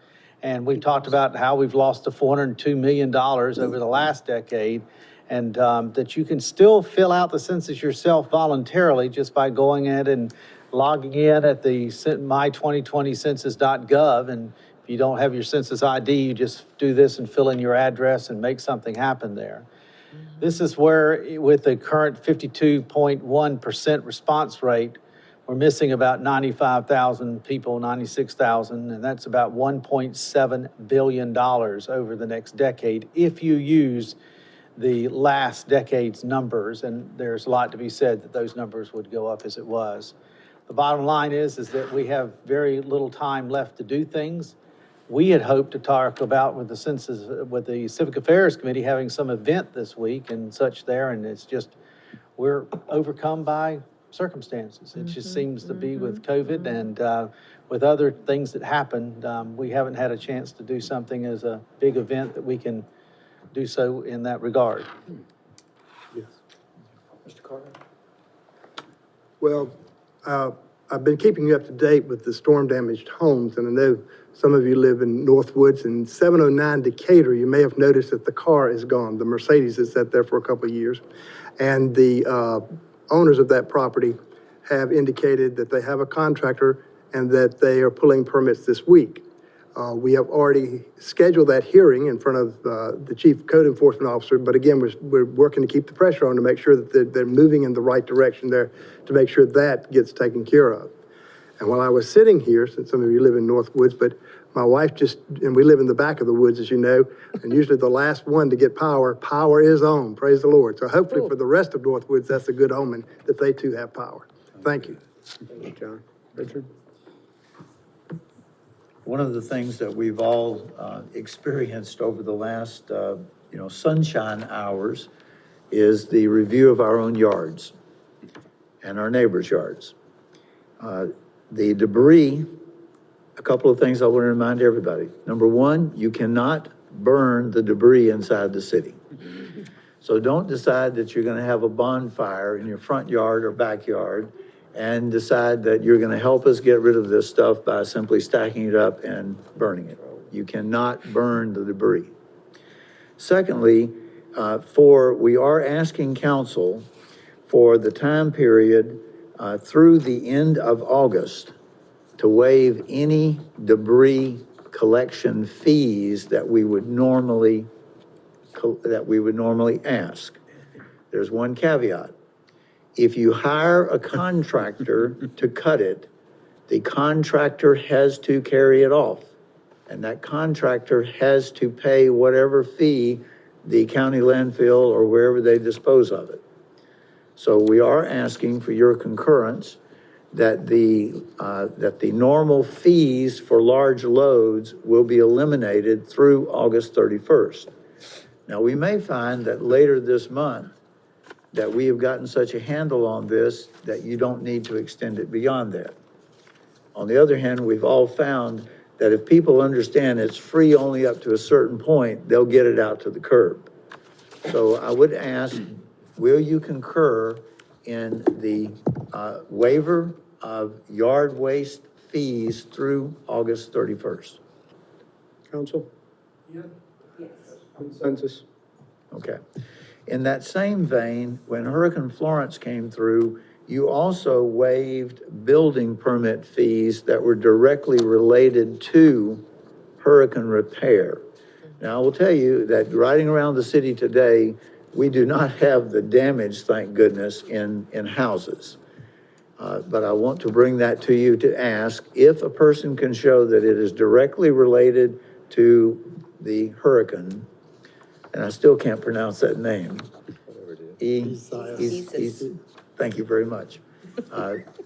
And we've talked about how we've lost to $402 million over the last decade, and that you can still fill out the census yourself voluntarily just by going in and logging in at the my2020census.gov. And if you don't have your census ID, you just do this and fill in your address and make something happen there. This is where, with the current 52.1% response rate, we're missing about 95,000 people, 96,000, and that's about $1.7 billion over the next decade if you use the last decade's numbers, and there's a lot to be said that those numbers would go up as it was. The bottom line is that we have very little time left to do things. We had hoped to talk about with the Civic Affairs Committee having some event this week and such there, and it's just, we're overcome by circumstances. It just seems to be with COVID and with other things that happened, we haven't had a chance to do something as a big event that we can do so in that regard. Yes. Mr. Carter? Well, I've been keeping you up to date with the storm-damaged homes, and I know some of you live in Northwoods. And 709 Decatur, you may have noticed that the car is gone. The Mercedes has sat there for a couple of years. And the owners of that property have indicated that they have a contractor and that they are pulling permits this week. We have already scheduled that hearing in front of the Chief Code Enforcement Officer, but again, we're working to keep the pressure on to make sure that they're moving in the right direction there, to make sure that gets taken care of. And while I was sitting here, since some of you live in North Woods, but my wife and we live in the back of the woods, as you know, and usually the last one to get power is on, praise the Lord. So hopefully for the rest of North Woods, that's a good omen that they too have power. Thank you. Thank you, John. Richard? One of the things that we've all experienced over the last, sunshine hours is the review of our own yards and our neighbors' yards. The debris, a couple of things I want to remind everybody. Number one, you cannot burn the debris inside the city. So don't decide that you're going to have a bonfire in your front yard or backyard and decide that you're going to help us get rid of this stuff by simply stacking it up and burning it. You cannot burn the debris. Secondly, we are asking council for the time period through the end of August to waive any debris collection fees that we would normally ask. There's one caveat. If you hire a contractor to cut it, the contractor has to carry it off. And that contractor has to pay whatever fee the county landfill or wherever they dispose of it. So we are asking for your concurrence that the normal fees for large loads will be eliminated through August 31st. Now, we may find that later this month that we have gotten such a handle on this that you don't need to extend it beyond that. On the other hand, we've all found that if people understand it's free only up to a certain point, they'll get it out to the curb. So I would ask, will you concur in the waiver of yard waste fees through August 31st? Council? Yeah. Yes. Consensus? Okay. In that same vein, when Hurricane Florence came through, you also waived building permit fees that were directly related to hurricane repair. Now, I will tell you that riding around the city today, we do not have the damage, thank goodness, in houses. But I want to bring that to you to ask if a person can show that it is directly related to the hurricane, and I still can't pronounce that name. Thank you very much.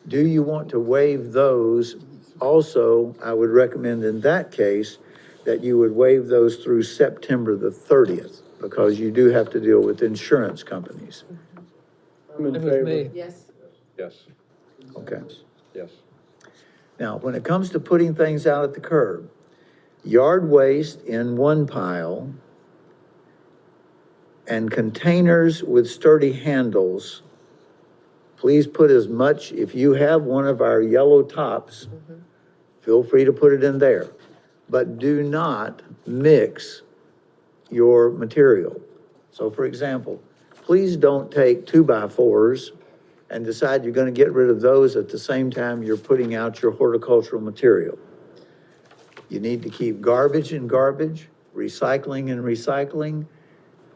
Do you want to waive those? Also, I would recommend in that case that you would waive those through September the 30th, because you do have to deal with insurance companies. I'm in favor. Yes. Yes, Okay. yes. Now, when it comes to putting things out at the curb, yard waste in one pile and containers with sturdy handles, please put as much, if you have one of our yellow tops, feel free to put it in there. But do not mix your material. So for example, please don't take 2x4s and decide you're going to get rid of those at the same time you're putting out your horticultural material. You need to keep garbage in garbage, recycling in recycling,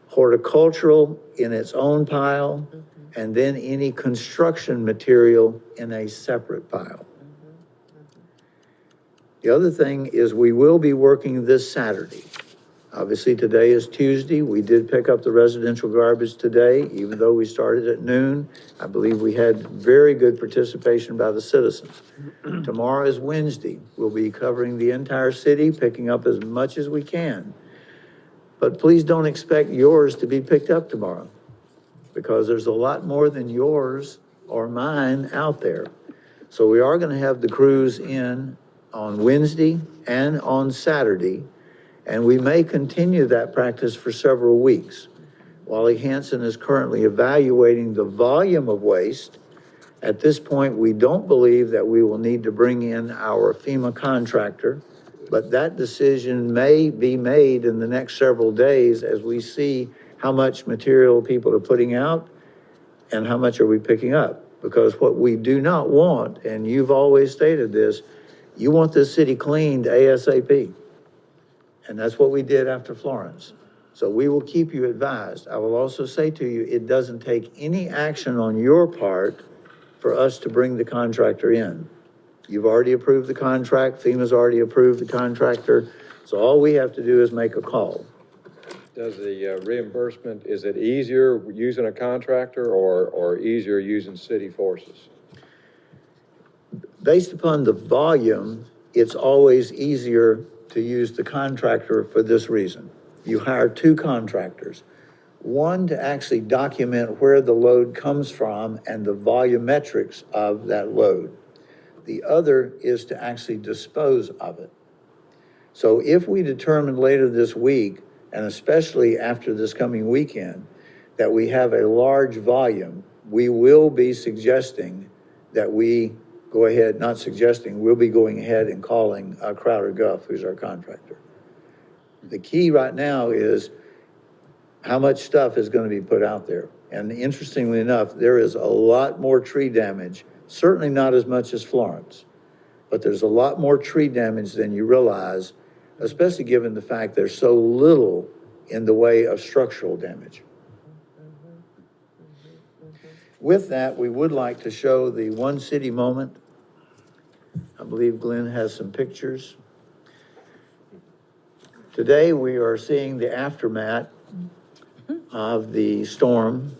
horticultural in its own pile, and then any construction material in a separate pile. The other thing is we will be working this Saturday. Obviously, today is Tuesday. We did pick up the residential garbage today, even though we started at noon. I believe we had very good participation by the citizens. Tomorrow is Wednesday. We'll be covering the entire city, picking up as much as we can. But please don't expect yours to be picked up tomorrow, because there's a lot more than yours or mine out there. So we are going to have the crews in on Wednesday and on Saturday, and we may continue that practice for several weeks. Wally Hansen is currently evaluating the volume of waste. At this point, we don't believe that we will need to bring in our FEMA contractor, but that decision may be made in the next several days as we see how much material people are putting out and how much are we picking up. Because what we do not want, and you've always stated this, you want this city cleaned ASAP. And that's what we did after Florence. So we will keep you advised. I will also say to you, it doesn't take any action on your part for us to bring the contractor in. You've already approved the contract, FEMA's already approved the contractor, so all we have to do is make a call. Does the reimbursement, is it easier using a contractor or easier using city forces? Based upon the volume, it's always easier to use the contractor for this reason. You hire two contractors. One to actually document where the load comes from and the volumetrics of that load. The other is to actually dispose of it. So if we determine later this week, and especially after this coming weekend, that we have a large volume, we will be suggesting that we go ahead, not suggesting, we'll be going ahead and calling Crowder Guff, who's our contractor. The key right now is how much stuff is going to be put out there. And interestingly enough, there is a lot more tree damage, certainly not as much as Florence, but there's a lot more tree damage than you realize, especially given the fact there's so little in the way of structural damage. With that, we would like to show the One City moment. I believe Glenn has some pictures. Today, we are seeing the aftermath of the storm,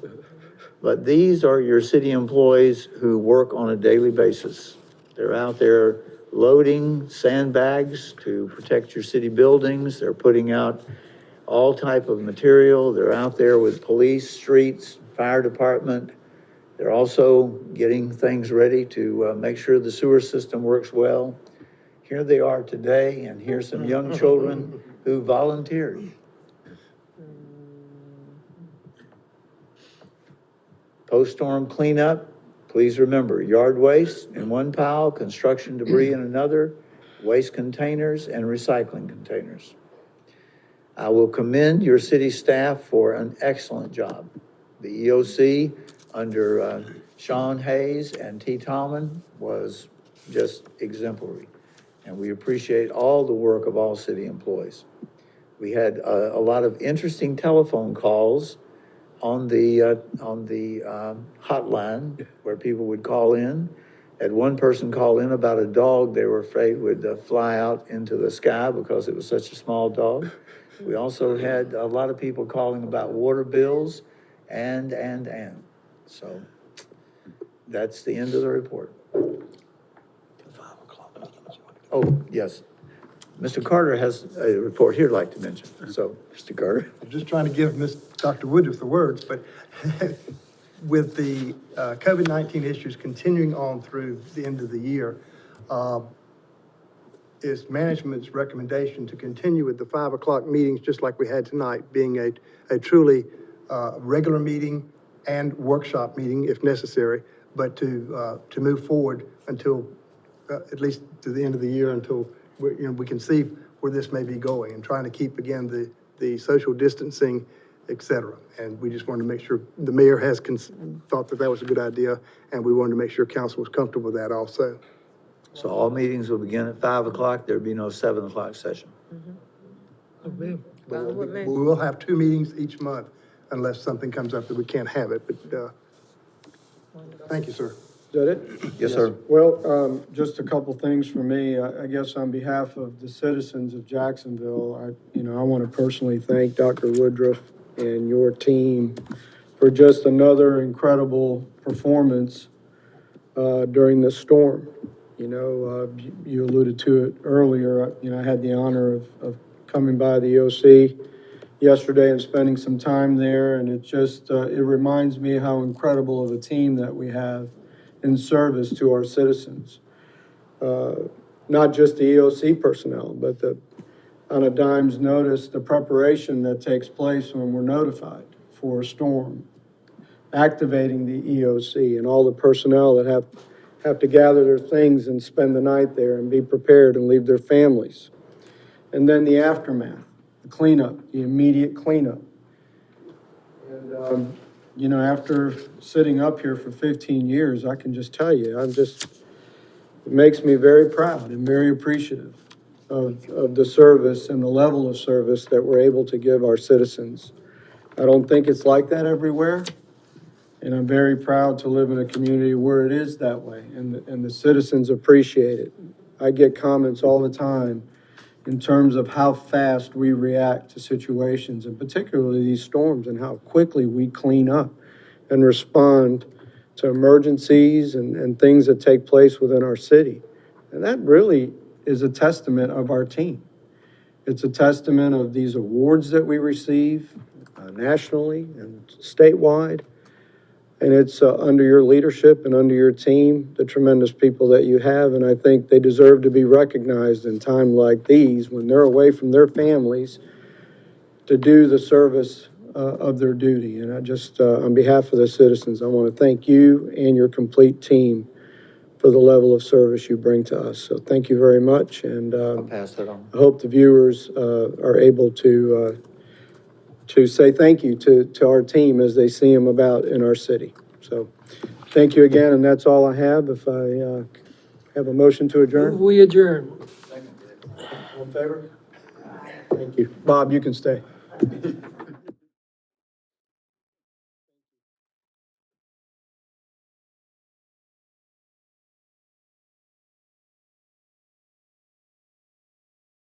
but these are your city employees who work on a daily basis. They're out there loading sandbags to protect your city buildings. They're putting out all type of material. They're out there with police, streets, fire department. They're also getting things ready to make sure the sewer system works well. Here they are today, and here's some young children who volunteered. Post-storm cleanup, please remember, yard waste in one pile, construction debris in another, waste containers and recycling containers. I will commend your city staff for an excellent job. The EOC under Sean Hayes and T. Tallman was just exemplary. And we appreciate all the work of all city employees. We had a lot of interesting telephone calls on the hotline where people would call in. Had one person call in about a dog they were afraid would fly out into the sky because it was such a small dog. We also had a lot of people calling about water bills and. So that's the end of the report. Oh, yes. Mr. Carter has a report he'd like to mention. So, Mr. Carter. I'm just trying to give Dr. Woodruff the words, but with the COVID-19 issues continuing on through the end of the year, is management's recommendation to continue with the 5 o'clock meetings, just like we had tonight, being a truly regular meeting and workshop meeting if necessary, but to move forward until at least to the end of the year, until we can see where this may be going, and trying to keep again the social distancing, et cetera. And we just wanted to make sure the mayor has thought that was a good idea, and we wanted to make sure council was comfortable with that also. So all meetings will begin at 5 o'clock. There'll be no 7 o'clock session. We will have 2 meetings each month unless something comes up that we can't have it, but thank you, sir. Is that it? Yes, sir. Well, just a couple things for me. I guess on behalf of the citizens of Jacksonville, I want to personally thank Dr. Woodruff and your team for just another incredible performance during this storm. You alluded to it earlier. I had the honor of coming by the EOC yesterday and spending some time there, and it just, it reminds me how incredible of a team that we have in service to our citizens. Not just the EOC personnel, but on a dime's notice, the preparation that takes place when we're notified for a storm, activating the EOC and all the personnel that have to gather their things and spend the night there and be prepared and leave their families. And then the aftermath, the cleanup, the immediate cleanup. And, after sitting up here for 15 years, I can just tell you, it makes me very proud and very appreciative of the service and the level of service that we're able to give our citizens. I don't think it's like that everywhere, and I'm very proud to live in a community where it is that way, and the citizens appreciate it. I get comments all the time in terms of how fast we react to situations, and particularly these storms, and how quickly we clean up and respond to emergencies and things that take place within our city. And that really is a testament of our team. It's a testament of these awards that we receive nationally and statewide. And it's under your leadership and under your team, the tremendous people that you have. And I think they deserve to be recognized in times like these when they're away from their families to do the service of their duty. And I just, on behalf of the citizens, I want to thank you and your complete team for the level of service you bring to us. So thank you very much. And I'll pass that on. I hope the viewers are able to say thank you to our team as they see them about in our city. So thank you again, and that's all I have. If I have a motion to adjourn? We adjourn. All in favor? Thank you. Bob, you can stay.